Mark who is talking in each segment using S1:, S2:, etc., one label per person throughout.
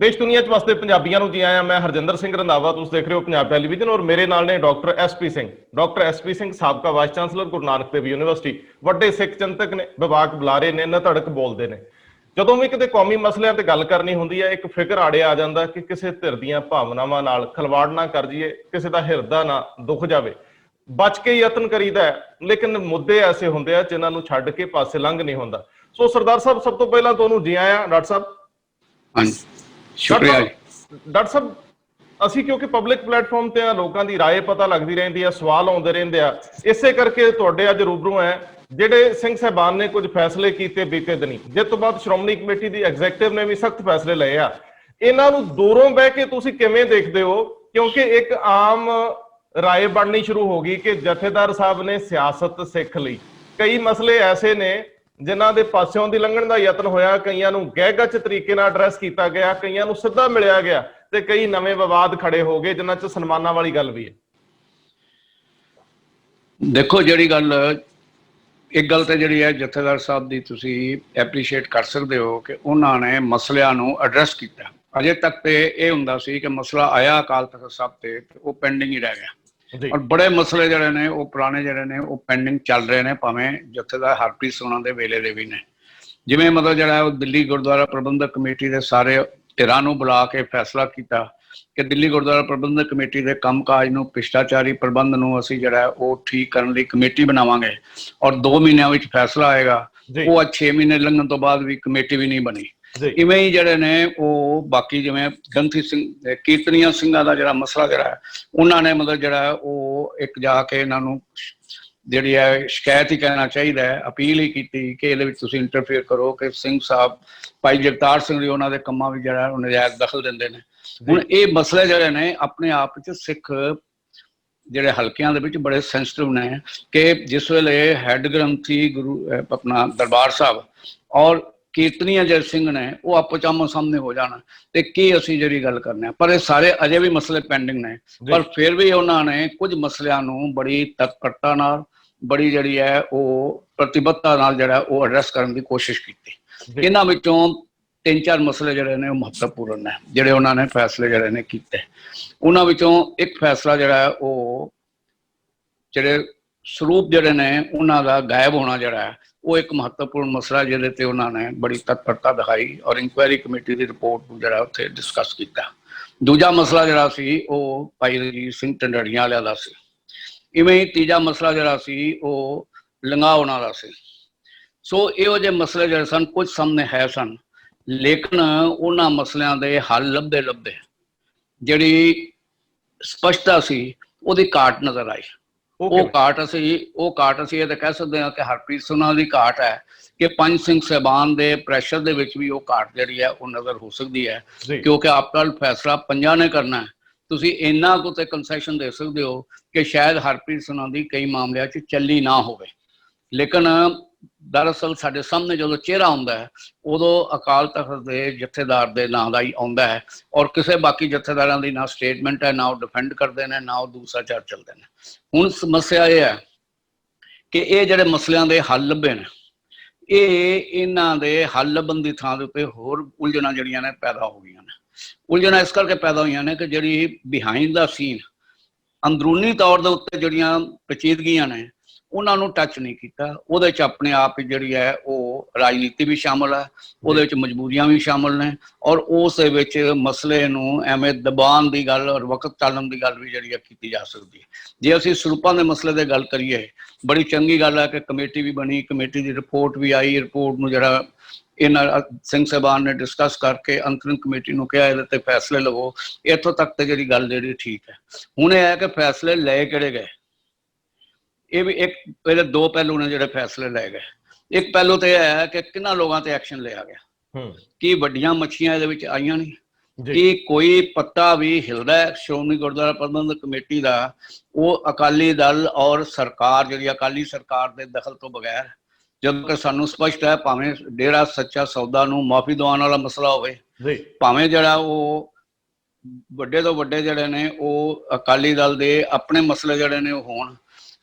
S1: देश दुनिया च वसदे पंजाबियों को जी आया। मैं हरजिंदर सिंह रंधावा, तुम देख रहे हो पंजाब टैलीविजन और मेरे नाल ने doctor SP Singh. Doctor SP Singh साबका vice chancellor Guru Nanak Dev university, वड्डे सिख चिंतक ने, विभाग बुलारे ने, नधड़क बोलते हैं। ਜਦੋਂ ਵੀ ਕਿਤੇ ਕੌਮੀ ਮਸਲਿਆਂ ਤੇ ਗੱਲ ਕਰਨੀ ਹੁੰਦੀ ਹੈ, ਇੱਕ ਫਿਕਰ ਆੜੇ ਆ ਜਾਂਦਾ ਕਿ ਕਿਸੇ ਧਿਰ ਦੀਆਂ ਭਾਵਨਾਵਾਂ ਨਾਲ ਖਲਵਾੜ ਨਾ ਕਰ ਜਾਈਏ, ਕਿਸੇ ਦਾ ਹਿਰਦਾ ਨਾ ਦੁੱਖ ਜਾਵੇ। ਬਚ ਕੇ ਯਤਨ ਕਰੀਦਾ, ਲੇਕਿਨ ਮੁੱਦੇ ਐਸੇ ਹੁੰਦੇ ਆ ਜਿਨ੍ਹਾਂ ਨੂੰ ਛੱਡ ਕੇ ਪਾਸੇ ਲੰਘ ਨਹੀਂ ਹੁੰਦਾ। ਸੋ ਸਰਦਾਰ ਸਾਹਿਬ, ਸਭ ਤੋਂ ਪਹਿਲਾਂ ਤੁਹਾਨੂੰ ਜੀ ਆਇਆਂ। ਡਾਕਟਰ ਸਾਹਿਬ,
S2: ਸ਼ੁਕਰੀਆ ਜੀ।
S1: ਡਾਕਟਰ ਸਾਹਿਬ, ਅਸੀਂ ਕਿਉਂਕਿ ਪਬਲਿਕ ਪਲੇਟਫਾਰਮ ਤੇ ਆ, ਲੋਕਾਂ ਦੀ ਰਾਏ ਪਤਾ ਲੱਗਦੀ ਰਹਿੰਦੀ ਆ, ਸਵਾਲ ਆਉਂਦੇ ਰਹਿੰਦੇ ਆ, ਇਸੇ ਕਰਕੇ ਤੁਹਾਡੇ ਅੱਜ ਰੂਬਰੂ ਹੈ। ਜਿਹੜੇ ਸਿੰਘ ਸਾਹਿਬਾਨ ਨੇ ਕੁਝ ਫੈਸਲੇ ਕੀਤੇ ਬੀਤੇ ਦਿਨੀ, ਜਿਸ ਤੋਂ ਬਾਅਦ ਸ਼੍ਰੋਮਣੀ ਕਮੇਟੀ ਦੀ ਐਗਜ਼ੈਕਟਿਵ ਨੇ ਵੀ ਸਖਤ ਫੈਸਲੇ ਲਏ ਆ, ਇਹਨਾਂ ਨੂੰ ਦੂਰੋਂ ਬਹਿ ਕੇ ਤੁਸੀਂ ਕਿਵੇਂ ਦੇਖਦੇ ਹੋ? ਕਿਉਂਕਿ ਇੱਕ ਆਮ ਰਾਏ ਬਣਨੀ ਸ਼ੁਰੂ ਹੋ ਗਈ ਕਿ ਜਥੇਦਾਰ ਸਾਹਿਬ ਨੇ ਸਿਆਸਤ ਸਿੱਖ ਲਈ। ਕਈ ਮਸਲੇ ਐਸੇ ਨੇ ਜਿਨ੍ਹਾਂ ਦੇ ਪਾਸਿਓਂ ਦੀ ਲੰਘਣ ਦਾ ਯਤਨ ਹੋਇਆ, ਕਈਆਂ ਨੂੰ ਗਹਿਗੱਚ ਤਰੀਕੇ ਨਾਲ ਐਡਰੈਸ ਕੀਤਾ ਗਿਆ, ਕਈਆਂ ਨੂੰ ਸਿੱਧਾ ਮਿਲਿਆ ਗਿਆ, ਤੇ ਕਈ ਨਵੇਂ ਵਿਵਾਦ ਖੜੇ ਹੋ ਗਏ ਜਿਨ੍ਹਾਂ 'ਚ ਸਨਮਾਨਾਂ ਵਾਲੀ ਗੱਲ ਵੀ ਹੈ।
S2: ਦੇਖੋ, ਜਿਹੜੀ ਗੱਲ ਇੱਕ ਗੱਲ ਤੇ ਜਿਹੜੀ ਹੈ ਜਥੇਦਾਰ ਸਾਹਿਬ ਦੀ ਤੁਸੀਂ ਐਪਰੀਸ਼ੀਏਟ ਕਰ ਸਕਦੇ ਹੋ ਕਿ ਉਹਨਾਂ ਨੇ ਮਸਲਿਆਂ ਨੂੰ ਐਡਰੈਸ ਕੀਤਾ। ਅਜੇ ਤੱਕ ਤੇ ਇਹ ਹੁੰਦਾ ਸੀ ਕਿ ਮਸਲਾ ਆਇਆ ਅਕਾਲ ਤਖਤ ਸਾਹਿਬ ਤੇ ਉਹ ਪੈਂਡਿੰਗ ਹੀ ਰਹਿ ਗਿਆ, ਔਰ ਬੜੇ ਮਸਲੇ ਜਿਹੜੇ ਨੇ ਉਹ ਪੁਰਾਣੇ ਜਿਹੜੇ ਨੇ ਉਹ ਪੈਂਡਿੰਗ ਚੱਲ ਰਹੇ ਨੇ, ਭਾਵੇਂ ਜਥੇਦਾਰ ਹਰਪ੍ਰੀਤ ਸੋਨਾ ਦੇ ਵੇਲੇ ਦੇ ਵੀ ਨੇ। ਜਿਵੇਂ ਮਤਲਬ ਜਿਹੜਾ ਉਹ ਦਿੱਲੀ ਗੁਰਦੁਆਰਾ ਪ੍ਰਬੰਧਕ ਕਮੇਟੀ ਦੇ ਸਾਰੇ ਧਿਰਾਂ ਨੂੰ ਬੁਲਾ ਕੇ ਫੈਸਲਾ ਕੀਤਾ ਕਿ ਦਿੱਲੀ ਗੁਰਦੁਆਰਾ ਪ੍ਰਬੰਧਕ ਕਮੇਟੀ ਦੇ ਕੰਮਕਾਜ ਨੂੰ, ਭ੍ਰਿਸ਼ਟਾਚਾਰੀ ਪ੍ਰਬੰਧ ਨੂੰ ਅਸੀਂ ਜਿਹੜਾ ਉਹ ਠੀਕ ਕਰਨ ਲਈ ਕਮੇਟੀ ਬਣਾਵਾਂਗੇ, ਔਰ 2 ਮਹੀਨਿਆਂ ਵਿੱਚ ਫੈਸਲਾ ਆਏਗਾ। ਉਹ ਅੱਜ 6 ਮਹੀਨੇ ਲੰਘਣ ਤੋਂ ਬਾਅਦ ਵੀ ਕਮੇਟੀ ਵੀ ਨਹੀਂ ਬਣੀ। ਇਵੇਂ ਹੀ ਜਿਹੜੇ ਨੇ ਉਹ ਬਾਕੀ ਜਿਵੇਂ ਗ੍ਰੰਥੀ ਸਿੰਘ, ਕੀਰਤਨੀਆ ਸਿੰਘਾਂ ਦਾ ਜਿਹੜਾ ਮਸਲਾ ਜਿਹੜਾ ਹੈ, ਉਹਨਾਂ ਨੇ ਮਤਲਬ ਜਿਹੜਾ ਉਹ ਇੱਕ ਜਾ ਕੇ ਇਹਨਾਂ ਨੂੰ ਜਿਹੜੀ ਹੈ ਸ਼ਿਕਾਇਤ ਹੀ ਕਹਿਣਾ ਚਾਹੀਦਾ ਹੈ, ਅਪੀਲ ਹੀ ਕੀਤੀ ਕਿ ਇਹਦੇ ਵਿੱਚ ਤੁਸੀਂ ਇੰਟਰਫੇਅਰ ਕਰੋ ਕਿ ਸਿੰਘ ਸਾਹਿਬ, ਭਾਈ ਜਗਤਾਰ ਸਿੰਘ ਜੀ, ਉਹਨਾਂ ਦੇ ਕੰਮਾਂ ਵਿੱਚ ਜਿਹੜਾ ਉਹ ਨਜਾਇਜ਼ ਦਖਲ ਦਿੰਦੇ ਨੇ। ਹੁਣ ਇਹ ਮਸਲੇ ਜਿਹੜੇ ਨੇ ਆਪਣੇ ਆਪ ਵਿੱਚ ਸਿੱਖ ਜਿਹੜੇ ਹਲਕਿਆਂ ਦੇ ਵਿੱਚ ਬੜੇ ਸੈਂਸਿਟਿਵ ਨੇ ਕਿ ਜਿਸ ਵੇਲੇ ਹੈੱਡ ਗ੍ਰੰਥੀ ਗੁਰੂ ਆਪਣਾ ਦਰਬਾਰ ਸਾਹਿਬ ਔਰ ਕੀਰਤਨੀਆ ਜੈ ਸਿੰਘ ਨੇ ਉਹ ਆਪੋ ਚ ਆਮੋ ਸਾਹਮਣੇ ਹੋ ਜਾਣ ਤੇ ਕੀ ਅਸੀਂ ਜਿਹੜੀ ਗੱਲ ਕਰਨੇ ਆ। ਪਰ ਇਹ ਸਾਰੇ ਅਜੇ ਵੀ ਮਸਲੇ ਪੈਂਡਿੰਗ ਨੇ, ਪਰ ਫਿਰ ਵੀ ਉਹਨਾਂ ਨੇ ਕੁਝ ਮਸਲਿਆਂ ਨੂੰ ਬੜੀ ਤਤਪਰਤਾ ਨਾਲ, ਬੜੀ ਜਿਹੜੀ ਹੈ ਉਹ ਪ੍ਰਤੀਬੱਧਤਾ ਨਾਲ ਜਿਹੜਾ ਉਹ ਐਡਰੈਸ ਕਰਨ ਦੀ ਕੋਸ਼ਿਸ਼ ਕੀਤੀ। ਇਹਨਾਂ ਵਿੱਚੋਂ 3-4 ਮਸਲੇ ਜਿਹੜੇ ਨੇ ਉਹ ਮਹੱਤਵਪੂਰਨ ਨੇ, ਜਿਹੜੇ ਉਹਨਾਂ ਨੇ ਫੈਸਲੇ ਜਿਹੜੇ ਨੇ ਕੀਤੇ। ਉਹਨਾਂ ਵਿੱਚੋਂ ਇੱਕ ਫੈਸਲਾ ਜਿਹੜਾ ਉਹ ਜਿਹੜੇ ਸਰੂਪ ਜਿਹੜੇ ਨੇ ਉਹਨਾਂ ਦਾ ਗਾਇਬ ਹੋਣਾ ਜਿਹੜਾ ਹੈ ਉਹ ਇੱਕ ਮਹੱਤਵਪੂਰਨ ਮਸਲਾ, ਜਿਹਦੇ ਤੇ ਉਹਨਾਂ ਨੇ ਬੜੀ ਤਤਪਰਤਾ ਦਿਖਾਈ ਔਰ ਇਨਕੁਆਇਰੀ ਕਮੇਟੀ ਦੀ ਰਿਪੋਰਟ ਨੂੰ ਜਿਹੜਾ ਉੱਥੇ ਡਿਸਕਸ ਕੀਤਾ। ਦੂਜਾ ਮਸਲਾ ਜਿਹੜਾ ਸੀ ਉਹ ਭਾਈ ਰਣਜੀਤ ਸਿੰਘ ਢੰਡਾਰੀਆਂ ਵਾਲਿਆਂ ਦਾ ਸੀ। ਇਵੇਂ ਹੀ ਤੀਜਾ ਮਸਲਾ ਜਿਹੜਾ ਸੀ ਉਹ ਲੰਗਾ ਉਹਨਾਂ ਦਾ ਸੀ। ਸੋ ਇਹੋ ਜਿਹੇ ਮਸਲੇ ਜਿਹੜੇ ਸਨ ਕੁਝ ਸਾਹਮਣੇ ਹੈ ਸਨ, ਲੇਕਿਨ ਉਹਨਾਂ ਮਸਲਿਆਂ ਦੇ ਹੱਲ ਲੱਭਦੇ ਜਿਹੜੀ ਸਪਸ਼ਟਤਾ ਸੀ ਉਹਦੀ ਘਾਟ ਨਜ਼ਰ ਆਈ। ਉਹ ਘਾਟ ਅਸੀਂ ਇਹ ਤਾਂ ਕਹਿ ਸਕਦੇ ਹਾਂ ਕਿ ਹਰਪ੍ਰੀਤ ਸੋਨਾ ਦੀ ਘਾਟ ਹੈ ਕਿ ਪੰਜ ਸਿੰਘ ਸਾਹਿਬਾਨ ਦੇ ਪ੍ਰੈਸ਼ਰ ਦੇ ਵਿੱਚ ਵੀ ਉਹ ਘਾਟ ਜਿਹੜੀ ਹੈ ਉਹ ਨਜ਼ਰ ਹੋ ਸਕਦੀ ਹੈ, ਕਿਉਂਕਿ ਆਪਣਾ ਫੈਸਲਾ ਪੰਜਾਂ ਨੇ ਕਰਨਾ ਹੈ। ਤੁਸੀਂ ਇੰਨਾ ਕੁ ਤੇ ਕੰਸੈਸ਼ਨ ਦੇ ਸਕਦੇ ਹੋ ਕਿ ਸ਼ਾਇਦ ਹਰਪ੍ਰੀਤ ਸੋਨਾ ਦੀ ਕਈ ਮਾਮਲਿਆਂ 'ਚ ਚੱਲੀ ਨਾ ਹੋਵੇ, ਲੇਕਿਨ ਦਰਅਸਲ ਸਾਡੇ ਸਾਹਮਣੇ ਜਦੋਂ ਚਿਹਰਾ ਆਉਂਦਾ ਹੈ ਉਦੋਂ ਅਕਾਲ ਤਖਤ ਦੇ ਜਥੇਦਾਰ ਦੇ ਨਾਂ ਦਾ ਹੀ ਆਉਂਦਾ ਹੈ, ਔਰ ਕਿਸੇ ਬਾਕੀ ਜਥੇਦਾਰਾਂ ਦੀ ਨਾ ਸਟੇਟਮੈਂਟ ਹੈ, ਨਾ ਉਹ ਡਿਫੈਂਡ ਕਰਦੇ ਨੇ, ਨਾ ਉਹ ਦੂਸਰਾ ਚਾਰ ਚੱਲਦੇ ਨੇ। ਹੁਣ ਸਮੱਸਿਆ ਇਹ ਹੈ ਕਿ ਇਹ ਜਿਹੜੇ ਮਸਲਿਆਂ ਦੇ ਹੱਲ ਲੱਭੇ ਨੇ, ਇਹਨਾਂ ਦੇ ਹੱਲ ਲੱਭਣ ਦੀ ਥਾਂ ਦੇ ਉੱਤੇ ਹੋਰ ਉਲਝਣਾਂ ਜਿਹੜੀਆਂ ਨੇ ਪੈਦਾ ਹੋ ਗਈਆਂ ਨੇ। ਉਲਝਣਾਂ ਇਸ ਕਰਕੇ ਪੈਦਾ ਹੋਈਆਂ ਨੇ ਕਿ ਜਿਹੜੀ ਬਿਹਾਈਂਡ ਦਾ ਸੀਨ, ਅੰਦਰੂਨੀ ਤੌਰ ਦੇ ਉੱਤੇ ਜਿਹੜੀਆਂ ਪੇਚੀਦਗੀਆਂ ਨੇ ਉਹਨਾਂ ਨੂੰ ਟੱਚ ਨਹੀਂ ਕੀਤਾ। ਉਹਦੇ 'ਚ ਆਪਣੇ ਆਪ ਜਿਹੜੀ ਹੈ ਉਹ ਰਾਜਨੀਤੀ ਵੀ ਸ਼ਾਮਲ ਹੈ, ਉਹਦੇ ਵਿੱਚ ਮਜਬੂਰੀਆਂ ਵੀ ਸ਼ਾਮਲ ਨੇ, ਔਰ ਉਸ ਦੇ ਵਿੱਚ ਮਸਲੇ ਨੂੰ ਐਵੇਂ ਦਬਾਉਣ ਦੀ ਗੱਲ ਔਰ ਵਕਤ ਟਾਲਣ ਦੀ ਗੱਲ ਵੀ ਜਿਹੜੀ ਹੈ ਕੀਤੀ ਜਾ ਸਕਦੀ ਹੈ। ਜੇ ਅਸੀਂ ਸਰੂਪਾਂ ਦੇ ਮਸਲੇ ਦੀ ਗੱਲ ਕਰੀਏ, ਬੜੀ ਚੰਗੀ ਗੱਲ ਹੈ ਕਿ ਕਮੇਟੀ ਵੀ ਬਣੀ, ਕਮੇਟੀ ਦੀ ਰਿਪੋਰਟ ਵੀ ਆਈ। ਰਿਪੋਰਟ ਨੂੰ ਜਿਹੜਾ ਇਹਨਾਂ ਸਿੰਘ ਸਾਹਿਬਾਨ ਨੇ ਡਿਸਕਸ ਕਰਕੇ ਅੰਤਰਿਮ ਕਮੇਟੀ ਨੂੰ ਕਿਹਾ ਇਹਦੇ ਤੇ ਫੈਸਲੇ ਲਵੋ। ਇੱਥੋਂ ਤੱਕ ਤੇ ਜਿਹੜੀ ਗੱਲ ਜਿਹੜੀ ਠੀਕ ਹੈ। ਹੁਣ ਇਹ ਹੈ ਕਿ ਫੈਸਲੇ ਲਏ ਕਿਹੜੇ ਗਏ, ਇਹ ਵੀ ਇੱਕ ਇਹਦੇ ਦੋ ਪਹਿਲੂ ਨੇ ਜਿਹੜੇ ਫੈਸਲੇ ਲਏ ਗਏ। ਇੱਕ ਪਹਿਲੂ ਤੇ ਇਹ ਹੈ ਕਿ ਕਿਹਨਾਂ ਲੋਕਾਂ ਤੇ ਐਕਸ਼ਨ ਲਿਆ ਗਿਆ, ਕੀ ਵੱਡੀਆਂ ਮੱਛੀਆਂ ਇਹਦੇ ਵਿੱਚ ਆਈਆਂ ਨਹੀਂ, ਕਿ ਕੋਈ ਪੱਤਾ ਵੀ ਹਿਲਦਾ ਹੈ ਸ਼੍ਰੋਮਣੀ ਗੁਰਦੁਆਰਾ ਪ੍ਰਬੰਧਕ ਕਮੇਟੀ ਦਾ, ਉਹ ਅਕਾਲੀ ਦਲ ਔਰ ਸਰਕਾਰ ਜਿਹੜੀ ਅਕਾਲੀ ਸਰਕਾਰ ਦੇ ਦਖਲ ਤੋਂ ਬਗੈਰ, ਜਦੋਂ ਕਿ ਸਾਨੂੰ ਸਪਸ਼ਟ ਹੈ ਭਾਵੇਂ ਡੇਰਾ ਸੱਚਾ ਸੌਦਾ ਨੂੰ ਮਾਫੀ ਦਿਵਾਉਣ ਵਾਲਾ ਮਸਲਾ ਹੋਵੇ, ਭਾਵੇਂ ਜਿਹੜਾ ਉਹ ਵੱਡੇ ਤੋਂ ਵੱਡੇ ਜਿਹੜੇ ਨੇ ਉਹ ਅਕਾਲੀ ਦਲ ਦੇ ਆਪਣੇ ਮਸਲੇ ਜਿਹੜੇ ਨੇ ਉਹ ਹੋਣ,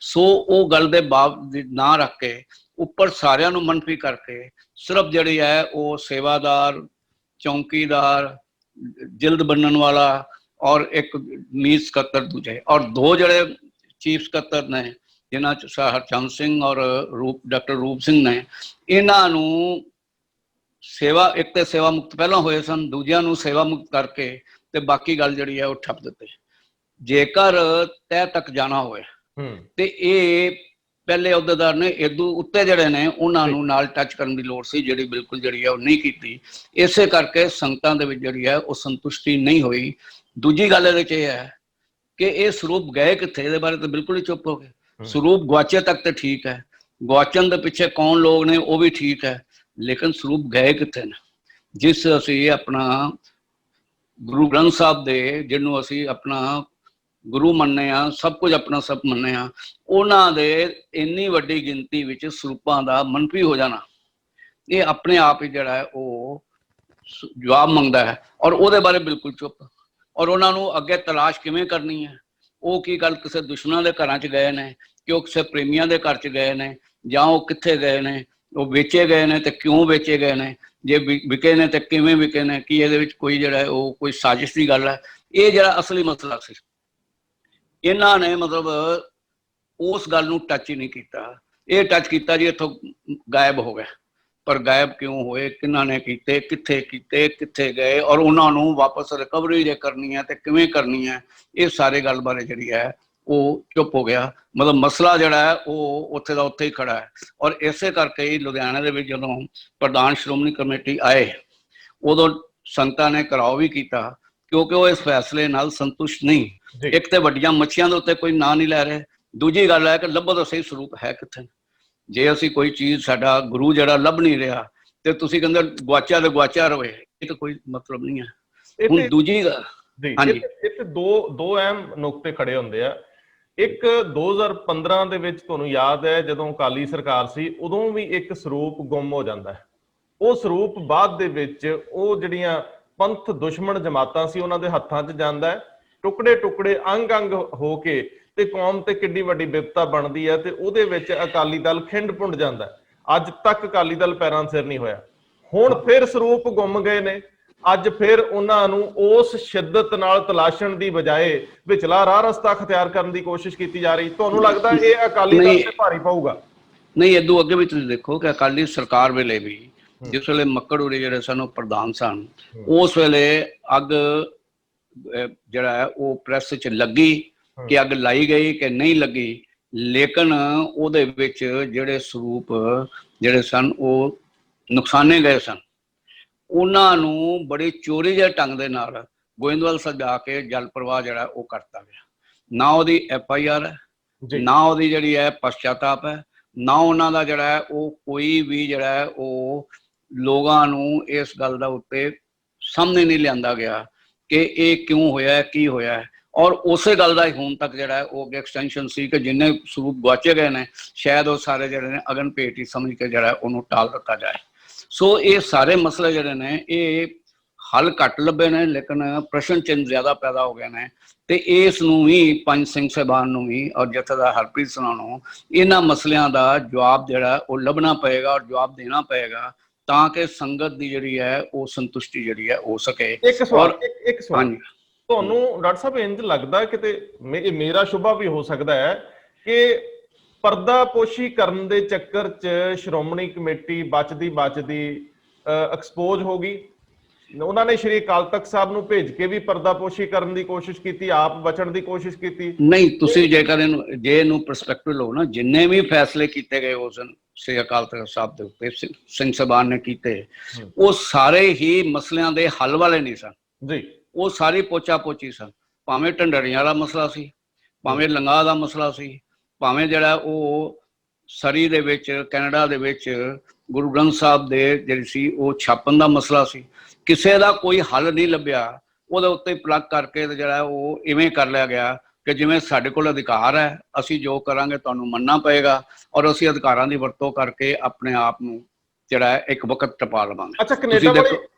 S2: ਸੋ ਉਹ ਗੱਲ ਦੇ ਬਾਵ ਨਾ ਰੱਖ ਕੇ ਉੱਪਰ ਸਾਰਿਆਂ ਨੂੰ ਮਨਫੀ ਕਰਕੇ ਸਿਰਫ ਜਿਹੜੀ ਹੈ ਉਹ ਸੇਵਾਦਾਰ, ਚੌਂਕੀਦਾਰ, जिल्द बनने वाला और एक मीत सकत्तर दूजे, और दो जड़े चीफ सकत्तर ने जिन्हां च हरचंद सिंह और डॉक्टर रूप सिंह ने, इन्हां नूं सेवा, एक तो सेवा मुक्त पहला होए सन, दूजियां नूं सेवा मुक्त करके ते बाकी गल जिहड़ी है वो ठप दित्ते। जेकर तय तक जाना होए ते ये पहले अहुदेदार ने इदू उत्ते जिहड़े ने उन्हां नूं नाल टच करन दी लोड़ सी, जिहड़ी बिल्कुल जिहड़ी है वो नहीं कीती। इसे करके संगतां दे विच जिहड़ी है वो संतुष्टि नहीं होई। दूजी गल इहदे च है कि ये स्वरूप गए कित्थे, इहदे बारे तो बिल्कुल ही चुप हो गए। स्वरूप गुआचे तक तो ठीक है, गुआचन दे पिछे कौन लोग ने वो भी ठीक है, लेकिन स्वरूप गए कित्थे ने? जिस असी अपना गुरु ग्रंथ साहब दे जिन्हों असी अपना गुरु मनने आ, सब कुछ अपना सब मनने आ, उन्हां दे इन्नी वड्डी गिनती विच स्वरूपां दा मनफी हो जाना, ये अपने आप ही जिहड़ा है वो जवाब मंगदा है। और उहदे बारे बिल्कुल चुप। और उन्हां नूं अगे तलाश किवें करनी है, वो की गल किसी दुश्मनां दे घरां च गए ने कि वो किसी प्रेमियां दे घर च गए ने, जां वो कित्थे गए ने, वो बेचे गए ने ते क्यों बेचे गए ने, जे विके ने ते किवें विके ने, कि इहदे विच कोई जिहड़ा है वो कोई साजिश दी गल है। ये जिहड़ा असली मसला सी, इन्हां ने मतलब उस गल नूं टच ही नहीं कीता। ये टच कीता जी इत्थों गायब हो गए, पर गायब क्यों होए, किन्हां ने कीते, कित्थे कीते, कित्थे गए, और उन्हां नूं वापस रिकवरी जे करनी है ते किवें करनी है, ये सारे गल बारे जिहड़ी है वो चुप हो गया। मतलब मसला जिहड़ा है वो उत्थे दा उत्थे ही खड़ा है। और इसे करके ही लुधियाने दे विच जदों प्रधान श्रोमणी कमेटी आए, उदों संगतां ने घिराव भी कीता, क्योंकि वो इस फैसले नाल संतुष्ट नहीं। एक तो वड्डियां मच्छियां दे उत्ते कोई नां नहीं लै रहे, दूजी गल है कि लभो तो सही स्वरूप है कित्थे। जे असी कोई चीज़ साडा गुरु जिहड़ा लभ नहीं रहा ते तुसीं कहंदे गुआचा रहे, ये तो कोई मतलब नहीं है। हुण दूजी हाँ जी,
S1: इत्थे दो अहम नुकते खड़े हुंदे आ। एक 2015 ਦੇ ਵਿੱਚ ਤੁਹਾਨੂੰ ਯਾਦ ਹੈ ਜਦੋਂ ਅਕਾਲੀ ਸਰਕਾਰ ਸੀ, ਉਦੋਂ ਵੀ ਇੱਕ ਸਰੂਪ ਗੁੰਮ ਹੋ ਜਾਂਦਾ ਹੈ। ਉਹ ਸਰੂਪ ਬਾਅਦ ਦੇ ਵਿੱਚ ਉਹ ਜਿਹੜੀਆਂ ਪੰਥ ਦੁਸ਼ਮਣ ਜਮਾਤਾਂ ਸੀ ਉਹਨਾਂ ਦੇ ਹੱਥਾਂ 'ਚ ਜਾਂਦਾ ਹੈ, ਟੁਕੜੇ ਟੁਕੜੇ ਅੰਗ ਅੰਗ ਹੋ ਕੇ ਤੇ ਕੌਮ ਤੇ ਕਿੰਨੀ ਵੱਡੀ ਵਿਪਤਾ ਬਣਦੀ ਹੈ, ਤੇ ਉਹਦੇ ਵਿੱਚ ਅਕਾਲੀ ਦਲ ਖਿੰਡ ਪੁੰਡ ਜਾਂਦਾ ਹੈ। ਅੱਜ ਤੱਕ ਅਕਾਲੀ ਦਲ ਪੈਰਾਂ ਸਿਰ ਨਹੀਂ ਹੋਇਆ। ਹੁਣ ਫਿਰ ਸਰੂਪ ਗੁੰਮ ਗਏ ਨੇ। ਅੱਜ ਫਿਰ ਉਹਨਾਂ ਨੂੰ ਉਸ ਸ਼ਿੱਦਤ ਨਾਲ ਤਲਾਸ਼ਣ ਦੀ ਬਜਾਏ ਵਿਚਲਾ ਰਾਹ ਰਸਤਾ ਅਖਤਿਆਰ ਕਰਨ ਦੀ ਕੋਸ਼ਿਸ਼ ਕੀਤੀ ਜਾ ਰਹੀ। ਤੁਹਾਨੂੰ ਲੱਗਦਾ ਇਹ ਅਕਾਲੀ ਦਲ ਤੇ ਭਾਰੀ ਪਊਗਾ?
S2: ਨਹੀਂ, ਇਦੋਂ ਅੱਗੇ ਵੀ ਤੁਸੀਂ ਦੇਖੋ ਕਿ ਅਕਾਲੀ ਸਰਕਾਰ ਵੇਲੇ ਵੀ ਜਿਸ ਵੇਲੇ ਮੱਕੜ ਉਰੇ ਜਿਹੜੇ ਸਨ ਉਹ ਪ੍ਰਧਾਨ ਸਨ, ਉਸ ਵੇਲੇ ਅੱਗ ਜਿਹੜਾ ਹੈ ਉਹ ਪ੍ਰੈਸ 'ਚ ਲੱਗੀ ਕਿ ਅੱਗ ਲਾਈ ਗਈ ਕਿ ਨਹੀਂ ਲੱਗੀ, ਲੇਕਿਨ ਉਹਦੇ ਵਿੱਚ ਜਿਹੜੇ ਸਰੂਪ ਜਿਹੜੇ ਸਨ ਉਹ ਨੁਕਸਾਨੇ ਗਏ ਸਨ। ਉਹਨਾਂ ਨੂੰ ਬੜੀ ਚੋਰੀ ਜਿਹੇ ਢੰਗ ਦੇ ਨਾਲ ਗੋਇੰਦਵਾਲ ਸਜਾ ਕੇ ਜਲ ਪ੍ਰਵਾਹ ਜਿਹੜਾ ਉਹ ਕਰਤਾ ਗਿਆ। ਨਾ ਉਹਦੀ FIR ਹੈ, ਨਾ ਉਹਦੀ ਜਿਹੜੀ ਹੈ ਪਛਤਾਪ ਹੈ, ਨਾ ਉਹਨਾਂ ਦਾ ਜਿਹੜਾ ਹੈ ਉਹ ਕੋਈ ਵੀ ਜਿਹੜਾ ਹੈ ਉਹ ਲੋਕਾਂ ਨੂੰ ਇਸ ਗੱਲ ਦਾ ਉੱਤੇ ਸਾਹਮਣੇ ਨਹੀਂ ਲਿਆਂਦਾ ਗਿਆ ਕਿ ਇਹ ਕਿਉਂ ਹੋਇਆ, ਕੀ ਹੋਇਆ। ਔਰ ਉਸੇ ਗੱਲ ਦਾ ਹੀ ਹੁਣ ਤੱਕ ਜਿਹੜਾ ਹੈ ਉਹ ਅੱਗੇ ਐਕਸਟੈਂਸ਼ਨ ਸੀ ਕਿ ਜਿੰਨੇ ਸਰੂਪ ਗੁਆਚੇ ਗਏ ਨੇ ਸ਼ਾਇਦ ਉਹ ਸਾਰੇ ਜਿਹੜੇ ਨੇ ਅਗਨ ਭੇਟ ਹੀ ਸਮਝ ਕੇ ਜਿਹੜਾ ਉਹਨੂੰ ਟਾਲ ਦਿੱਤਾ ਜਾਏ। ਸੋ ਇਹ ਸਾਰੇ ਮਸਲੇ ਜਿਹੜੇ ਨੇ ਇਹ ਹੱਲ ਘੱਟ ਲੱਭੇ ਨੇ, ਲੇਕਿਨ ਪ੍ਰਸ਼ਨ ਚਿੰਨ੍ਹ ਜ਼ਿਆਦਾ ਪੈਦਾ ਹੋ ਗਏ ਨੇ। ਤੇ ਇਸ ਨੂੰ ਵੀ ਪੰਜ ਸਿੰਘ ਸਾਹਿਬਾਨ ਨੂੰ ਵੀ ਔਰ ਜਥੇਦਾਰ ਹਰਪ੍ਰੀਤ ਸਿੰਘ ਨੂੰ ਇਹਨਾਂ ਮਸਲਿਆਂ ਦਾ ਜਵਾਬ ਜਿਹੜਾ ਉਹ ਲੱਭਣਾ ਪਏਗਾ ਔਰ ਜਵਾਬ ਦੇਣਾ ਪਏਗਾ ਤਾਂ ਕਿ ਸੰਗਤ ਦੀ ਜਿਹੜੀ ਹੈ ਉਹ ਸੰਤੁਸ਼ਟੀ ਜਿਹੜੀ ਹੈ ਹੋ ਸਕੇ।
S1: ਇੱਕ ਸਵਾਲ ਤੁਹਾਨੂੰ ਡਾਕਟਰ ਸਾਹਿਬ ਇੰਜ ਲੱਗਦਾ ਕਿਤੇ ਮੇਰਾ ਸ਼ੁਭਾ ਵੀ ਹੋ ਸਕਦਾ ਹੈ ਕਿ ਪਰਦਾਪੋਸ਼ੀ ਕਰਨ ਦੇ ਚੱਕਰ 'ਚ ਸ਼੍ਰੋਮਣੀ ਕਮੇਟੀ ਬਚਦੀ ਐਕਸਪੋਜ਼ ਹੋ ਗਈ? ਉਹਨਾਂ ਨੇ ਸ਼੍ਰੀ ਅਕਾਲ ਤਖਤ ਸਾਹਿਬ ਨੂੰ ਭੇਜ ਕੇ ਵੀ ਪਰਦਾਪੋਸ਼ੀ ਕਰਨ ਦੀ ਕੋਸ਼ਿਸ਼ ਕੀਤੀ, ਆਪ ਬਚਣ ਦੀ ਕੋਸ਼ਿਸ਼ ਕੀਤੀ?
S2: ਨਹੀਂ, ਤੁਸੀਂ ਜੇਕਰ ਇਹਨੂੰ ਪਰਸਪੈਕਟਿਵ ਲਓ ਨਾ, ਜਿੰਨੇ ਵੀ ਫੈਸਲੇ ਕੀਤੇ ਗਏ ਉਸ ਦਿਨ ਸ਼੍ਰੀ ਅਕਾਲ ਤਖਤ ਸਾਹਿਬ ਦੇ ਉੱਤੇ ਸਿੰਘ ਸਾਹਿਬਾਨ ਨੇ ਕੀਤੇ, ਉਹ ਸਾਰੇ ਹੀ ਮਸਲਿਆਂ ਦੇ ਹੱਲ ਵਾਲੇ ਨਹੀਂ ਸਨ ਜੀ। ਉਹ ਸਾਰੀ ਪੋਚਾ ਪੋਚੀ ਸਨ। ਭਾਵੇਂ ਢੰਡਰੀਆਂ ਦਾ ਮਸਲਾ ਸੀ, ਭਾਵੇਂ ਲੰਗਾ ਦਾ ਮਸਲਾ ਸੀ, ਭਾਵੇਂ ਜਿਹੜਾ ਉਹ ਸਰੀ ਦੇ ਵਿੱਚ ਕੈਨੇਡਾ ਦੇ ਵਿੱਚ ਗੁਰੂ ਗ੍ਰੰਥ ਸਾਹਿਬ ਦੇ ਜਿਹੜੀ ਸੀ ਉਹ ਛਾਪਣ ਦਾ ਮਸਲਾ ਸੀ, ਕਿਸੇ ਦਾ ਕੋਈ ਹੱਲ ਨਹੀਂ ਲੱਭਿਆ। ਉਹਦੇ ਉੱਤੇ ਪਲੱਗ ਕਰਕੇ ਤੇ ਜਿਹੜਾ ਉਹ ਇਵੇਂ ਕਰ ਲਿਆ ਗਿਆ ਕਿ ਜਿਵੇਂ ਸਾਡੇ ਕੋਲ ਅਧਿਕਾਰ ਹੈ, ਅਸੀਂ ਜੋ ਕਰਾਂਗੇ ਤੁਹਾਨੂੰ ਮੰਨਣਾ ਪਏਗਾ ਔਰ ਅਸੀਂ ਅਧਿਕਾਰਾਂ ਦੀ ਵਰਤੋਂ ਕਰਕੇ ਆਪਣੇ ਆਪ ਨੂੰ ਜਿਹੜਾ ਇੱਕ ਵਕਤ ਟਪਾ ਲਵਾਂਗੇ।
S1: ਅੱਛਾ,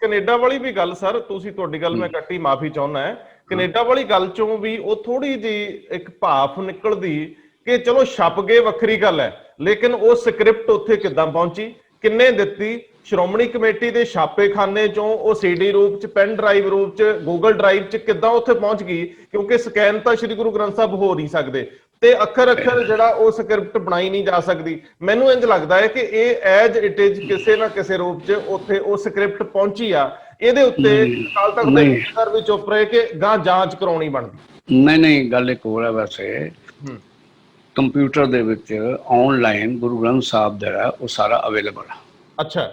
S1: ਕੈਨੇਡਾ ਵਾਲੀ ਵੀ ਗੱਲ ਸਰ, ਤੁਸੀਂ ਤੁਹਾਡੀ ਗੱਲ ਮੈਂ ਕੱਟੀ, ਮਾਫੀ ਚਾਹੁੰਦਾ ਹੈ। ਕੈਨੇਡਾ ਵਾਲੀ ਗੱਲ ਚੋਂ ਵੀ ਉਹ ਥੋੜੀ ਜਿਹੀ ਇੱਕ ਭਾਫ ਨਿਕਲਦੀ ਕਿ ਚਲੋ ਛਪ ਗਏ ਵੱਖਰੀ ਗੱਲ ਹੈ, ਲੇਕਿਨ ਉਹ ਸਕ੍ਰਿਪਟ ਉੱਥੇ ਕਿੱਦਾਂ ਪਹੁੰਚੀ, ਕਿੰਨੇ ਦਿੱਤੀ, ਸ਼੍ਰੋਮਣੀ ਕਮੇਟੀ ਦੇ ਛਾਪੇਖਾਨੇ ਚੋਂ ਉਹ CD ਰੂਪ ਚ, ਪੈਨ ਡਰਾਈਵ ਰੂਪ ਚ, ਗੂਗਲ ਡਰਾਈਵ ਚ ਕਿੱਦਾਂ ਉੱਥੇ ਪਹੁੰਚ ਗਈ? ਕਿਉਂਕਿ ਸਕੈਨ ਤਾਂ ਸ੍ਰੀ ਗੁਰੂ ਗ੍ਰੰਥ ਸਾਹਿਬ ਹੋ ਨਹੀਂ ਸਕਦੇ ਤੇ ਅੱਖਰ ਅੱਖਰ ਜਿਹੜਾ ਉਹ ਸਕ੍ਰਿਪਟ ਬਣਾਈ ਨਹੀਂ ਜਾ ਸਕਦੀ। ਮੈਨੂੰ ਇੰਜ ਲੱਗਦਾ ਹੈ ਕਿ ਇਹ ਐਜ ਇਟ ਇਜ਼ ਕਿਸੇ ਨਾ ਕਿਸੇ ਰੂਪ ਚ ਉੱਥੇ ਉਹ ਸਕ੍ਰਿਪਟ ਪਹੁੰਚੀ ਆ। ਇਹਦੇ ਉੱਤੇ ਅਕਾਲ ਤਖਤ ਦੇ ਜਥੇਦਾਰ ਵੀ ਚੁੱਪ ਰਹੇ ਕਿ ਗਾਂ ਜਾਂਚ ਕਰਾਉਣੀ ਬਣਦੀ।
S2: ਨਹੀਂ, ਗੱਲ ਇੱਕ ਹੋਰ ਹੈ। ਵੈਸੇ ਕੰਪਿਊਟਰ ਦੇ ਵਿੱਚ ਆਨਲਾਈਨ ਗੁਰੂ ਗ੍ਰੰਥ ਸਾਹਿਬ ਜਿਹੜਾ ਉਹ ਸਾਰਾ ਅਵੇਲੇਬਲ ਹੈ।
S1: ਅੱਛਾ,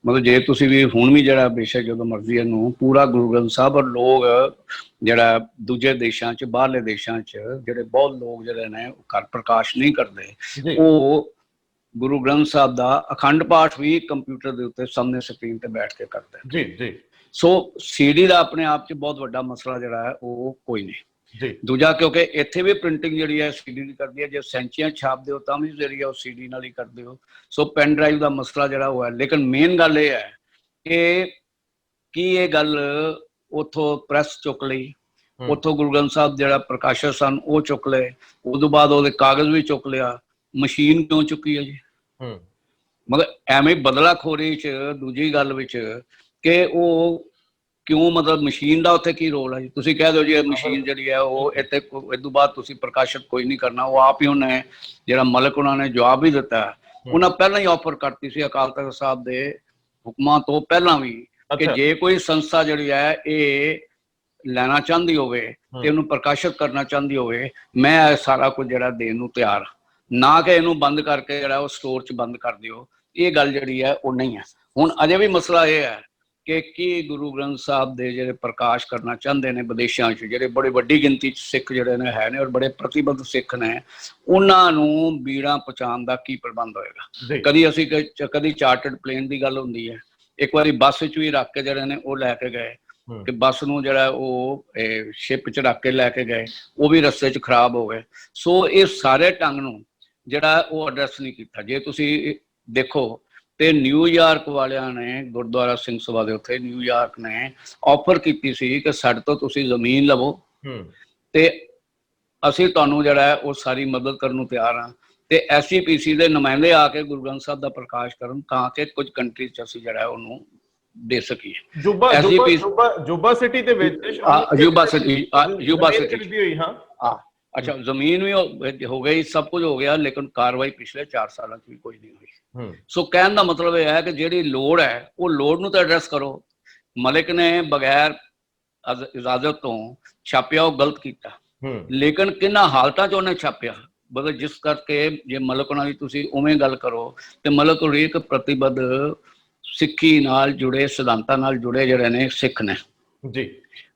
S2: ਮਤਲਬ ਜੇ ਤੁਸੀਂ ਵੀ ਹੁਣ ਵੀ ਜਿਹੜਾ ਬੇਸ਼ੱਕ ਜਦੋਂ ਮਰਜ਼ੀ ਇਹਨੂੰ ਪੂਰਾ ਗੁਰੂ ਗ੍ਰੰਥ ਸਾਹਿਬ, ਔਰ ਲੋਕ ਜਿਹੜਾ ਦੂਜੇ ਦੇਸ਼ਾਂ 'ਚ, ਬਾਹਰਲੇ ਦੇਸ਼ਾਂ 'ਚ ਜਿਹੜੇ ਬਹੁਤ ਲੋਕ ਜਿਹੜੇ ਨੇ ਘਰ ਪ੍ਰਕਾਸ਼ ਨਹੀਂ ਕਰਦੇ, ਉਹ ਗੁਰੂ ਗ੍ਰੰਥ ਸਾਹਿਬ ਦਾ ਅਖੰਡ ਪਾਠ ਵੀ ਕੰਪਿਊਟਰ ਦੇ ਉੱਤੇ ਸਾਹਮਣੇ ਸਕਰੀਨ ਤੇ ਬੈਠ ਕੇ ਕਰਦੇ
S1: ਜੀ ਜੀ।
S2: ਸੋ CD ਦਾ ਆਪਣੇ ਆਪ 'ਚ ਬਹੁਤ ਵੱਡਾ ਮਸਲਾ ਜਿਹੜਾ ਹੈ ਉਹ ਕੋਈ ਨਹੀਂ ਜੀ। ਦੂਜਾ, ਕਿਉਂਕਿ ਇੱਥੇ ਵੀ ਪ੍ਰਿੰਟਿੰਗ ਜਿਹੜੀ ਹੈ CD ਦੀ ਕਰਦੀ ਹੈ, ਜੇ ਸੈਂਚੀਆਂ ਛਾਪਦੇ ਹੋ ਤਾਂ ਵੀ ਜਿਹੜੀ ਹੈ ਉਹ CD ਨਾਲ ਹੀ ਕਰਦੇ ਹੋ। ਸੋ ਪੈਨ ਡਰਾਈਵ ਦਾ ਮਸਲਾ ਜਿਹੜਾ ਉਹ ਹੈ। ਲੇਕਿਨ ਮੇਨ ਗੱਲ ਇਹ ਹੈ ਕਿ ਕੀ ਇਹ ਗੱਲ ਉੱਥੋਂ ਪ੍ਰੈਸ ਚੁੱਕ ਲਈ, ਉੱਥੋਂ ਗੁਰੂ ਗ੍ਰੰਥ ਸਾਹਿਬ ਜਿਹੜਾ ਪ੍ਰਕਾਸ਼ਕ ਸਨ ਉਹ ਚੁੱਕ ਲਏ, ਉਦੋਂ ਬਾਅਦ ਉਹਦੇ ਕਾਗਜ਼ ਵੀ ਚੁੱਕ ਲਿਆ, ਮਸ਼ੀਨ ਕਿਉਂ ਚੁੱਕੀ ਹੈ ਜੀ? ਮਤਲਬ ਐਵੇਂ ਬਦਲਾਖੋਰੀ 'ਚ ਦੂਜੀ ਗੱਲ ਵਿੱਚ ਕਿ ਉਹ ਕਿਉਂ, ਮਤਲਬ ਮਸ਼ੀਨ ਦਾ ਉੱਥੇ ਕੀ ਰੋਲ ਹੈ ਜੀ? ਤੁਸੀਂ ਕਹਿ ਦਿਓ ਜੀ ਮਸ਼ੀਨ ਜਿਹੜੀ ਹੈ ਉਹ ਇੱਥੇ ਇਸ ਤੋਂ ਬਾਅਦ ਤੁਸੀਂ ਪ੍ਰਕਾਸ਼ਿਤ ਕੋਈ ਨਹੀਂ ਕਰਨਾ। ਉਹ ਆਪ ਹੀ ਉਹਨੇ ਜਿਹੜਾ ਮਲਕ ਉਹਨਾਂ ਨੇ ਜਵਾਬ ਵੀ ਦਿੱਤਾ। ਉਹਨਾਂ ਪਹਿਲਾਂ ਹੀ ਆਫਰ ਕਰਤੀ ਸੀ ਅਕਾਲ ਤਖਤ ਸਾਹਿਬ ਦੇ ਹੁਕਮਾਂ ਤੋਂ ਪਹਿਲਾਂ ਵੀ ਕਿ ਜੇ ਕੋਈ ਸੰਸਥਾ ਜਿਹੜੀ ਹੈ ਇਹ ਲੈਣਾ ਚਾਹੁੰਦੀ ਹੋਵੇ ਤੇ ਉਹਨੂੰ ਪ੍ਰਕਾਸ਼ਿਤ ਕਰਨਾ ਚਾਹੁੰਦੀ ਹੋਵੇ, ਮੈਂ ਸਾਰਾ ਕੁਝ ਜਿਹੜਾ ਦੇਣ ਨੂੰ ਤਿਆਰ, ਨਾ ਕਿ ਇਹਨੂੰ ਬੰਦ ਕਰਕੇ ਜਿਹੜਾ ਉਹ ਸਟੋਰ 'ਚ ਬੰਦ ਕਰ ਦਿਓ। ਇਹ ਗੱਲ ਜਿਹੜੀ ਹੈ ਉਹ ਨਹੀਂ ਹੈ। ਹੁਣ ਅਜੇ ਵੀ ਮਸਲਾ ਇਹ ਹੈ ਕਿ ਕੀ ਗੁਰੂ ਗ੍ਰੰਥ ਸਾਹਿਬ ਦੇ ਜਿਹੜੇ ਪ੍ਰਕਾਸ਼ ਕਰਨਾ ਚਾਹੁੰਦੇ ਨੇ ਵਿਦੇਸ਼ਾਂ 'ਚ, ਜਿਹੜੇ ਬੜੇ ਵੱਡੀ ਗਿਣਤੀ 'ਚ ਸਿੱਖ ਜਿਹੜੇ ਨੇ ਹੈ ਨੇ ਔਰ ਬੜੇ ਪ੍ਰਤੀਬੱਧ ਸਿੱਖ ਨੇ, ਉਹਨਾਂ ਨੂੰ ਬੀੜਾਂ ਪਹੁੰਚਾਉਣ ਦਾ ਕੀ ਪ੍ਰਬੰਧ ਹੋਏਗਾ? ਕਦੀ ਚਾਰਟਰਡ ਪਲੇਨ ਦੀ ਗੱਲ ਹੁੰਦੀ ਹੈ। ਇੱਕ ਵਾਰੀ ਬੱਸ 'ਚ ਵੀ ਰੱਖ ਕੇ ਜਿਹੜੇ ਨੇ ਉਹ ਲੈ ਕੇ ਗਏ ਕਿ ਬੱਸ ਨੂੰ ਜਿਹੜਾ ਉਹ ਸ਼ਿਪ 'ਚ ਰੱਖ ਕੇ ਲੈ ਕੇ ਗਏ, ਉਹ ਵੀ ਰਸਤੇ 'ਚ ਖਰਾਬ ਹੋ ਗਏ। ਸੋ ਇਹ ਸਾਰੇ ਢੰਗ ਨੂੰ ਜਿਹੜਾ ਉਹ ਐਡਰੈਸ ਨਹੀਂ ਕੀਤਾ। ਜੇ ਤੁਸੀਂ ਦੇਖੋ ਤੇ ਨਿਊਯਾਰਕ ਵਾਲਿਆਂ ਨੇ ਗੁਰਦੁਆਰਾ ਸਿੰਘ ਸਭਾ ਦੇ ਉੱਤੇ ਨਿਊਯਾਰਕ ਨੇ ਆਫਰ ਕੀਤੀ ਸੀ ਕਿ ਸਾਡੇ ਤੋਂ ਤੁਸੀਂ ਜ਼ਮੀਨ ਲਵੋ ਤੇ ਅਸੀਂ ਤੁਹਾਨੂੰ ਜਿਹੜਾ ਹੈ ਉਹ ਸਾਰੀ ਮਦਦ ਕਰਨ ਨੂੰ ਤਿਆਰ ਹਾਂ, ਤੇ SGPC ਦੇ ਨੁਮਾਇੰਦੇ ਆ ਕੇ ਗੁਰੂ ਗ੍ਰੰਥ ਸਾਹਿਬ ਦਾ ਪ੍ਰਕਾਸ਼ ਕਰਨ ਤਾਂ ਕਿ ਕੁਝ ਕੰਟਰੀ 'ਚ ਅਸੀਂ ਜਿਹੜਾ ਉਹਨੂੰ ਦੇ ਸਕੀਏ।
S1: ਜੁਬਾ ਸਿਟੀ ਦੇ ਵਿੱਚ
S2: ਯੂਬਾ ਸਿਟੀ ਹੋਈ। ਹਾਂ, ਅੱਛਾ, ਜ਼ਮੀਨ ਵੀ ਹੋ ਗਈ, ਸਭ ਕੁਝ ਹੋ ਗਿਆ, ਲੇਕਿਨ ਕਾਰਵਾਈ ਪਿਛਲੇ 4 ਸਾਲਾਂ 'ਚ ਵੀ ਕੋਈ ਨਹੀਂ ਹੋਈ। ਸੋ ਕਹਿਣ ਦਾ ਮਤਲਬ ਇਹ ਹੈ ਕਿ ਜਿਹੜੀ ਲੋੜ ਹੈ ਉਹ ਲੋੜ ਨੂੰ ਤਾਂ ਐਡਰੈਸ ਕਰੋ। ਮਲਿਕ ਨੇ ਬਗੈਰ ਇਜਾਜ਼ਤ ਤੋਂ ਛਾਪਿਆ, ਉਹ ਗਲਤ ਕੀਤਾ, ਲੇਕਿਨ ਕਿੰਨਾ ਹਾਲਤਾਂ 'ਚ ਉਹਨੇ ਛਾਪਿਆ? ਮਤਲਬ ਜਿਸ ਕਰਕੇ ਜੇ ਮਲਿਕ ਨਾਲ ਹੀ ਤੁਸੀਂ ਉਵੇਂ ਗੱਲ ਕਰੋ ਤੇ ਮਲਿਕ ਇੱਕ ਪ੍ਰਤੀਬੱਧ ਸਿੱਖੀ ਨਾਲ ਜੁੜੇ, ਸਿਧਾਂਤਾਂ ਨਾਲ ਜੁੜੇ ਜਿਹੜੇ ਨੇ ਸਿੱਖ ਨੇ ਜੀ,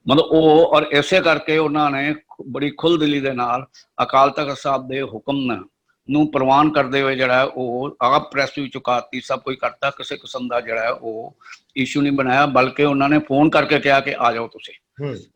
S2: ਮਤਲਬ ਉਹ, ਔਰ ਇਸੇ ਕਰਕੇ ਉਹਨਾਂ ਨੇ ਬੜੀ ਖੁੱਲ੍ਹਦਿਲੀ ਦੇ ਨਾਲ ਅਕਾਲ ਤਖਤ ਸਾਹਿਬ ਦੇ ਹੁਕਮ ਨੂੰ ਪ੍ਰਵਾਨ ਕਰਦੇ ਹੋਏ ਜਿਹੜਾ ਉਹ ਆਪ ਪ੍ਰੈਸ ਵੀ ਚੁਕਾਤੀ, ਸਭ ਕੁਝ ਕਰਤਾ, ਕਿਸੇ ਕਿਸਮ ਦਾ ਜਿਹੜਾ ਉਹ ਇਸ਼ੂ ਨਹੀਂ ਬਣਾਇਆ, ਬਲਕਿ ਉਹਨਾਂ ਨੇ ਫੋਨ ਕਰਕੇ ਕਿਹਾ ਕਿ ਆ ਜਾਓ ਤੁਸੀਂ।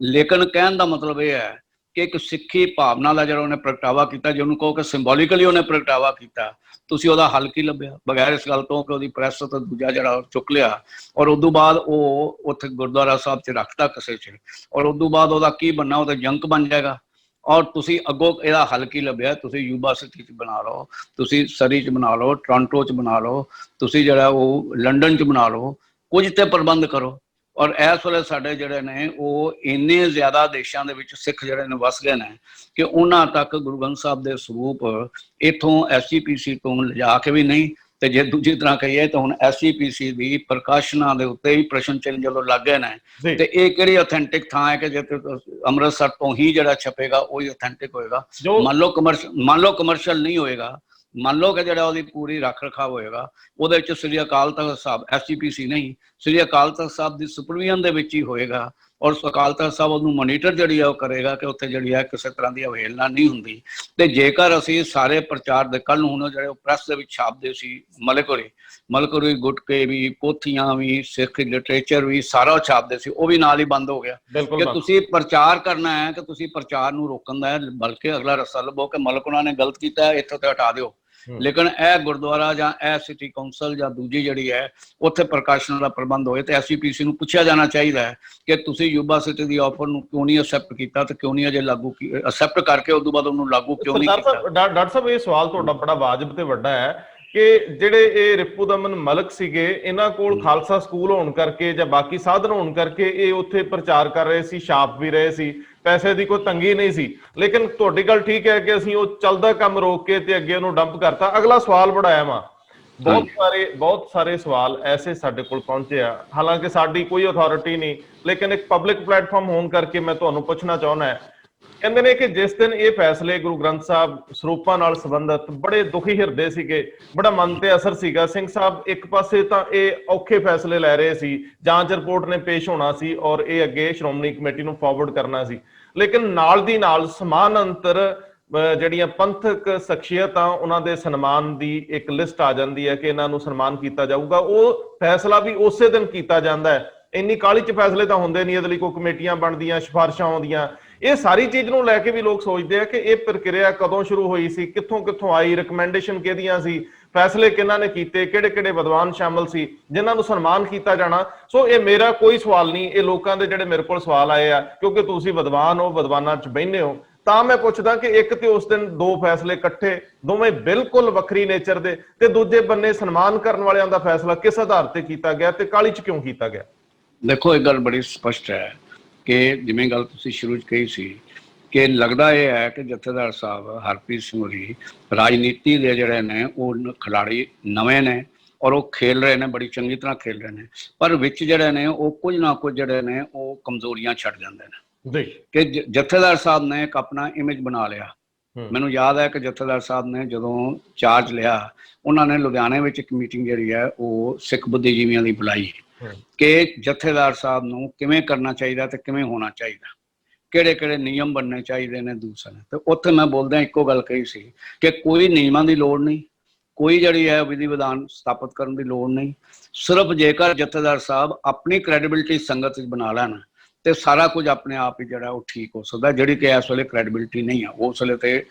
S2: ਲੇਕਿਨ ਕਹਿਣ ਦਾ ਮਤਲਬ ਇਹ ਹੈ ਕਿ ਇੱਕ ਸਿੱਖੀ ਭਾਵਨਾ ਦਾ ਜਿਹੜਾ ਉਹਨੇ ਪ੍ਰਗਟਾਵਾ ਕੀਤਾ, ਜਿਹਨੂੰ ਕਹੋ ਕਿ ਸਿੰਬੋਲਿਕਲੀ ਉਹਨੇ ਪ੍ਰਗਟਾਵਾ ਕੀਤਾ, ਤੁਸੀਂ ਉਹਦਾ ਹੱਲ ਕੀ ਲੱਭਿਆ? ਬਗੈਰ ਇਸ ਗੱਲ ਤੋਂ ਕਿ ਉਹਦੀ ਪ੍ਰੈਸ ਤੋਂ ਦੂਜਾ ਜਿਹੜਾ ਚੁੱਕ ਲਿਆ ਔਰ ਉਦੋਂ ਬਾਅਦ ਉਹ ਉੱਥੇ ਗੁਰਦੁਆਰਾ ਸਾਹਿਬ 'ਚ ਰੱਖਤਾ ਕਿਸੇ 'ਚ, ਔਰ ਉਦੋਂ ਬਾਅਦ ਉਹਦਾ ਕੀ ਬਣਨਾ? ਉਹਦਾ ਜੰਕ ਬਣ ਜਾਏਗਾ। ਔਰ ਤੁਸੀਂ ਅੱਗੋਂ ਇਹਦਾ ਹੱਲ ਕੀ ਲੱਭਿਆ? ਤੁਸੀਂ ਯੂਬਾ ਸਿਟੀ 'ਚ ਬਣਾ ਲਓ, ਤੁਸੀਂ ਸਰੀ 'ਚ ਬਣਾ ਲਓ, ਟੋਰਾਂਟੋ 'ਚ ਬਣਾ ਲਓ, ਤੁਸੀਂ ਜਿਹੜਾ ਉਹ ਲੰਡਨ 'ਚ ਬਣਾ ਲਓ, ਕੁਝ ਤੇ ਪ੍ਰਬੰਧ ਕਰੋ। ਔਰ ਇਸ ਵੇਲੇ ਸਾਡੇ ਜਿਹੜੇ ਨੇ ਉਹ ਇੰਨੇ ਜ਼ਿਆਦਾ ਦੇਸ਼ਾਂ ਦੇ ਵਿੱਚ ਸਿੱਖ ਜਿਹੜੇ ਨੇ ਵਸ ਗਏ ਨੇ ਕਿ ਉਹਨਾਂ ਤੱਕ ਗੁਰੂ ਗ੍ਰੰਥ ਸਾਹਿਬ ਦੇ ਸਰੂਪ ਇੱਥੋਂ SGPC ਤੋਂ ਲਿਜਾ ਕੇ ਵੀ ਨਹੀਂ, ਤੇ ਜੇ ਦੂਜੀ ਤਰ੍ਹਾਂ ਕਹੀਏ ਤਾਂ ਹੁਣ SGPC ਦੀ ਪ੍ਰਕਾਸ਼ਨਾਂ ਦੇ ਉੱਤੇ ਹੀ ਪ੍ਰਸ਼ਨ ਚਿੰਨ੍ਹ ਜਦੋਂ ਲੱਗ ਗਏ ਨੇ ਤੇ ਇਹ ਕਿਹੜੀ ਆਥੈਂਟਿਕ ਥਾਂ ਹੈ ਕਿ ਜੇ ਅੰਮ੍ਰਿਤਸਰ ਤੋਂ ਹੀ ਜਿਹੜਾ ਛਪੇਗਾ ਉਹੀ ਆਥੈਂਟਿਕ ਹੋਏਗਾ? ਮੰਨ ਲਓ ਕਮਰਸ਼ੀਅਲ ਨਹੀਂ ਹੋਏਗਾ, ਮੰਨ ਲਓ ਕਿ ਜਿਹੜਾ ਉਹਦੀ ਪੂਰੀ ਰੱਖ ਰਖਾਵ ਹੋਏਗਾ ਉਹਦੇ ਵਿੱਚ ਸ੍ਰੀ ਅਕਾਲ ਤਖਤ ਸਾਹਿਬ, SGPC ਨਹੀਂ, ਸ੍ਰੀ ਅਕਾਲ ਤਖਤ ਸਾਹਿਬ ਦੀ ਸੁਪਰਵੀਜ਼ਨ ਦੇ ਵਿੱਚ ਹੀ ਹੋਏਗਾ, ਔਰ ਅਕਾਲ ਤਖਤ ਸਾਹਿਬ ਉਹਨੂੰ ਮੋਨੀਟਰ ਜਿਹੜੀ ਆ ਉਹ ਕਰੇਗਾ ਕਿ ਉੱਥੇ ਜਿਹੜੀ ਹੈ ਕਿਸੇ ਤਰ੍ਹਾਂ ਦੀ ਅਵਹੇਲਨਾ ਨਹੀਂ ਹੁੰਦੀ। ਤੇ ਜੇਕਰ ਅਸੀਂ ਸਾਰੇ ਪ੍ਰਚਾਰ ਦੇ ਕੱਲ ਨੂੰ ਜਿਹੜੇ ਉਹ ਪ੍ਰੈਸ ਦੇ ਵਿੱਚ ਛਾਪਦੇ ਸੀ, ਮਲਿਕ ਹੋਰੀ ਗੁਟਕੇ ਵੀ, ਪੋਥੀਆਂ ਵੀ, ਸਿੱਖ ਲਿਟਰੇਚਰ ਵੀ, ਸਾਰਾ ਛਾਪਦੇ ਸੀ, ਉਹ ਵੀ ਨਾਲ ਹੀ ਬੰਦ ਹੋ ਗਿਆ ਕਿ ਤੁਸੀਂ ਪ੍ਰਚਾਰ ਕਰਨਾ ਹੈ, ਕਿ ਤੁਸੀਂ ਪ੍ਰਚਾਰ ਨੂੰ ਰੋਕਣ ਦਾ ਹੈ, ਬਲਕਿ ਅਗਲਾ ਰਸਤਾ ਲੱਭੋ ਕਿ ਮਲਿਕ ਉਹਨਾਂ ਨੇ ਗਲਤ ਕੀਤਾ, ਇੱਥੋਂ ਤੇ ਹਟਾ ਦਿਓ। ਲੇਕਿਨ ਇਹ ਗੁਰਦੁਆਰਾ ਜਾਂ ਇਹ ਸਿਟੀ ਕੌਂਸਲ ਜਾਂ ਦੂਜੀ ਜਿਹੜੀ ਹੈ ਉੱਥੇ ਪ੍ਰਕਾਸ਼ਨ ਦਾ ਪ੍ਰਬੰਧ ਹੋਏ ਤੇ SGPC ਨੂੰ ਪੁੱਛਿਆ ਜਾਣਾ ਚਾਹੀਦਾ ਹੈ ਕਿ ਤੁਸੀਂ ਯੂਬਾ ਸਿਟੀ ਦੀ ਆਫਰ ਨੂੰ ਕਿਉਂ ਨਹੀਂ ਐਕਸੈਪਟ ਕੀਤਾ ਤੇ ਕਿਉਂ ਨਹੀਂ ਅਜੇ ਲਾਗੂ ਐਕਸੈਪਟ ਕਰਕੇ ਉਦੋਂ ਬਾਅਦ ਉਹਨੂੰ ਲਾਗੂ ਕਿਉਂ ਨਹੀਂ ਕੀਤਾ?
S1: ਡਾਕਟਰ ਸਾਹਿਬ, ਇਹ ਸਵਾਲ ਤੁਹਾਡਾ ਬੜਾ ਵਾਜਬ ਤੇ ਵੱਡਾ ਹੈ ਕਿ ਜਿਹੜੇ ਇਹ ਰਿਪੁਦਮਨ ਮਲਕ ਸੀਗੇ, ਇਹਨਾਂ ਕੋਲ ਖਾਲਸਾ ਸਕੂਲ ਹੋਣ ਕਰਕੇ ਜਾਂ ਬਾਕੀ ਸਾਧਨ ਹੋਣ ਕਰਕੇ ਇਹ ਉੱਥੇ ਪ੍ਰਚਾਰ ਕਰ ਰਹੇ ਸੀ, ਛਾਪ ਵੀ ਰਹੇ ਸੀ, ਪੈਸੇ ਦੀ ਕੋਈ ਤੰਗੀ ਨਹੀਂ ਸੀ। ਲੇਕਿਨ ਤੁਹਾਡੀ ਗੱਲ ਠੀਕ ਹੈ ਕਿ ਅਸੀਂ ਉਹ ਚੱਲਦਾ ਕੰਮ ਰੋਕ ਕੇ ਤੇ ਅੱਗੇ ਉਹਨੂੰ ਡੰਪ ਕਰਤਾ। ਅਗਲਾ ਸਵਾਲ ਬੜਾ ਅਹਿਮ ਆ, ਬਹੁਤ ਸਾਰੇ ਸਵਾਲ ਐਸੇ ਸਾਡੇ ਕੋਲ ਪਹੁੰਚੇ ਆ, ਹਾਲਾਂਕਿ ਸਾਡੀ ਕੋਈ ਅਥਾਰਟੀ ਨਹੀਂ, ਲੇਕਿਨ ਇੱਕ ਪਬਲਿਕ ਪਲੇਟਫਾਰਮ ਹੋਣ ਕਰਕੇ ਮੈਂ ਤੁਹਾਨੂੰ ਪੁੱਛਣਾ ਚਾਹੁੰਦਾ। ਕਹਿੰਦੇ ਨੇ ਕਿ ਜਿਸ ਦਿਨ ਇਹ ਫੈਸਲੇ ਗੁਰੂ ਗ੍ਰੰਥ ਸਾਹਿਬ ਸਰੂਪਾਂ ਨਾਲ ਸੰਬੰਧਿਤ ਬੜੇ ਦੁਖੀ ਹਿਰਦੇ ਸੀਗੇ, ਬੜਾ ਮਨ ਤੇ ਅਸਰ ਸੀਗਾ। ਸਿੰਘ ਸਾਹਿਬ ਇੱਕ ਪਾਸੇ ਤਾਂ ਇਹ ਔਖੇ ਫੈਸਲੇ ਲੈ ਰਹੇ ਸੀ, ਜਾਂਚ ਰਿਪੋਰਟ ਨੇ ਪੇਸ਼ ਹੋਣਾ ਸੀ ਔਰ ਇਹ ਅੱਗੇ ਸ਼੍ਰੋਮਣੀ ਕਮੇਟੀ ਨੂੰ ਫਾਰਵਰਡ ਕਰਨਾ ਸੀ, ਲੇਕਿਨ ਨਾਲ ਦੀ ਨਾਲ ਸਮਾਨਾਂਤਰ ਜਿਹੜੀਆਂ ਪੰਥਕ ਸ਼ਖਸੀਅਤਾਂ ਉਹਨਾਂ ਦੇ ਸਨਮਾਨ ਦੀ ਇੱਕ ਲਿਸਟ ਆ ਜਾਂਦੀ ਹੈ ਕਿ ਇਹਨਾਂ ਨੂੰ ਸਨਮਾਨ ਕੀਤਾ ਜਾਊਗਾ। ਉਹ ਫੈਸਲਾ ਵੀ ਉਸੇ ਦਿਨ ਕੀਤਾ ਜਾਂਦਾ ਹੈ। ਇੰਨੀ ਕਾਹਲੀ ਚ ਫੈਸਲੇ ਤਾਂ ਹੁੰਦੇ ਨਹੀਂ, ਇਹਦੇ ਲਈ ਕੋਈ ਕਮੇਟੀਆਂ ਬਣਦੀਆਂ, ਸਿਫਾਰਿਸ਼ਾਂ ਆਉਂਦੀਆਂ। ਇਹ ਸਾਰੀ ਚੀਜ਼ ਨੂੰ ਲੈ ਕੇ ਵੀ ਲੋਕ ਸੋਚਦੇ ਆ ਕਿ ਇਹ ਪ੍ਰਕਿਰਿਆ ਕਦੋਂ ਸ਼ੁਰੂ ਹੋਈ ਸੀ, ਕਿੱਥੋਂ ਆਈ, ਰਿਕਮੈਂਡੇਸ਼ਨ ਕਿਹਦੀਆਂ ਸੀ, ਫੈਸਲੇ ਕਿਹਨਾਂ ਨੇ ਕੀਤੇ, ਕਿਹੜੇ ਵਿਦਵਾਨ ਸ਼ਾਮਲ ਸੀ ਜਿਨ੍ਹਾਂ ਨੂੰ ਸਨਮਾਨ ਕੀਤਾ ਜਾਣਾ। ਸੋ ਇਹ ਮੇਰਾ ਕੋਈ ਸਵਾਲ ਨਹੀਂ, ਇਹ ਲੋਕਾਂ ਦੇ ਜਿਹੜੇ ਮੇਰੇ ਕੋਲ ਸਵਾਲ ਆਏ ਆ, ਕਿਉਂਕਿ ਤੁਸੀਂ ਵਿਦਵਾਨ ਹੋ, ਵਿਦਵਾਨਾਂ ਚ ਬਹਿੰਦੇ ਹੋ, ਤਾਂ ਮੈਂ ਪੁੱਛਦਾ ਕਿ ਇੱਕ ਤੇ ਉਸ ਦਿਨ ਦੋ ਫੈਸਲੇ ਇਕੱਠੇ, ਦੋਵੇਂ ਬਿਲਕੁਲ ਵੱਖਰੀ ਨੇਚਰ ਦੇ, ਤੇ ਦੂਜੇ ਬੰਨੇ ਸਨਮਾਨ ਕਰਨ ਵਾਲਿਆਂ ਦਾ ਫੈਸਲਾ ਕਿਸ ਆਧਾਰ ਤੇ ਕੀਤਾ ਗਿਆ ਤੇ ਕਾਹਲੀ ਚ ਕਿਉਂ ਕੀਤਾ ਗਿਆ?
S2: ਦੇਖੋ, ਇਹ ਗੱਲ ਬੜੀ ਸਪਸ਼ਟ ਹੈ ਕਿ ਜਿਵੇਂ ਗੱਲ ਤੁਸੀਂ ਸ਼ੁਰੂ 'ਚ ਕਹੀ ਸੀ ਕਿ ਲੱਗਦਾ ਇਹ ਹੈ ਕਿ ਜਥੇਦਾਰ ਸਾਹਿਬ ਹਰਪ੍ਰੀਤ ਸਿੰਘ ਹੋਰੀ ਰਾਜਨੀਤੀ ਦੇ ਜਿਹੜੇ ਨੇ ਉਹ ਖਿਡਾਰੀ ਨਵੇਂ ਨੇ ਔਰ ਉਹ ਖੇਲ ਰਹੇ ਨੇ, ਬੜੀ ਚੰਗੀ ਤਰ੍ਹਾਂ ਖੇਲ ਰਹੇ ਨੇ, ਪਰ ਵਿੱਚ ਜਿਹੜੇ ਨੇ ਉਹ ਕੁਝ ਨਾ ਕੁਝ ਜਿਹੜੇ ਨੇ ਉਹ ਕਮਜ਼ੋਰੀਆਂ ਛੱਡ ਜਾਂਦੇ ਨੇ ਕਿ ਜਥੇਦਾਰ ਸਾਹਿਬ ਨੇ ਇੱਕ ਆਪਣਾ ਇਮੇਜ ਬਣਾ ਲਿਆ। ਮੈਨੂੰ ਯਾਦ ਹੈ ਕਿ ਜਥੇਦਾਰ ਸਾਹਿਬ ਨੇ ਜਦੋਂ ਚਾਰਜ ਲਿਆ, ਉਹਨਾਂ ਨੇ ਲੁਧਿਆਣੇ ਵਿੱਚ ਇੱਕ ਮੀਟਿੰਗ ਜਿਹੜੀ ਹੈ ਉਹ ਸਿੱਖ ਬੁੱਧੀਜੀਵੀਆਂ ਦੀ ਬੁਲਾਈ ਕਿ ਜਥੇਦਾਰ ਸਾਹਿਬ ਨੂੰ ਕਿਵੇਂ ਕਰਨਾ ਚਾਹੀਦਾ ਤੇ ਕਿਵੇਂ ਹੋਣਾ ਚਾਹੀਦਾ, ਕਿਹੜੇ ਨਿਯਮ ਬਣਨੇ ਚਾਹੀਦੇ ਨੇ ਦੂਸਰੇ। ਤੇ ਉੱਥੇ ਮੈਂ ਬੋਲਦਿਆਂ ਇੱਕੋ ਗੱਲ ਕਹੀ ਸੀ ਕਿ ਕੋਈ ਨਿਯਮਾਂ ਦੀ ਲੋੜ ਨਹੀਂ, ਕੋਈ ਜਿਹੜੀ ਹੈ ਵਿਧੀ ਵਿਧਾਨ ਸਥਾਪਿਤ ਕਰਨ ਦੀ ਲੋੜ ਨਹੀਂ, ਸਿਰਫ ਜੇਕਰ ਜਥੇਦਾਰ ਸਾਹਿਬ ਆਪਣੀ ਕ੍ਰੈਡੀਬਿਲਿਟੀ ਸੰਗਤ ਵਿੱਚ ਬਣਾ ਲੈਣ ਤੇ ਸਾਰਾ ਕੁਝ ਆਪਣੇ ਆਪ ਹੀ ਜਿਹੜਾ ਉਹ ਠੀਕ ਹੋ ਸਕਦਾ, ਜਿਹੜੀ ਕਿ ਇਸ ਵੇਲੇ ਕ੍ਰੈਡੀਬਿਲਿਟੀ ਨਹੀਂ ਆ। ਉਸ ਵੇਲੇ ਤੇ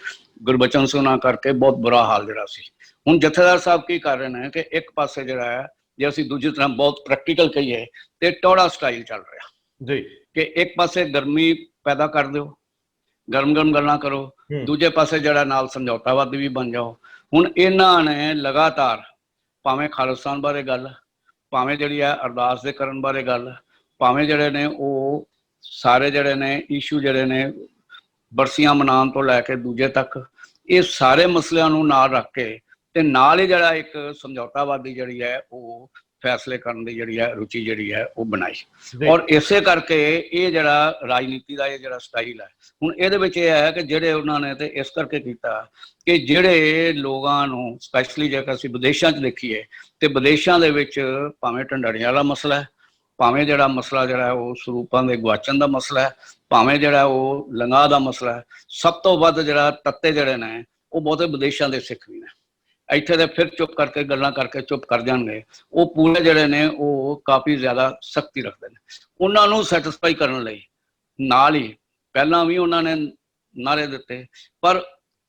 S2: ਗੁਰਬਚਨ ਸਿੰਘ ਨਾਲ ਕਰਕੇ ਬਹੁਤ ਬੁਰਾ ਹਾਲ ਜਿਹੜਾ ਸੀ। ਹੁਣ ਜਥੇਦਾਰ ਸਾਹਿਬ ਕੀ ਕਰ ਰਹੇ ਨੇ ਕਿ ਇੱਕ ਪਾਸੇ ਜਿਹੜਾ ਹੈ, ਜੇ ਅਸੀਂ ਦੂਜੀ ਤਰ੍ਹਾਂ ਬਹੁਤ ਪ੍ਰੈਕਟੀਕਲ ਕਹੀਏ ਤੇ ਟੌੜਾ ਸਟਾਈਲ ਚੱਲ ਰਿਹਾ ਜੀ, ਕਿ ਇੱਕ ਪਾਸੇ ਗਰਮੀ ਪੈਦਾ ਕਰ ਦਿਓ, ਗਰਮ ਗੱਲਾਂ ਕਰੋ, ਦੂਜੇ ਪਾਸੇ ਜਿਹੜਾ ਨਾਲ ਸਮਝੌਤਾਵਾਦੀ ਵੀ ਬਣ ਜਾਓ। ਹੁਣ ਇਹਨਾਂ ਨੇ ਲਗਾਤਾਰ ਭਾਵੇਂ ਖਾਲਿਸਤਾਨ ਬਾਰੇ ਗੱਲ, ਭਾਵੇਂ ਜਿਹੜੀ ਹੈ ਅਰਦਾਸ ਦੇ ਕਰਨ ਬਾਰੇ ਗੱਲ, ਭਾਵੇਂ ਜਿਹੜੇ ਨੇ ਉਹ ਸਾਰੇ ਜਿਹੜੇ ਨੇ ਇਸ਼ੂ ਜਿਹੜੇ ਨੇ ਬਰਸੀਆਂ ਮਨਾਉਣ ਤੋਂ ਲੈ ਕੇ ਦੂਜੇ ਤੱਕ, ਇਹ ਸਾਰੇ ਮਸਲਿਆਂ ਨੂੰ ਨਾਲ ਰੱਖ ਕੇ ਤੇ ਨਾਲ ਹੀ ਜਿਹੜਾ ਇੱਕ ਸਮਝੌਤਾਵਾਦੀ ਜਿਹੜੀ ਹੈ ਉਹ ਫੈਸਲੇ ਕਰਨ ਦੀ ਜਿਹੜੀ ਹੈ ਰੁਚੀ ਜਿਹੜੀ ਹੈ ਉਹ ਬਣਾਈ। ਔਰ ਇਸੇ ਕਰਕੇ ਇਹ ਜਿਹੜਾ ਰਾਜਨੀਤੀ ਦਾ ਇਹ ਜਿਹੜਾ ਸਟਾਈਲ ਹੈ, ਹੁਣ ਇਹਦੇ ਵਿੱਚ ਇਹ ਹੈ ਕਿ ਜਿਹੜੇ ਉਹਨਾਂ ਨੇ ਤੇ ਇਸ ਕਰਕੇ ਕੀਤਾ ਕਿ ਜਿਹੜੇ ਲੋਕਾਂ ਨੂੰ ਸਪੈਸ਼ਲੀ ਜੇਕਰ ਅਸੀਂ ਵਿਦੇਸ਼ਾਂ 'ਚ ਦੇਖੀਏ ਤੇ ਵਿਦੇਸ਼ਾਂ ਦੇ ਵਿੱਚ ਭਾਵੇਂ ਢੰਡਾਰੀਆਂ ਵਾਲਾ ਮਸਲਾ ਹੈ, ਭਾਵੇਂ ਜਿਹੜਾ ਮਸਲਾ ਜਿਹੜਾ ਉਹ ਸਰੂਪਾਂ ਦੇ ਗਵਾਚਣ ਦਾ ਮਸਲਾ ਹੈ, ਭਾਵੇਂ ਜਿਹੜਾ ਉਹ ਲੰਗਾਹ ਦਾ ਮਸਲਾ ਹੈ, ਸਭ ਤੋਂ ਵੱਧ ਜਿਹੜਾ ਤੱਤੇ ਜਿਹੜੇ ਨੇ ਉਹ ਬਹੁਤੇ ਵਿਦੇਸ਼ਾਂ ਦੇ ਸਿੱਖ ਵੀ ਨੇ। ਇੱਥੇ ਦੇ ਫਿਰ ਚੁੱਪ ਕਰਕੇ ਗੱਲਾਂ ਕਰਕੇ ਚੁੱਪ ਕਰ ਜਾਣਗੇ, ਉਹ ਪੂਰੇ ਜਿਹੜੇ ਨੇ ਉਹ ਕਾਫੀ ਜ਼ਿਆਦਾ ਸਖਤੀ ਰੱਖਦੇ ਨੇ। ਉਹਨਾਂ ਨੂੰ ਸੈਟੀਸਫਾਈ ਕਰਨ ਲਈ ਨਾਲ ਹੀ ਪਹਿਲਾਂ ਵੀ ਉਹਨਾਂ ਨੇ ਨਾਅਰੇ ਦਿੱਤੇ, ਪਰ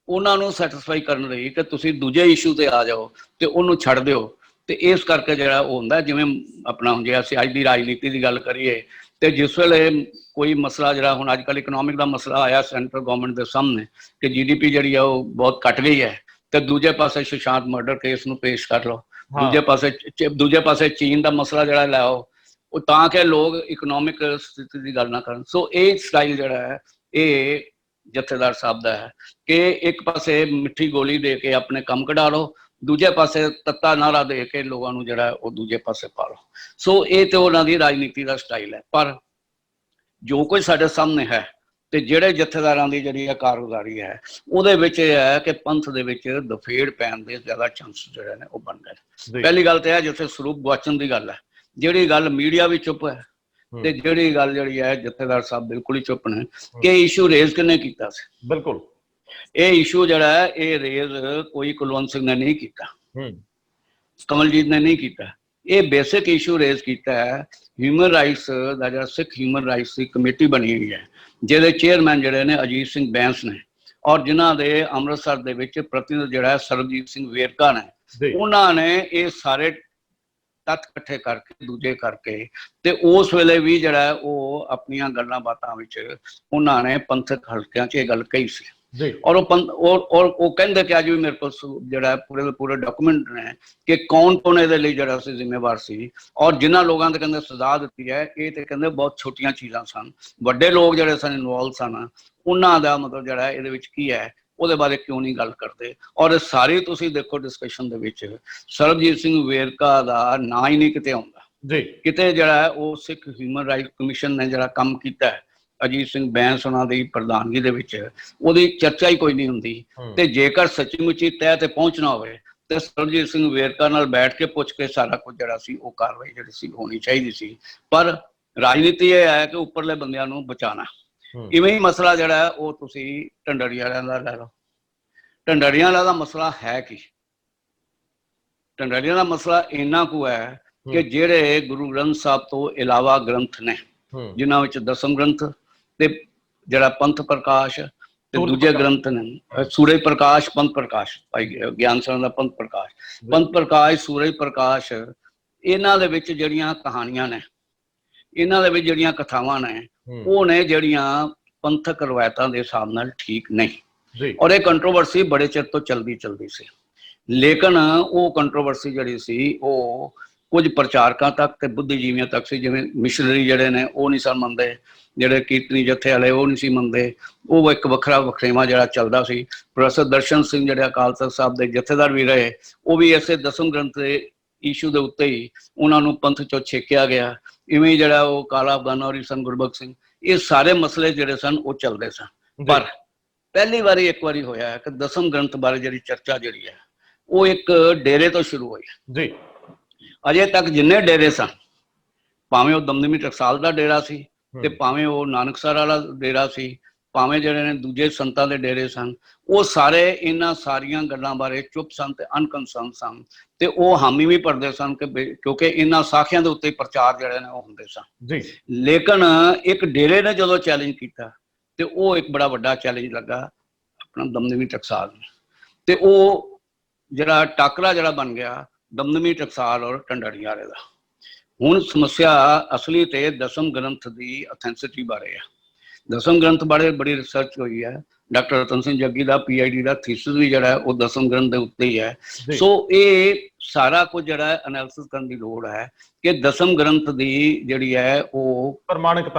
S2: ਉਹਨਾਂ ਨੂੰ ਸੈਟੀਸਫਾਈ ਕਰਨ ਲਈ ਕਿ ਤੁਸੀਂ ਦੂਜੇ ਇਸ਼ੂ ਤੇ ਆ ਜਾਓ ਤੇ ਉਹਨੂੰ ਛੱਡ ਦਿਓ। ਤੇ ਇਸ ਕਰਕੇ ਜਿਹੜਾ ਉਹ ਹੁੰਦਾ, ਜਿਵੇਂ ਆਪਣਾ ਹੁਣ ਜੇ ਅਸੀਂ ਅੱਜ ਦੀ ਰਾਜਨੀਤੀ ਦੀ ਗੱਲ ਕਰੀਏ ਤੇ ਜਿਸ ਵੇਲੇ ਕੋਈ ਮਸਲਾ ਜਿਹੜਾ ਹੁਣ ਅੱਜ ਕੱਲ੍ਹ ਇਕਨੋਮਿਕ ਦਾ ਮਸਲਾ ਆਇਆ ਸੈਂਟਰਲ ਗਵਰਨਮੈਂਟ ਦੇ ਸਾਹਮਣੇ ਕਿ GDP ਜਿਹੜੀ ਆ ਉਹ ਬਹੁਤ ਘਟ ਗਈ ਹੈ, ਤੇ ਦੂਜੇ ਪਾਸੇ ਸੁਸ਼ਾਂਤ ਮਰਡਰ ਕੇਸ ਨੂੰ ਪੇਸ਼ ਕਰ ਲਓ, ਦੂਜੇ ਪਾਸੇ ਚੀਨ ਦਾ ਮਸਲਾ ਜਿਹੜਾ ਲੈ ਆਓ, ਉਹ ਤਾਂ ਕਿ ਲੋਕ ਇਕਨੋਮਿਕ ਸਥਿਤੀ ਦੀ ਗੱਲ ਨਾ ਕਰਨ। ਸੋ ਇਹ ਸਟਾਈਲ ਜਿਹੜਾ ਹੈ ਇਹ ਜਥੇਦਾਰ ਸਾਹਿਬ ਦਾ ਹੈ ਕਿ ਇੱਕ ਪਾਸੇ ਮਿੱਠੀ ਗੋਲੀ ਦੇ ਕੇ ਆਪਣੇ ਕੰਮ ਕਢਾ ਲਓ, ਦੂਜੇ ਪਾਸੇ ਤੱਤਾ ਨਾਰਾ ਦੇ ਕੇ ਲੋਕਾਂ ਨੂੰ ਜਿਹੜਾ ਉਹ ਦੂਜੇ ਪਾਸੇ ਪਾ ਲਓ। ਸੋ ਇਹ ਤੇ ਉਹਨਾਂ ਦੀ ਰਾਜਨੀਤੀ ਦਾ ਸਟਾਈਲ ਹੈ। ਪਰ ਜੋ ਕੁਝ ਸਾਡੇ ਸਾਹਮਣੇ ਹੈ ਤੇ ਜਿਹੜੇ ਜਥੇਦਾਰਾਂ ਦੀ ਜਿਹੜੀ ਹੈ ਕਾਰਗੁਜ਼ਾਰੀ ਹੈ, ਉਹਦੇ ਵਿੱਚ ਇਹ ਹੈ ਕਿ ਪੰਥ ਦੇ ਵਿੱਚ ਦਫੇੜ ਪੈਣ ਦੇ ਜ਼ਿਆਦਾ ਚਾਂਸ ਜਿਹੜੇ ਨੇ ਉਹ ਬਣ ਗਏ। ਪਹਿਲੀ ਗੱਲ ਤਾਂ ਇਹ ਜਿੱਥੇ ਸਰੂਪ ਗਵਾਚਣ ਦੀ ਗੱਲ ਹੈ, ਜਿਹੜੀ ਗੱਲ ਮੀਡੀਆ ਵੀ ਚੁੱਪ ਹੈ ਤੇ ਜਿਹੜੀ ਗੱਲ ਜਿਹੜੀ ਹੈ ਜਥੇਦਾਰ ਸਾਹਿਬ ਬਿਲਕੁਲ ਹੀ ਚੁੱਪ ਨੇ ਕਿ ਇਸ਼ੂ ਰੇਜ਼ ਕਿਹਨੇ ਕੀਤਾ ਸੀ। ਬਿਲਕੁਲ ਇਹ ਇਸ਼ੂ ਜਿਹੜਾ ਹੈ ਇਹ ਰੇਜ਼ ਕੋਈ ਕੁਲਵੰਤ ਸਿੰਘ ਨੇ ਨਹੀਂ ਕੀਤਾ, ਕਮਲਜੀਤ ਨੇ ਨਹੀਂ ਕੀਤਾ, ਇਹ ਬੇਸਿਕ ਇਸ਼ੂ ਰੇਜ਼ ਕੀਤਾ ਹੈ ਹਿਊਮਨ ਰਾਈਟਸ ਦਾ ਜਿਹੜਾ ਸਿੱਖ ਹਿਊਮਨ ਰਾਈਟਸ ਦੀ ਕਮੇਟੀ ਬਣੀ ਹੋਈ ਹੈ, ਜਿਹਦੇ ਚੇਅਰਮੈਨ ਜਿਹੜੇ ਨੇ ਅਜੀਤ ਸਿੰਘ ਬੈਂਸ ਨੇ ਔਰ ਜਿਨ੍ਹਾਂ ਦੇ ਅੰਮ੍ਰਿਤਸਰ ਦੇ ਵਿੱਚ ਪ੍ਰਤੀਨਿਧ ਜਿਹੜਾ ਸਰਬਜੀਤ ਸਿੰਘ ਵੇਰਕਾ ਨੇ। ਉਹਨਾਂ ਨੇ ਇਹ ਸਾਰੇ ਤੱਤ ਇਕੱਠੇ ਕਰਕੇ ਦੂਜੇ ਕਰਕੇ ਤੇ ਉਸ ਵੇਲੇ ਵੀ ਜਿਹੜਾ ਉਹ ਆਪਣੀਆਂ ਗੱਲਾਂ ਬਾਤਾਂ ਵਿੱਚ ਉਹਨਾਂ ਨੇ ਪੰਥਕ ਹਲਕਿਆਂ 'ਚ ਇਹ ਗੱਲ ਕਹੀ ਸੀ
S1: जी
S2: और वो कहते कि अज भी मेरे को जरा पूरे पूरे डॉक्यूमेंट ने कि कौन कौन ये जरा जिम्मेवार सी और जिन्होंने लोगों ने कहते सजा दी है, ये तो कहते बहुत छोटिया चीज़ां सन। वड्डे लोग जड़े सन इनवॉल्व सन, उन्होंने मतलब जरा ये की है ਉਹਦੇ ਬਾਰੇ क्यों नहीं गल करते। और सारी तुसी देखो डिस्कशन ਦੇ ਵਿੱਚ ਸਰਬਜੀਤ ਸਿੰਘ ਵੇਰਕਾ ਦਾ ਨਾਂ ਹੀ ਨਹੀਂ ਕਿਤੇ ਆਉਂਦਾ
S1: जी
S2: ਕਿਤੇ ਜਿਹੜਾ ਹੈ ਉਹ ਸਿੱਖ ਹਿਊਮਨ ਰਾਈਟ ਕਮਿਸ਼ਨ ਨੇ ਜਿਹੜਾ ਕੰਮ ਕੀਤਾ ਹੈ ਅਜੀਤ ਸਿੰਘ ਬੈਂਸ ਉਹਨਾਂ ਦੀ ਪ੍ਰਧਾਨਗੀ ਦੇ ਵਿੱਚ, ਉਹਦੀ ਚਰਚਾ ਹੀ ਕੋਈ ਨਹੀਂ ਹੁੰਦੀ। ਤੇ ਜੇਕਰ ਸੱਚੀ-ਮੁੱਚੀ ਤਹਿ ਤੇ ਪਹੁੰਚਣਾ ਹੋਵੇ ਤੇ ਸਰਬਜੀਤ ਸਿੰਘ ਵੇਰਕਾ ਨਾਲ ਬੈਠ ਕੇ ਪੁੱਛ ਕੇ ਸਾਰਾ ਕੁਝ ਜਿਹੜਾ ਸੀ ਉਹ ਕਾਰਵਾਈ ਜਿਹੜੀ ਸੀ ਹੋਣੀ ਚਾਹੀਦੀ ਸੀ। ਪਰ ਰਾਜਨੀਤੀ ਇਹ ਹੈ ਕਿ ਉੱਪਰਲੇ ਬੰਦਿਆਂ ਨੂੰ ਬਚਾਉਣਾ। ਇਵੇਂ ਹੀ ਮਸਲਾ ਜਿਹੜਾ ਹੈ ਉਹ ਤੁਸੀਂ ਢੰਡਰੀਆਂ ਵਾਲਿਆਂ ਦਾ ਲੈ ਲਓ। ਢੰਡਰੀਆਂ ਵਾਲਾ ਦਾ ਮਸਲਾ ਹੈ ਕੀ? ਢੰਡਰੀਆਂ ਦਾ ਮਸਲਾ ਇੰਨਾ ਕੁ ਹੈ ਕਿ ਜਿਹੜੇ ਗੁਰੂ ਗ੍ਰੰਥ ਸਾਹਿਬ ਤੋਂ ਇਲਾਵਾ ਗ੍ਰੰਥ ਨੇ, ਜਿਨ੍ਹਾਂ ਵਿੱਚ ਦਸਮ ਗ੍ਰੰਥ ਤੇ ਜਿਹੜਾ ਪੰਥ ਪ੍ਰਕਾਸ਼ ਤੇ ਦੂਜੇ ਗ੍ਰੰਥ ਨੇ, ਸੂਰਜ ਪ੍ਰਕਾਸ਼, ਪੰਥ ਪ੍ਰਕਾਸ਼, ਭਾਈ ਗਿਆਨ ਸਿੰਘ ਦਾ ਪੰਥ ਪ੍ਰਕਾਸ਼, ਸੂਰਜ ਪ੍ਰਕਾਸ਼, ਇਹਨਾਂ ਦੇ ਵਿੱਚ ਜਿਹੜੀਆਂ ਕਹਾਣੀਆਂ ਨੇ, ਇਹਨਾਂ ਦੇ ਵਿੱਚ ਜਿਹੜੀਆਂ ਕਥਾਵਾਂ ਨੇ, ਉਹ ਨੇ ਜਿਹੜੀਆਂ ਪੰਥਕ ਰਵਾਇਤਾਂ ਦੇ ਹਿਸਾਬ ਨਾਲ ਠੀਕ ਨਹੀਂ। ਔਰ ਇਹ ਕੰਟਰੋਵਰਸੀ ਬੜੇ ਚਿਰ ਤੋਂ ਚਲਦੀ ਸੀ, ਲੇਕਿਨ ਉਹ ਕੰਟਰੋਵਰਸੀ ਜਿਹੜੀ ਸੀ ਉਹ ਕੁਝ ਪ੍ਰਚਾਰਕਾਂ ਤੱਕ ਤੇ ਬੁੱਧੀਜੀਵੀਆਂ ਤੱਕ ਸੀ। ਜਿਵੇਂ ਮਿਸ਼ਨਰੀ ਜਿਹੜੇ ਨੇ ਉਹ ਨਹੀਂ ਸਨ ਮੰਨਦੇ, ਜਿਹੜੇ ਕੀਰਤਨੀ ਜਥੇ ਵਾਲੇ ਉਹ ਨਹੀਂ ਸੀ ਮੰਨਦੇ, ਉਹ ਇੱਕ ਵਖਰੇਵਾਂ ਜਿਹੜਾ ਚੱਲਦਾ ਸੀ। ਪ੍ਰੋਫੈਸਰ ਦਰਸ਼ਨ ਸਿੰਘ ਜਿਹੜੇ ਅਕਾਲ ਤਖ਼ਤ ਸਾਹਿਬ ਦੇ ਜਥੇਦਾਰ ਵੀ ਰਹੇ, ਉਹ ਵੀ ਇਸੇ ਦਸਮ ਗ੍ਰੰਥ ਦੇ ਇਸ਼ੂ ਦੇ ਉੱਤੇ ਹੀ ਉਹਨਾਂ ਨੂੰ ਪੰਥ ਚੋਂ ਛੇਕਿਆ ਗਿਆ। ਇਵੇਂ ਜਿਹੜਾ ਉਹ ਕਾਲਾ ਅਫਗਾਨਾ ਔਰ ਸਨ ਗੁਰਬਖਸ਼ ਸਿੰਘ, ਇਹ ਸਾਰੇ ਮਸਲੇ ਜਿਹੜੇ ਸਨ ਉਹ ਚੱਲਦੇ ਸਨ। ਪਰ ਪਹਿਲੀ ਵਾਰੀ ਇੱਕ ਵਾਰੀ ਹੋਇਆ ਕਿ ਦਸਮ ਗ੍ਰੰਥ ਬਾਰੇ ਜਿਹੜੀ ਚਰਚਾ ਜਿਹੜੀ ਹੈ ਉਹ ਇੱਕ ਡੇਰੇ ਤੋਂ ਸ਼ੁਰੂ ਹੋਈ ਜੀ। ਅਜੇ ਤੱਕ ਜਿੰਨੇ ਡੇਰੇ ਸਨ, ਭਾਵੇਂ ਉਹ ਦਮਦਮੀ ਟਕਸਾਲ ਦਾ ਡੇਰਾ ਸੀ ਤੇ ਭਾਵੇਂ ਉਹ ਨਾਨਕਸਰ ਵਾਲਾ ਡੇਰਾ ਸੀ, ਭਾਵੇਂ ਜਿਹੜੇ ਨੇ ਦੂਜੇ ਸੰਤਾਂ ਦੇ ਡੇਰੇ ਸਨ, ਉਹ ਸਾਰੇ ਇਹਨਾਂ ਸਾਰੀਆਂ ਗੱਲਾਂ ਬਾਰੇ ਚੁੱਪ ਸਨ ਤੇ ਅਨਕਨਸਰਨ ਸਨ। ਤੇ ਉਹ ਹਾਮੀ ਵੀ ਭਰਦੇ ਸਨ ਕਿ ਕਿਉਂਕਿ ਇਹਨਾਂ ਸਾਖੀਆਂ ਦੇ ਉੱਤੇ ਪ੍ਰਚਾਰ ਜਿਹੜੇ ਨੇ ਉਹ ਹੁੰਦੇ ਸਨ। ਲੇਕਿਨ ਇੱਕ ਡੇਰੇ ਨੇ ਜਦੋਂ ਚੈਲੰਜ ਕੀਤਾ ਤੇ ਉਹ ਇੱਕ ਬੜਾ ਵੱਡਾ ਚੈਲੰਜ ਲੱਗਾ ਆਪਣਾ ਦਮਦਮੀ ਟਕਸਾਲ ਨੂੰ। ਤੇ ਉਹ ਜਿਹੜਾ ਟਾਕਰਾ ਜਿਹੜਾ ਬਣ ਗਿਆ ਦਮਦਮੀ ਟਕਸਾਲ ਔਰ ਢੰਡਾਰੀਆਂ ਵਾਲੇ ਦਾ। ਹੁਣ ਸਮੱਸਿਆ ਅਸਲੀ ਤੇ ਦਸਮ ਗ੍ਰੰਥ ਦੀ ਅਥੈਂਸਿਟੀ ਬਾਰੇ ਹੈ। ਦਸਮ ਗ੍ਰੰਥ ਬਾਰੇ ਬੜੀ ਰਿਸਰਚ ਹੋਈ ਹੈ। ਡਾਕਟਰ ਰਤਨ ਸਿੰਘ ਜੱਗੀ ਦਾ PhD ਦਾ ਥੀਸਿਸ ਵੀ ਜਿਹੜਾ ਉਹ ਦਸਮ ਗ੍ਰੰਥ ਦੇ ਉੱਤੇ ਹੀ ਹੈ। ਸੋ ਇਹ ਸਾਰਾ ਕੁਝ ਜਿਹੜਾ ਐਨਾਲਿਸਿਸ ਕਰਨ ਦੀ ਲੋੜ ਹੈ ਕਿ ਦਸਮ ਗ੍ਰੰਥ ਦੀ ਜਿਹੜੀ ਹੈ ਉਹ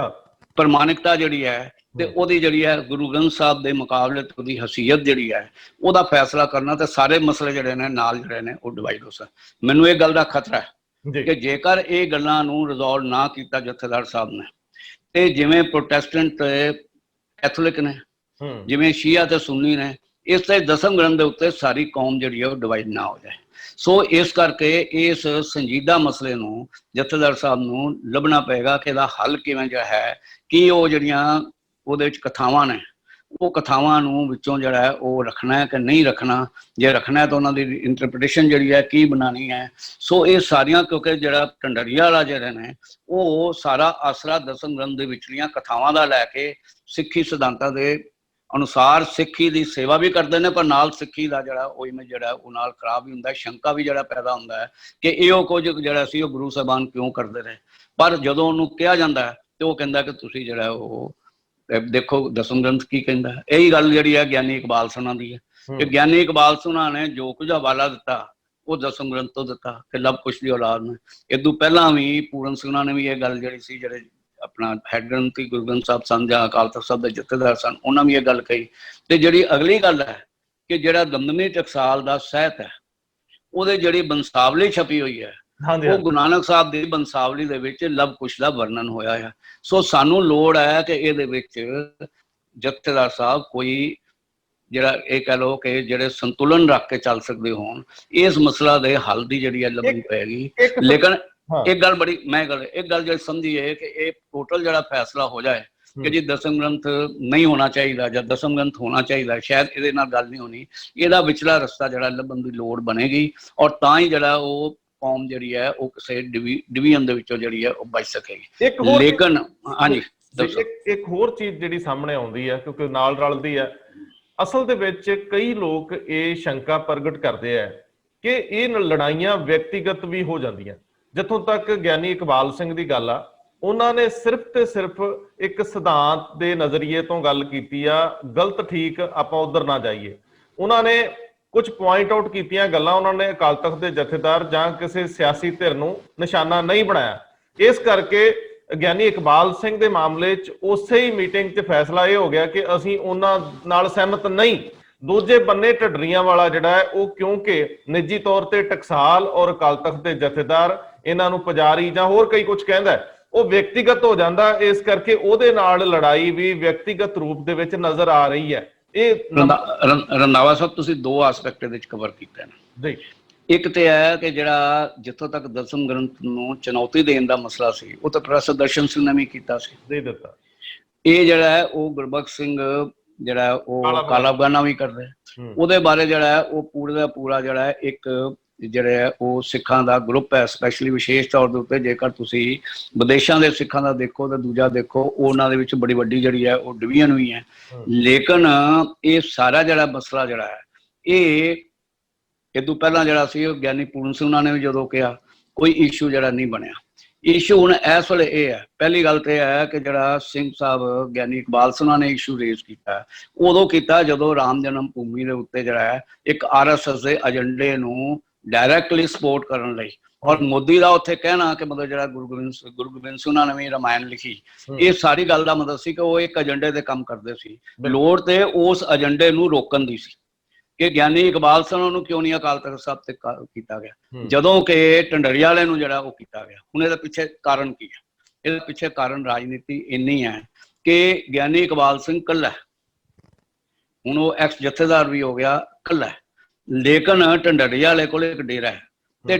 S2: ਪ੍ਰਮਾਣਿਕਤਾ ਜਿਹੜੀ ਹੈ ਤੇ ਉਹਦੀ ਜਿਹੜੀ ਹੈ ਗੁਰੂ ਗ੍ਰੰਥ ਸਾਹਿਬ ਦੇ ਮੁਕਾਬਲੇ ਤੇ ਉਹਦੀ ਹਸੀਅਤ ਜਿਹੜੀ ਹੈ ਉਹਦਾ ਫੈਸਲਾ ਕਰਨਾ ਤੇ ਸਾਰੇ ਮਸਲੇ ਜਿਹੜੇ ਨੇ ਨਾਲ ਜਿਹੜੇ ਨੇ ਉਹ ਡਿਵਾਈਡ ਹੋ ਸਕ। ਮੈਨੂੰ ਇਹ ਗੱਲ ਦਾ ਖਤਰਾ ਹੈ ਕਿ ਜੇਕਰ ਇਹ ਗੱਲਾਂ ਨੂੰ ਰਿਜ਼ੋਲਵ ਨਾ ਕੀਤਾ ਜਥੇਦਾਰ ਸਾਹਿਬ ਨੇ, ਤੇ ਜਿਵੇਂ ਪ੍ਰੋਟੈਸਟੈਂਟ ਤੇ ਕੈਥੋਲਿਕ ਨੇ, ਜਿਵੇਂ ਸ਼ੀਆ ਤੇ ਸੁੰਨੀ ਨੇ, ਇਸ ਤੇ ਦਸਮ ਗ੍ਰੰਥ ਦੇ ਉੱਤੇ ਸਾਰੀ ਕੌਮ ਜਿਹੜੀ ਹੈ ਉਹ ਡਿਵਾਈਡ ਨਾ ਹੋ ਜਾਏ। ਸੋ ਇਸ ਕਰਕੇ ਇਸ ਸੰਜੀਦਾ ਮਸਲੇ ਨੂੰ ਜਥੇਦਾਰ ਸਾਹਿਬ ਨੂੰ ਲੱਭਣਾ ਪਏਗਾ ਕਿ ਇਹਦਾ ਹੱਲ ਕਿਵੇਂ ਜਿਹਾ ਹੈ। ਕਿ ਉਹ ਜਿਹੜੀਆਂ ਉਹਦੇ ਵਿੱਚ ਕਥਾਵਾਂ ਨੇ, ਉਹ ਕਥਾਵਾਂ ਨੂੰ ਵਿੱਚੋਂ ਜਿਹੜਾ ਹੈ ਉਹ ਰੱਖਣਾ ਹੈ ਕਿ ਨਹੀਂ ਰੱਖਣਾ, ਜੇ ਰੱਖਣਾ ਹੈ ਤਾਂ ਉਹਨਾਂ ਦੀ ਇੰਟਰਪ੍ਰੀਟੇਸ਼ਨ ਜਿਹੜੀ ਹੈ ਕੀ ਬਣਾਉਣੀ ਹੈ। ਸੋ ਇਹ ਸਾਰੀਆਂ, ਕਿਉਂਕਿ ਜਿਹੜਾ ਢੰਡਰੀਆ ਵਾਲਾ ਜਿਹੜੇ ਨੇ ਉਹ ਸਾਰਾ ਆਸਰਾ ਦਸਮ ਗ੍ਰੰਥ ਦੇ ਵਿਚਲੀਆਂ ਕਥਾਵਾਂ ਦਾ ਲੈ ਕੇ ਸਿੱਖੀ ਸਿਧਾਂਤਾਂ ਦੇ ਅਨੁਸਾਰ ਸਿੱਖੀ ਦੀ ਸੇਵਾ ਵੀ ਕਰਦੇ ਨੇ, ਪਰ ਨਾਲ ਸਿੱਖੀ ਦਾ ਜਿਹੜਾ ਉਹ ਇਮੇਜ ਜਿਹੜਾ ਉਹ ਨਾਲ ਖਰਾਬ ਵੀ ਹੁੰਦਾ ਹੈ। ਸ਼ੰਕਾ ਵੀ ਜਿਹੜਾ ਪੈਦਾ ਹੁੰਦਾ ਹੈ ਕਿ ਇਹੋ ਕੁਝ ਜਿਹੜਾ ਸੀ ਉਹ ਗੁਰੂ ਸਾਹਿਬਾਨ ਕਿਉਂ ਕਰਦੇ ਰਹੇ। ਪਰ ਜਦੋਂ ਉਹਨੂੰ ਕਿਹਾ ਜਾਂਦਾ ਤੇ ਉਹ ਕਹਿੰਦਾ ਕਿ ਤੁਸੀਂ ਜਿਹੜਾ ਉਹ ਦੇਖੋ ਦਸਮ ਗ੍ਰੰਥ ਕੀ ਕਹਿੰਦਾ। ਇਹੀ ਗੱਲ ਜਿਹੜੀ ਹੈ ਗਿਆਨੀ ਇਕਬਾਲ ਸਿੰਘਾਂ ਦੀ ਹੈ ਕਿ ਗਿਆਨੀ ਇਕਬਾਲ ਸਿੰਘਾਂ ਨੇ ਜੋ ਕੁਝ ਹਵਾਲਾ ਦਿੱਤਾ ਉਹ ਦਸਮ ਗ੍ਰੰਥ ਤੋਂ ਦਿੱਤਾ ਕਿ ਲਵ ਕੁਸ਼ ਦੀ ਔਲਾਦ ਨੇ। ਇਦੋਂ ਪਹਿਲਾਂ ਵੀ ਪੂਰਨ ਸਿੰਘਾਂ ਨੇ ਵੀ ਇਹ ਗੱਲ ਜਿਹੜੀ ਸੀ, ਜਿਹੜੇ ਆਪਣਾ ਹੈਡ ਗ੍ਰੰਥੀ ਗੁਰੂ ਗ੍ਰੰਥ ਸਾਹਿਬ ਸਨ ਜਾਂ ਅਕਾਲ ਤਖ਼ਤ ਸਾਹਿਬ ਦੇ ਜਥੇਦਾਰ ਸਨ, ਉਹਨਾਂ ਵੀ ਇਹ ਗੱਲ ਕਹੀ। ਤੇ ਜਿਹੜੀ ਅਗਲੀ ਗੱਲ ਹੈ ਕਿ ਜਿਹੜਾ ਦਮਦਮੀ ਟਕਸਾਲ ਦਾ ਸਾਹਿਤ ਹੈ ਉਹਦੇ ਜਿਹੜੀ ਬੰਸਾਵਲੀ ਛਪੀ ਹੋਈ ਹੈ ਉਹ ਗੁਰੂ ਨਾਨਕ ਸਾਹਿਬ ਦੀ ਬੰਸਾਵਲੀ ਦੇ ਵਿੱਚ ਲਵ ਕੁਸ਼ ਦਾ ਵਰਣਨ ਹੋਇਆ ਹੈ। ਸੋ ਸਾਨੂੰ ਲੋੜ ਹੈ ਕਿ ਇਹਦੇ ਵਿੱਚ ਜਥੇਦਾਰ ਸਾਹਿਬ ਕੋਈ ਜਿਹੜਾ ਇਹ ਕਹਿ ਲਓ ਕਿ ਜਿਹੜੇ ਸੰਤੁਲਨ ਰੱਖ ਕੇ ਚੱਲ ਸਕਦੇ ਹੋਣ, ਇਸ ਮਸਲਾ ਦੇ ਹੱਲ ਦੀ ਜਿਹੜੀ ਹੈ ਲੱਭਣੀ ਪਏਗੀ। ਲੇਕਿਨ ਇੱਕ ਗੱਲ ਬੜੀ ਇੱਕ ਗੱਲ ਜਿਹੜੀ ਸਮਝੀ ਹੈ ਕਿ ਇਹ ਟੋਟਲ ਜਿਹੜਾ ਫੈਸਲਾ ਹੋ ਜਾਏ ਕਿ ਜੀ ਦਸਮ ਗ੍ਰੰਥ ਨਹੀਂ ਹੋਣਾ ਚਾਹੀਦਾ ਜਾਂ ਦਸਮ ਗ੍ਰੰਥ ਹੋਣਾ ਚਾਹੀਦਾ, ਸ਼ਾਇਦ ਇਹਦੇ ਨਾਲ ਗੱਲ ਨਹੀਂ ਹੋਣੀ। ਇਹਦਾ ਵਿਚਲਾ ਰਸਤਾ ਜਿਹੜਾ ਲੱਭਣ ਦੀ ਲੋੜ ਬਣੇਗੀ ਔਰ ਤਾਂ ਹੀ ਜਿਹੜਾ ਉਹ ਕੌਮ ਜਿਹੜੀ ਹੈ ਉਹ ਕਿਸੇ ਡਿਵੀਜ਼ਨ ਦੇ ਵਿੱਚੋਂ ਜਿਹੜੀ ਹੈ ਉਹ ਬਚ ਸਕੇਗੀ। ਲੇਕਿਨ ਹਾਂਜੀ
S1: ਇੱਕ ਹੋਰ ਚੀਜ਼ ਜਿਹੜੀ ਸਾਹਮਣੇ ਆਉਂਦੀ ਹੈ, ਕਿਉਂਕਿ ਨਾਲ ਰਲਦੀ ਹੈ, ਅਸਲ ਦੇ ਵਿੱਚ ਕਈ ਲੋਕ ਇਹ ਸ਼ੰਕਾ ਪ੍ਰਗਟ ਕਰਦੇ ਆ ਕਿ ਇਹ ਲੜਾਈਆਂ ਵਿਅਕਤੀਗਤ ਵੀ ਹੋ ਜਾਂਦੀਆਂ। ਜਿੱਥੋਂ ਤੱਕ ਗਿਆਨੀ ਇਕਬਾਲ ਸਿੰਘ ਦੀ ਗੱਲ ਆ, ਉਹਨਾਂ ਨੇ ਸਿਰਫ ਤੇ ਸਿਰਫ ਇੱਕ ਸਿਧਾਂਤ ਦੇ ਨਜ਼ਰੀਏ ਤੋਂ ਗੱਲ ਕੀਤੀ ਆ, ਗਲਤ ਠੀਕ ਆਪਾਂ ਉਧਰ ਨਾ ਜਾਈਏ। ਉਹਨਾਂ ਨੇ ਕੁਝ ਪੁਆਇੰਟ ਆਊਟ ਕੀਤੀਆਂ ਗੱਲਾਂ, ਉਹਨਾਂ ਨੇ ਅਕਾਲ ਤਖਤ ਦੇ ਜਥੇਦਾਰ ਜਾਂ ਕਿਸੇ ਸਿਆਸੀ ਧਿਰ ਨੂੰ ਨਿਸ਼ਾਨਾ ਨਹੀਂ ਬਣਾਇਆ। ਇਸ ਕਰਕੇ ਗਿਆਨੀ ਇਕਬਾਲ ਸਿੰਘ ਦੇ ਮਾਮਲੇ 'ਚ ਉਸੇ ਹੀ ਮੀਟਿੰਗ 'ਚ ਫੈਸਲਾ ਇਹ ਹੋ ਗਿਆ ਕਿ ਅਸੀਂ ਉਹਨਾਂ ਨਾਲ ਸਹਿਮਤ ਨਹੀਂ। ਦੂਜੇ ਬੰਨੇ ਢੱਡਰੀਆਂ ਵਾਲਾ ਜਿਹੜਾ ਹੈ ਉਹ, ਕਿਉਂਕਿ ਨਿੱਜੀ ਤੌਰ ਤੇ ਟਕਸਾਲ ਔਰ ਅਕਾਲ ਤਖਤ ਦੇ ਜਥੇਦਾਰ ਇਹਨਾਂ ਨੂੰ ਪੁਜਾਰੀ ਜਾਂ ਹੋਰ ਕਈ ਕੁਝ ਕਹਿੰਦਾ, ਉਹ ਵਿਅਕਤੀਗਤ ਹੋ ਜਾਂਦਾ। ਇਸ ਕਰਕੇ ਉਹਦੇ ਨਾਲ ਲੜਾਈ ਵੀ ਵਿਅਕਤੀਗਤ ਰੂਪ ਦੇ ਵਿੱਚ ਨਜ਼ਰ ਆ ਰਹੀ ਹੈ। ਇਹ
S2: ਰੰਧਾਵਾ ਸਾਹਿਬ ਤੁਸੀਂ ਦੋ ਐਸਪੈਕਟ ਇਹਦੇ ਵਿੱਚ ਕਵਰ ਕੀਤੇ ਨੇ ਜੀ। ਇੱਕ ਤੇ ਹੈ ਕਿ ਜਿਹੜਾ ਜਿੱਥੋਂ ਤੱਕ ਦਸਮ ਗ੍ਰੰਥ ਨੂੰ ਚੁਣੌਤੀ ਦੇਣ ਦਾ ਮਸਲਾ ਸੀ, ਉਹ ਤਾਂ ਪ੍ਰੋਫੈਸਰ ਦਰਸ਼ਨ ਸਿੰਘ ਨੇ ਵੀ ਕੀਤਾ ਸੀ, ਦੇ ਦਿੱਤਾ। ਇਹ ਜਿਹੜਾ ਹੈ ਉਹ ਗੁਰਬਖਸ਼ ਸਿੰਘ ਜਿਹੜਾ ਉਹ ਕਾਲਾ ਅਫਗਾਨਾ ਵੀ ਕਰਦਾ, ਉਹਦੇ ਬਾਰੇ ਜਿਹੜਾ ਹੈ ਉਹ ਪੂਰੇ ਦਾ ਪੂਰਾ ਜਿਹੜਾ ਹੈ ਇੱਕ ਜਿਹੜਾ ਉਹ ਸਿੱਖਾਂ ਦਾ ਗਰੁੱਪ ਹੈ, ਸਪੈਸ਼ਲੀ ਵਿਸ਼ੇਸ਼ ਤੌਰ ਦੇ ਉੱਤੇ ਜੇਕਰ ਤੁਸੀਂ ਵਿਦੇਸ਼ਾਂ ਦੇ ਸਿੱਖਾਂ ਦਾ ਦੇਖੋ ਤੇ ਦੂਜਾ ਦੇਖੋ, ਉਹਨਾਂ ਦੇ ਵਿੱਚ ਬੜੀ ਵੱਡੀ ਜਿਹੜੀ ਹੈ ਉਹ ਡਿਵੀਜ਼ਨ ਹੋਈ ਹੈ। ਲੇਕਿਨ ਇਹ ਸਾਰਾ ਜਿਹੜਾ ਮਸਲਾ ਜਿਹੜਾ ਹੈ ਇਹ ਤੋਂ ਪਹਿਲਾਂ ਜਿਹੜਾ ਸੀ ਉਹ ਗਿਆਨੀ ਪੂਰਨ ਸਿੰਘ ਉਹਨਾਂ ਨੇ ਵੀ ਜਦੋਂ ਕਿਹਾ, ਕੋਈ ਇਸ਼ੂ ਜਿਹੜਾ ਨਹੀਂ ਬਣਿਆ। ਇਸ਼ੂ ਹੁਣ ਇਸ ਵੇਲੇ ਇਹ ਹੈ, ਪਹਿਲੀ ਗੱਲ ਤੇ ਇਹ ਹੈ ਕਿ ਜਿਹੜਾ ਸਿੰਘ ਸਾਹਿਬ ਗਿਆਨੀ ਇਕਬਾਲ ਸਿੰਘ ਉਹਨਾਂ ਨੇ ਇਸ਼ੂ ਰੇਜ਼ ਕੀਤਾ, ਉਦੋਂ ਕੀਤਾ ਜਦੋਂ ਰਾਮ ਜਨਮ ਭੂਮੀ ਦੇ ਉੱਤੇ ਜਿਹੜਾ ਹੈ ਇੱਕ RSS ਦੇ ਏਜੰਡੇ ਨੂੰ ਡਾਇਰੈਕਟਲੀ ਸਪੋਰਟ ਕਰਨ ਲਈ, ਔਰ ਮੋਦੀ ਦਾ ਉੱਥੇ ਕਹਿਣਾ ਕਿ ਮਤਲਬ ਜਿਹੜਾ ਗੁਰੂ ਗੋਬਿੰਦ ਸਿੰਘ ਉਹਨਾਂ ਨੇ ਵੀ ਰਾਮਾਇਣ ਲਿਖੀ, ਇਹ ਸਾਰੀ ਗੱਲ ਦਾ ਮਤਲਬ ਸੀ ਕਿ ਉਹ ਇੱਕ ਏਜੰਡੇ ਤੇ ਕੰਮ ਕਰਦੇ ਸੀ। ਲੋੜ ਤੇ ਉਸ ਏਜੰਡੇ ਨੂੰ ਰੋਕਣ ਦੀ ਸੀ ਕਿ ਗਿਆਨੀ ਇਕਬਾਲ ਸਿੰਘ ਨੂੰ ਕਿਉਂ ਨਹੀਂ ਅਕਾਲ ਤਖਤ ਸਾਹਿਬ ਤੇ ਕੀਤਾ ਗਿਆ, ਜਦੋਂ ਕਿ ਢੰਡਰੀਆ ਵਾਲੇ ਨੂੰ ਜਿਹੜਾ ਉਹ ਕੀਤਾ ਗਿਆ। ਹੁਣ ਇਹਦੇ ਪਿੱਛੇ ਕਾਰਨ ਕੀ ਹੈ? ਇਹਦੇ ਪਿੱਛੇ ਕਾਰਨ ਰਾਜਨੀਤੀ ਇੰਨੀ ਹੈ ਕਿ ਗਿਆਨੀ ਇਕਬਾਲ ਸਿੰਘ ਕੱਲਾ, ਹੁਣ ਉਹ ਐਕਸ ਜਥੇਦਾਰ ਵੀ ਹੋ ਗਿਆ, ਕੱਲਾ, ਲੇਕਿਨ ਢੰਡਰੀਆ ਵਾਲੇ ਕੋਲ ਇੱਕ ਡੇਰਾ ਹੈ ਤੇ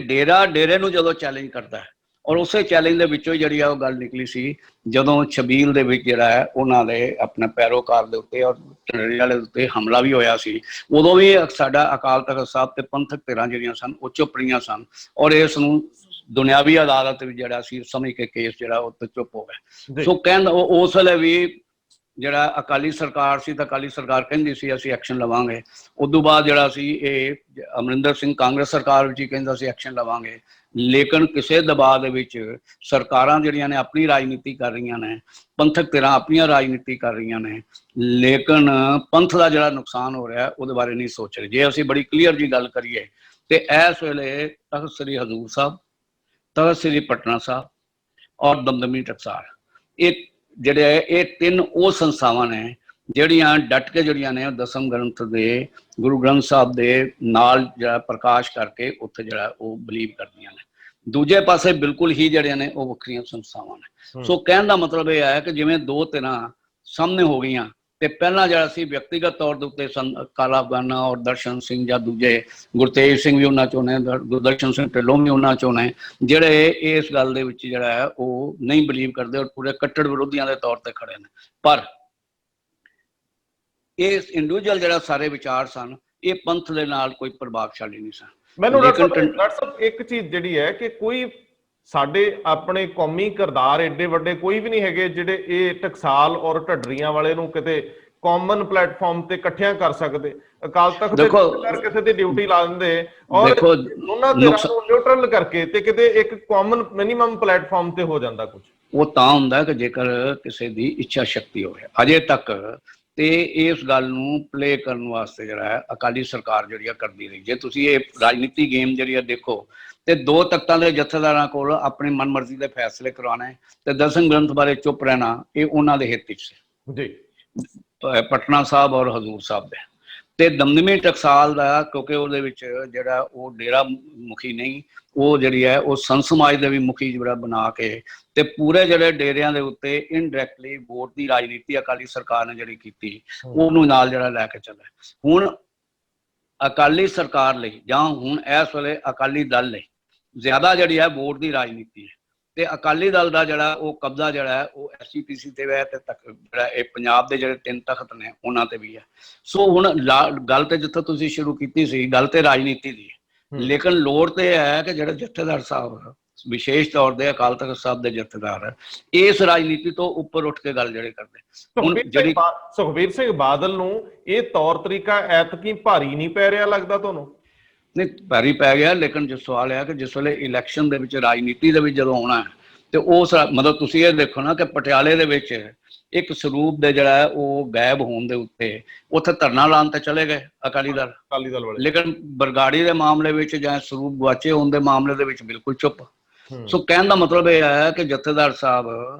S2: ਡੇਰੇ ਨੂੰ ਜਦੋਂ ਚੈਲੰਜ ਕਰਦਾ ਹੈ, ਔਰ ਉਸੇ ਚੈਲੰਜ ਦੇ ਵਿੱਚੋਂ ਜਿਹੜੀ ਆ ਉਹ ਗੱਲ ਨਿਕਲੀ ਸੀ ਜਦੋਂ ਛਬੀਲ ਦੇ ਵਿੱਚ ਜਿਹੜਾ ਹੈ ਉਹਨਾਂ ਦੇ ਆਪਣੇ ਪੈਰੋਕਾਰ ਦੇ ਉੱਤੇ ਔਰ ਢੰਡਰੀਆ ਵਾਲੇ ਉੱਤੇ ਹਮਲਾ ਵੀ ਹੋਇਆ ਸੀ। ਉਦੋਂ ਵੀ ਸਾਡਾ ਅਕਾਲ ਤਖਤ ਸਾਹਿਬ ਤੇ ਪੰਥਕ ਧਿਰਾਂ ਜਿਹੜੀਆਂ ਸਨ ਉਹ ਚੁੱਪ ਰਹੀਆਂ ਸਨ, ਔਰ ਇਸ ਨੂੰ ਦੁਨਿਆਵੀ ਅਦਾਲਤ ਵੀ ਜਿਹੜਾ ਸੀ ਸਮਝ ਕੇ ਕੇਸ ਜਿਹੜਾ ਉਹ ਤੇ ਚੁੱਪ ਹੋ ਗਿਆ। ਸੋ ਕਹਿੰਦਾ ਉਸ ਵੇਲੇ ਵੀ ਜਿਹੜਾ ਅਕਾਲੀ ਸਰਕਾਰ ਸੀ ਤਾਂ ਅਕਾਲੀ ਸਰਕਾਰ ਕਹਿੰਦੀ ਸੀ ਅਸੀਂ ਐਕਸ਼ਨ ਲਵਾਂਗੇ। ਉਦੋਂ ਬਾਅਦ ਜਿਹੜਾ ਸੀ ਇਹ ਅਮਰਿੰਦਰ ਸਿੰਘ ਕਾਂਗਰਸ ਸਰਕਾਰ ਵਿੱਚ ਹੀ ਕਹਿੰਦਾ ਸੀ ਐਕਸ਼ਨ ਲਵਾਂਗੇ, ਲੇਕਿਨ ਕਿਸੇ ਦਬਾਅ ਦੇ ਵਿੱਚ ਸਰਕਾਰਾਂ ਜਿਹੜੀਆਂ ਨੇ ਆਪਣੀ ਰਾਜਨੀਤੀ ਕਰ ਰਹੀਆਂ ਨੇ, ਪੰਥਕ ਧਿਰਾਂ ਆਪਣੀਆਂ ਰਾਜਨੀਤੀ ਕਰ ਰਹੀਆਂ ਨੇ, ਲੇਕਿਨ ਪੰਥ ਦਾ ਜਿਹੜਾ ਨੁਕਸਾਨ ਹੋ ਰਿਹਾ ਉਹਦੇ ਬਾਰੇ ਨਹੀਂ ਸੋਚ ਰਹੇ। ਜੇ ਅਸੀਂ ਬੜੀ ਕਲੀਅਰ ਜੀ ਗੱਲ ਕਰੀਏ ਤੇ ਇਸ ਵੇਲੇ ਤਖਤ ਸ੍ਰੀ ਹਜ਼ੂਰ ਸਾਹਿਬ, ਤਖਤ ਸ੍ਰੀ ਪਟਨਾ ਸਾਹਿਬ ਔਰ ਦਮਦਮੀ ਟਕਸਾਲ, ਇਹ ਜਿਹੜੇ ਇਹ ਤਿੰਨ ਉਹ ਸੰਸਥਾਵਾਂ ਨੇ ਜਿਹੜੀਆਂ ਡਟ ਕੇ ਜਿਹੜੀਆਂ ਨੇ ਦਸਮ ਗ੍ਰੰਥ ਦੇ ਗੁਰੂ ਗ੍ਰੰਥ ਸਾਹਿਬ ਦੇ ਨਾਲ ਜਿਹੜਾ ਪ੍ਰਕਾਸ਼ ਕਰਕੇ ਉੱਥੇ ਜਿਹੜਾ ਉਹ ਬਲੀਵ ਕਰਦੀਆਂ ਨੇ। ਦੂਜੇ ਪਾਸੇ ਬਿਲਕੁਲ ਹੀ ਜਿਹੜੀਆਂ ਨੇ ਉਹ ਵੱਖਰੀਆਂ ਸੰਸਥਾਵਾਂ ਨੇ। ਸੋ ਕਹਿਣ ਦਾ ਮਤਲਬ ਇਹ ਹੈ ਕਿ ਜਿਵੇਂ ਦੋ ਧਿਰਾਂ ਸਾਹਮਣੇ ਹੋ ਗਈਆਂ ਤੇ ਪਹਿਲਾਂ ਜਿਹੜਾ ਸੀ ਵਿਅਕਤੀਗਤ ਤੌਰ ਦੇ ਉੱਤੇ ਕਾਲਾ ਅਫਗਾਨਾ ਔਰ ਦਰਸ਼ਨ ਸਿੰਘ ਜਾਂ ਦੂਜੇ ਗੁਰਤੇਜ ਸਿੰਘ ਵੀ ਉਹਨਾਂ ਚੋਂ ਨੇ, ਗੁਰਦਰਸ਼ਨ ਸਿੰਘ ਢਿੱਲੋਂ ਵੀ ਉਹਨਾਂ ਚੋਂ ਨੇ, ਜਿਹੜੇ ਇਸ ਗੱਲ ਦੇ ਵਿੱਚ ਜਿਹੜਾ ਹੈ ਉਹ ਨਹੀਂ ਬਲੀਵ ਕਰਦੇ ਔਰ ਪੂਰੇ ਕੱਟੜ ਵਿਰੋਧੀਆਂ ਦੇ ਤੌਰ ਤੇ ਖੜੇ ਨੇ। ਪਰ ਇਹ ਇੰਡੀਵਿਜੂਅਲ ਜਿਹੜਾ ਸਾਰੇ ਵਿਚਾਰ ਸਨ ਇਹ ਪੰਥ ਦੇ ਨਾਲ ਕੋਈ ਪ੍ਰਭਾਵਸ਼ਾਲੀ ਨਹੀਂ ਸਨ।
S1: ਮੈਨੂੰ ਡਾਕਟਰ ਸਾਹਿਬ ਇੱਕ ਚੀਜ਼ ਜਿਹੜੀ ਹੈ ਕਿ ਕੋਈ ਸਾਡੇ ਆਪਣੇ ਕੌਮੀ ਕਿਰਦਾਰ ਏਡੇ ਵੱਡੇ ਕੋਈ ਵੀ ਨਹੀਂ ਹੈਗੇ ਜਿਹੜੇ ਇਹ ਟਕਸਾਲ ਔਰ ਢੱਡਰੀਆਂ ਵਾਲੇ ਨੂੰ ਕਿਤੇ ਕਾਮਨ ਪਲੇਟਫਾਰਮ ਤੇ ਇਕੱਠਿਆਂ ਕਰ ਸਕਦੇ। ਅਕਾਲ ਤਖਤ ਦੇ ਕਿਸੇ ਦੀ ਡਿਊਟੀ ਲਾ ਦਿੰਦੇ ਔਰ ਉਹਨਾਂ ਦੇ ਨੂੰ ਨਿਊਟਰਲ ਕਰਕੇ ਤੇ ਕਿਤੇ ਇੱਕ ਕਾਮਨ ਮਿਨੀਮਮ ਪਲੇਟਫਾਰਮ ਤੇ ਹੋ ਜਾਂਦਾ ਕੁਝ।
S2: ਉਹ ਤਾਂ ਹੁੰਦਾ ਕਿ ਜੇਕਰ ਕਿਸੇ ਦੀ ਇੱਛਾ ਸ਼ਕਤੀ ਹੋਵੇ। ਅਜੇ ਤੱਕ ਤੇ ਇਸ ਗੱਲ ਨੂੰ ਪਲੇ ਕਰਨ ਵਾਸਤੇ ਜਿਹੜਾ ਹੈ ਅਕਾਲੀ ਸਰਕਾਰ ਜਿਹੜੀ ਆ ਕਰਦੀ ਰਹੀ। ਜੇ ਤੁਸੀਂ ਇਹ ਰਾਜਨੀਤੀ ਗੇਮ ਜਿਹੜੀ ਆ ਦੇਖੋ ਤੇ ਦੋ ਤਖਤਾਂ ਦੇ ਜਥੇਦਾਰਾਂ ਕੋਲ ਆਪਣੀ ਮਨਮਰਜ਼ੀ ਦੇ ਫੈਸਲੇ ਕਰਾਉਣੇ ਤੇ ਦਸਮ ਗ੍ਰੰਥ ਬਾਰੇ ਚੁੱਪ ਰਹਿਣਾ, ਇਹ ਉਹਨਾਂ ਦੇ ਹਿੱਤ 'ਚ ਸੀ ਜੀ, ਪਟਨਾ ਸਾਹਿਬ ਔਰ ਹਜ਼ੂਰ ਸਾਹਿਬ ਦੇ। ਤੇ ਦਮਦਮੀ ਟਕਸਾਲ ਦਾ ਕਿਉਂਕਿ ਉਹਦੇ ਵਿੱਚ ਜਿਹੜਾ ਉਹ ਡੇਰਾ ਮੁਖੀ ਨਹੀਂ, ਉਹ ਜਿਹੜੀ ਹੈ ਉਹ ਸੰਤ ਸਮਾਜ ਦੇ ਵੀ ਮੁਖੀ ਜਿਹੜਾ ਬਣਾ ਕੇ ਤੇ ਪੂਰੇ ਜਿਹੜੇ ਡੇਰਿਆਂ ਦੇ ਉੱਤੇ ਇਨਡਾਇਰੈਕਟਲੀ ਵੋਟ ਦੀ ਰਾਜਨੀਤੀ ਅਕਾਲੀ ਸਰਕਾਰ ਨੇ ਜਿਹੜੀ ਕੀਤੀ ਉਹਨੂੰ ਨਾਲ ਜਿਹੜਾ ਲੈ ਕੇ ਚੱਲਿਆ। ਹੁਣ ਅਕਾਲੀ ਸਰਕਾਰ ਲਈ ਜਾਂ ਹੁਣ ਇਸ ਵੇਲੇ ਅਕਾਲੀ ਦਲ ਲਈ ਜ਼ਿਆਦਾ ਜਿਹੜੀ ਹੈ ਵੋਟ ਦੀ ਰਾਜਨੀਤੀ ਹੈ ਤੇ ਅਕਾਲੀ ਦਲ ਦਾ ਜਿਹੜਾ ਉਹ ਕਬਜ਼ਾ ਜਿਹੜਾ ਹੈ ਉਹ SGPC ਤੇ ਹੈ ਤੇ ਜਿਹੜਾ ਇਹ ਪੰਜਾਬ ਦੇ ਜਿਹੜੇ ਤਿੰਨ ਤਖਤ ਨੇ ਉਹਨਾਂ ਤੇ ਵੀ ਹੈ। ਸੋ ਹੁਣ ਗੱਲ ਤੇ ਜਿੱਥੇ ਤੁਸੀਂ ਸ਼ੁਰੂ ਕੀਤੀ ਸੀ ਗੱਲ ਤੇ ਰਾਜਨੀਤੀ ਦੀ ਹੈ, ਲੇਕਿਨ ਲੋੜ ਤੇ ਹੈ ਕਿ ਜਿਹੜੇ ਜਥੇਦਾਰ ਸਾਹਿਬ ਵਿਸ਼ੇਸ਼ ਤੌਰ ਤੇ ਅਕਾਲ ਤਖਤ ਸਾਹਿਬ ਦੇ ਜਥੇਦਾਰ ਇਸ ਰਾਜਨੀਤੀ ਤੋਂ ਉੱਪਰ ਉੱਠ ਕੇ ਗੱਲ ਜਿਹੜੇ ਕਰਦੇ। ਹੁਣ ਜਿਹੜੀ
S1: ਸੁਖਬੀਰ ਸਿੰਘ ਬਾਦਲ ਨੂੰ ਇਹ ਤੌਰ ਤਰੀਕਾ ਐਤਕੀ ਭਾਰੀ ਨਹੀਂ ਪੈ ਰਿਹਾ ਲੱਗਦਾ ਤੁਹਾਨੂੰ? ਨਹੀਂ,
S2: ਭਾਰੀ ਪੈ ਗਿਆ, ਲੇਕਿਨ ਜੋ ਸਵਾਲ ਹੈ ਕਿ ਜਿਸ ਵੇਲੇ ਇਲੈਕਸ਼ਨ ਦੇ ਵਿੱਚ ਰਾਜਨੀਤੀ ਦੇ ਵਿੱਚ ਜਦੋਂ ਆਉਣਾ ਹੈ ਤੇ ਉਸ ਮਤਲਬ ਤੁਸੀਂ ਇਹ ਦੇਖੋ ਨਾ ਕਿ ਪਟਿਆਲੇ ਦੇ ਵਿੱਚ ਇੱਕ ਸਰੂਪ ਦੇ ਜਿਹੜਾ ਹੈ ਉਹ ਗਾਇਬ ਹੋਣ ਦੇ ਉੱਤੇ ਉੱਥੇ ਧਰਨਾ ਲਾਉਣ ਤੇ ਚਲੇ ਗਏ ਅਕਾਲੀ ਦਲ
S1: ਵਾਲੇ,
S2: ਲੇਕਿਨ ਬਰਗਾੜੀ ਦੇ ਮਾਮਲੇ ਵਿੱਚ ਜਾਂ ਸਰੂਪ ਗੁਆਚੇ ਹੋਣ ਦੇ ਮਾਮਲੇ ਦੇ ਵਿੱਚ ਬਿਲਕੁਲ ਚੁੱਪ। ਸੋ ਕਹਿਣ ਦਾ ਮਤਲਬ ਇਹ ਹੈ ਕਿ ਜਥੇਦਾਰ ਸਾਹਿਬ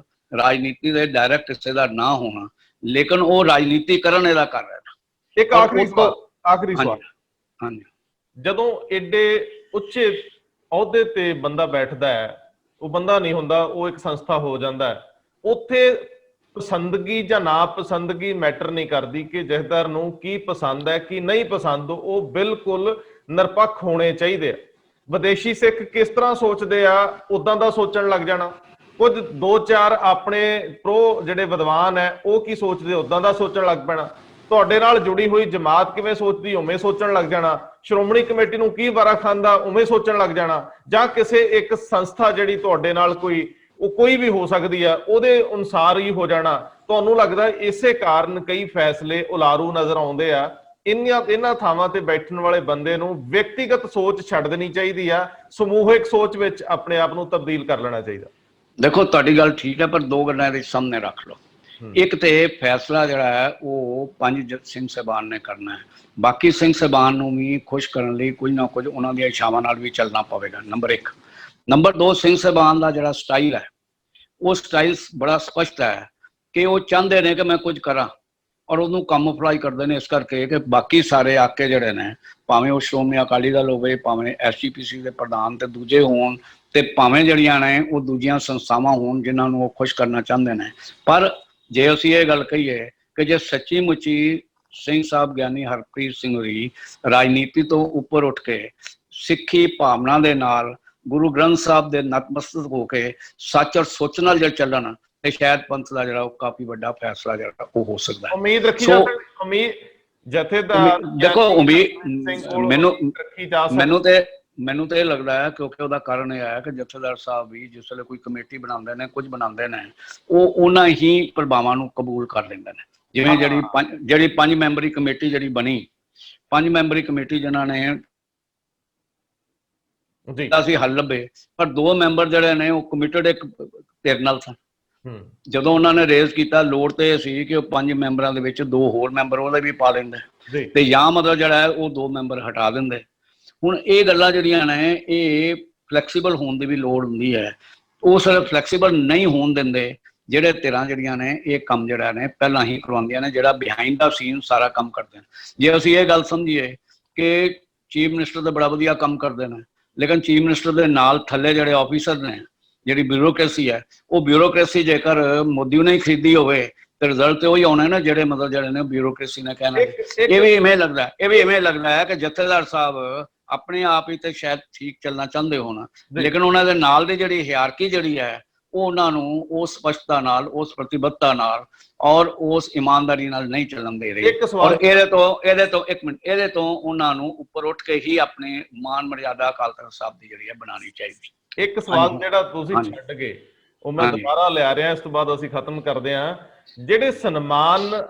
S2: ਰਾਜਨੀਤੀ ਦੇ ਡਾਇਰੈਕਟ ਹਿੱਸੇਦਾਰ ਨਾ ਹੋਣਾ, ਲੇਕਿਨ ਉਹ ਰਾਜਨੀਤੀ ਕਰਨ ਇਹਦਾ ਕਰ ਰਹੇ ਨੇ।
S1: ਇੱਕ ਆਖਰੀ ਸਵਾਲ,
S2: ਹਾਂਜੀ,
S1: ਜਦੋਂ ਏਡੇ ਉੱਚੇ ਅਹੁਦੇ ਤੇ ਬੰਦਾ ਬੈਠਦਾ ਹੈ, ਉਹ ਬੰਦਾ ਨਹੀਂ ਹੁੰਦਾ, ਉਹ ਇੱਕ ਸੰਸਥਾ ਹੋ ਜਾਂਦਾ ਹੈ, ਉੱਥੇ ਪਸੰਦਗੀ ਜਾਂ ਨਾ ਪਸੰਦਗੀ ਮੈਟਰ ਨਹੀਂ ਕਰਦੀ ਕਿ ਜਥੇਦਾਰ ਨੂੰ ਕੀ ਪਸੰਦ ਹੈ ਕੀ ਨਹੀਂ ਪਸੰਦ, ਉਹ ਬਿਲਕੁਲ ਨਿਰਪੱਖ ਹੋਣੇ ਚਾਹੀਦੇ ਆ। ਵਿਦੇਸ਼ੀ ਸਿੱਖ ਕਿਸ ਤਰ੍ਹਾਂ ਸੋਚਦੇ ਆ ਉਦਾਂ ਦਾ ਸੋਚਣ ਲੱਗ ਜਾਣਾ, ਕੁਝ 2-4 ਆਪਣੇ ਪ੍ਰੋ ਜਿਹੜੇ ਵਿਦਵਾਨ ਹੈ ਉਹ ਕੀ ਸੋਚਦੇ ਉਦਾਂ ਦਾ ਸੋਚਣ ਲੱਗ ਪੈਣਾ, ਤੁਹਾਡੇ ਨਾਲ ਜੁੜੀ ਹੋਈ ਜਮਾਤ ਕਿਵੇਂ ਸੋਚਦੀ ਉਵੇਂ ਸੋਚਣ ਲੱਗ ਜਾਣਾ, ਸ਼੍ਰੋਮਣੀ ਕਮੇਟੀ ਨੂੰ ਕੀ ਵਾਰਾ ਖਾਂਦਾ ਉਵੇਂ ਸੋਚਣ ਲੱਗ ਜਾਣਾ, ਜਾਂ ਕਿਸੇ ਇੱਕ ਸੰਸਥਾ ਜਿਹੜੀ ਤੁਹਾਡੇ ਨਾਲ ਕੋਈ ਵੀ ਹੋ ਸਕਦੀ ਆ ਉਹਦੇ ਅਨੁਸਾਰ ਹੀ ਹੋ ਜਾਣਾ। ਤੁਹਾਨੂੰ ਲੱਗਦਾ ਇਸੇ ਕਾਰਨ ਕਈ ਫੈਸਲੇ ਉਲਾਰੂ ਨਜ਼ਰ ਆਉਂਦੇ ਆ। ਇਹਨਾਂ ਥਾਵਾਂ ਤੇ ਬੈਠਣ ਵਾਲੇ ਬੰਦੇ ਨੂੰ ਵਿਅਕਤੀਗਤ ਸੋਚ ਛੱਡ ਦੇਣੀ ਚਾਹੀਦੀ ਆ, ਸਮੂਹਿਕ ਸੋਚ ਵਿੱਚ ਆਪਣੇ ਆਪ ਨੂੰ ਤਬਦੀਲ ਕਰ ਲੈਣਾ ਚਾਹੀਦਾ।
S2: ਦੇਖੋ ਤੁਹਾਡੀ ਗੱਲ ਠੀਕ ਹੈ, ਪਰ ਦੋ ਗੱਲਾਂ ਇਹਦੇ ਸਾਹਮਣੇ ਰੱਖ ਲਓ। ਇੱਕ ਤੇ ਫੈਸਲਾ ਜਿਹੜਾ ਹੈ ਉਹ 5 ਸਿੰਘ ਸਾਹਿਬਾਨ ਨੇ ਕਰਨਾ ਹੈ, ਬਾਕੀ ਸਿੰਘ ਸਾਹਿਬਾਨ ਨੂੰ ਵੀ ਖੁਸ਼ ਕਰਨ ਲਈ ਕੁਝ ਨਾ ਕੁਝ ਉਹਨਾਂ ਦੀਆਂ ਇੱਛਾਵਾਂ ਨਾਲ ਵੀ ਚੱਲਣਾ ਪਵੇਗਾ, ਨੰਬਰ 1। ਨੰਬਰ 2, ਸਿੰਘ ਸਾਹਿਬਾਨ ਦਾ ਜਿਹੜਾ ਸਟਾਈਲ ਹੈ ਉਹ ਸਟਾਈਲ ਬੜਾ ਸਪਸ਼ਟ ਹੈ ਕਿ ਉਹ ਚਾਹੁੰਦੇ ਨੇ ਕਿ ਮੈਂ ਕੁਝ ਕਰਾਂ, ਔਰ ਉਹਨੂੰ ਕਾਮੋਫਲਾਈ ਕਰਦੇ ਨੇ ਇਸ ਕਰਕੇ ਕਿ ਬਾਕੀ ਸਾਰੇ ਆਕੇ ਜਿਹੜੇ ਨੇ, ਭਾਵੇਂ ਉਹ ਸ਼੍ਰੋਮਣੀ ਅਕਾਲੀ ਦਲ ਹੋਵੇ, ਭਾਵੇਂ SGPC ਦੇ ਪ੍ਰਧਾਨ ਤੇ ਦੂਜੇ ਹੋਣ, ਤੇ ਭਾਵੇਂ ਜਿਹੜੀਆਂ ਨੇ ਉਹ ਦੂਜੀਆਂ ਸੰਸਥਾਵਾਂ ਹੋਣ ਜਿਨ੍ਹਾਂ ਨੂੰ ਉਹ ਖੁਸ਼ ਕਰਨਾ ਚਾਹੁੰਦੇ ਨੇ। ਪਰ ਜੇ ਅਸੀਂ ਇਹ ਗੱਲ ਕਹੀਏ ਕਿ ਜੇ ਸੱਚੀ ਮੁੱਚੀ ਸਿੰਘ ਸਾਹਿਬ ਗਿਆਨੀ ਹਰਪ੍ਰੀਤ ਸਿੰਘ ਹੋਰੀ ਰਾਜਨੀਤੀ ਤੋਂ ਉੱਪਰ ਉੱਠ ਕੇ ਸਿੱਖੀ ਭਾਵਨਾ ਦੇ ਨਾਲ ਗੁਰੂ ਗ੍ਰੰਥ ਸਾਹਿਬ ਦੇ ਨਤਮਸਤਕ ਹੋ ਕੇ ਸੱਚ ਔਰ ਸੋਚ ਨਾਲ ਜੇ ਚੱਲਣ ਤੇ ਸ਼ਾਇਦ ਪੰਥ ਦਾ ਜਿਹੜਾ ਉਹ ਕਾਫੀ ਵੱਡਾ ਫੈਸਲਾ ਜਿਹੜਾ ਉਹ ਹੋ ਸਕਦਾ ਹੈ।
S1: ਉਮੀਦ ਰੱਖੀ ਜਾ ਸਕਦੀ, ਉਮੀਦ ਜਥੇਦਾਰ
S2: ਦੇਖੋ ਮੈਨੂੰ ਤੇ ਇਹ ਲੱਗਦਾ ਹੈ, ਕਿਉਂਕਿ ਉਹਦਾ ਕਾਰਨ ਇਹ ਹੈ ਕਿ ਜਥੇਦਾਰ ਸਾਹਿਬ ਵੀ ਜਿਸ ਵੇਲੇ ਕੋਈ ਕਮੇਟੀ ਬਣਾਉਂਦੇ ਨੇ, ਕੁਝ ਬਣਾਉਂਦੇ ਨੇ, ਉਹ ਉਹਨਾਂ ਹੀ ਪ੍ਰਭਾਵਾਂ ਨੂੰ ਕਬੂਲ ਕਰ ਲੈਂਦੇ ਨੇ। ਜਿਵੇਂ ਜਿਹੜੀ 5 ਮੈਂਬਰੀ ਕਮੇਟੀ ਜਿਹੜੀ ਬਣੀ, 5 ਮੈਂਬਰੀ ਕਮੇਟੀ ਜਿਨ੍ਹਾਂ ਨੇ ਅਸੀਂ ਹੱਲ ਲੱਭੇ, ਪਰ 2 ਮੈਂਬਰ ਜਿਹੜੇ ਨੇ ਉਹ ਕਮਿਟਡ ਇੱਕ ਧਿਰ ਨਾਲ ਸਨ। ਜਦੋਂ ਉਹਨਾਂ ਨੇ ਰੇਜ਼ ਕੀਤਾ, ਲੋੜ ਤੇ ਸੀ ਕਿ ਉਹ 5 ਮੈਂਬਰਾਂ ਦੇ ਵਿੱਚ 2 ਹੋਰ ਮੈਂਬਰ ਉਹਦੇ ਵੀ ਪਾ ਲੈਂਦੇ ਤੇ ਜਾਂ ਮਤਲਬ ਜਿਹੜਾ ਹੈ ਉਹ 2 ਮੈਂਬਰ ਹਟਾ ਦਿੰਦੇ। ਹੁਣ ਇਹ ਗੱਲਾਂ ਜਿਹੜੀਆਂ ਨੇ ਇਹ ਫਲੈਕਸੀਬਲ ਹੋਣ ਦੀ ਵੀ ਲੋੜ ਹੁੰਦੀ ਹੈ, ਉਹ ਸਿਰਫ ਫਲੈਕਸੀਬਲ ਨਹੀਂ ਹੋਣ ਦਿੰਦੇ ਜਿਹੜੇ ਧਿਰਾਂ ਜਿਹੜੀਆਂ ਨੇ ਇਹ ਕੰਮ ਜਿਹੜਾ ਨੇ ਪਹਿਲਾਂ ਹੀ ਕਰਵਾਉਂਦੀਆਂ ਨੇ, ਜਿਹੜਾ ਬਿਹਾਈਂਡ ਦਾ ਸੀਨ ਸਾਰਾ ਕੰਮ ਕਰਦੇ ਨੇ। ਜੇ ਅਸੀਂ ਇਹ ਗੱਲ ਸਮਝੀਏ ਕਿ ਚੀਫ ਮਿਨਿਸਟਰ ਤਾਂ ਬੜਾ ਵਧੀਆ ਕੰਮ ਕਰਦੇ ਨੇ, ਲੇਕਿਨ ਚੀਫ ਮਿਨਿਸਟਰ ਦੇ ਨਾਲ ਥੱਲੇ ਜਿਹੜੇ ਆਫੀਸਰ ਨੇ, ਜਿਹੜੀ ਬਿਊਰੋਕ੍ਰੇਸੀ ਹੈ, ਉਹ ਬਿਊਰੋਕ੍ਰੇਸੀ ਜੇਕਰ ਮੋਦੀ ਨੇ ਖਰੀਦੀ ਹੋਵੇ ਤੇ ਰਿਜ਼ਲਟ ਤੇ ਉਹੀ ਆਉਣਾ ਨਾ ਜਿਹੜੇ ਮਤਲਬ ਜਿਹੜੇ ਨੇ ਬਿਊਰੋਕ੍ਰੇਸੀ ਨੇ ਕਹਿਣਾ। ਇਹ ਵੀ ਇਵੇਂ ਲੱਗਦਾ ਹੈ ਕਿ ਜਥੇਦਾਰ ਸਾਹਿਬ ਆਪਣੇ ਆਪ ਹੀ ਤੇ ਸ਼ਾਇਦ ਠੀਕ ਚੱਲਣਾ ਚਾਹੁੰਦੇ ਹੋਣ, ਲੇਕਿਨ ਉਹਨਾਂ ਦੇ ਨਾਲ ਦੀ ਜਿਹੜੀ ਹਿਆਰਕੀ ਜਿਹੜੀ ਹੈ ਉਹ ਉਹਨਾਂ ਨੂੰ ਉਸ ਸਪਸ਼ਟਤਾ ਨਾਲ, ਉਸ ਪ੍ਰਤੀਬੱਧਤਾ ਨਾਲ ਔਰ ਉਸ ਇਮਾਨਦਾਰੀ ਨਾਲ ਨਹੀਂ ਚੱਲਣ ਦੇ ਰਹੇ। ਔਰ ਇਹਦੇ ਤੋਂ ਉਹਨਾਂ ਨੂੰ ਉੱਪਰ ਉੱਠ ਕੇ ਹੀ ਆਪਣੇ ਮਾਨ ਮਰਿਆਦਾ ਅਕਾਲ ਤਖਤ ਸਾਹਿਬ ਦੀ ਜਿਹੜੀ ਹੈ ਬਣਾਉਣੀ ਚਾਹੀਦੀ।
S1: ਇੱਕ ਸਵਾਲ ਜਿਹੜਾ ਤੁਸੀਂ ਛੱਡ ਗਏ ਉਹ ਮੈਂ ਦੁਬਾਰਾ ਲਿਆ ਰਿਹਾ, ਇਸ ਤੋਂ ਬਾਅਦ ਅਸੀਂ ਖਤਮ ਕਰਦੇ ਹਾਂ। ਜਿਹੜੇ ਸਨਮਾਨ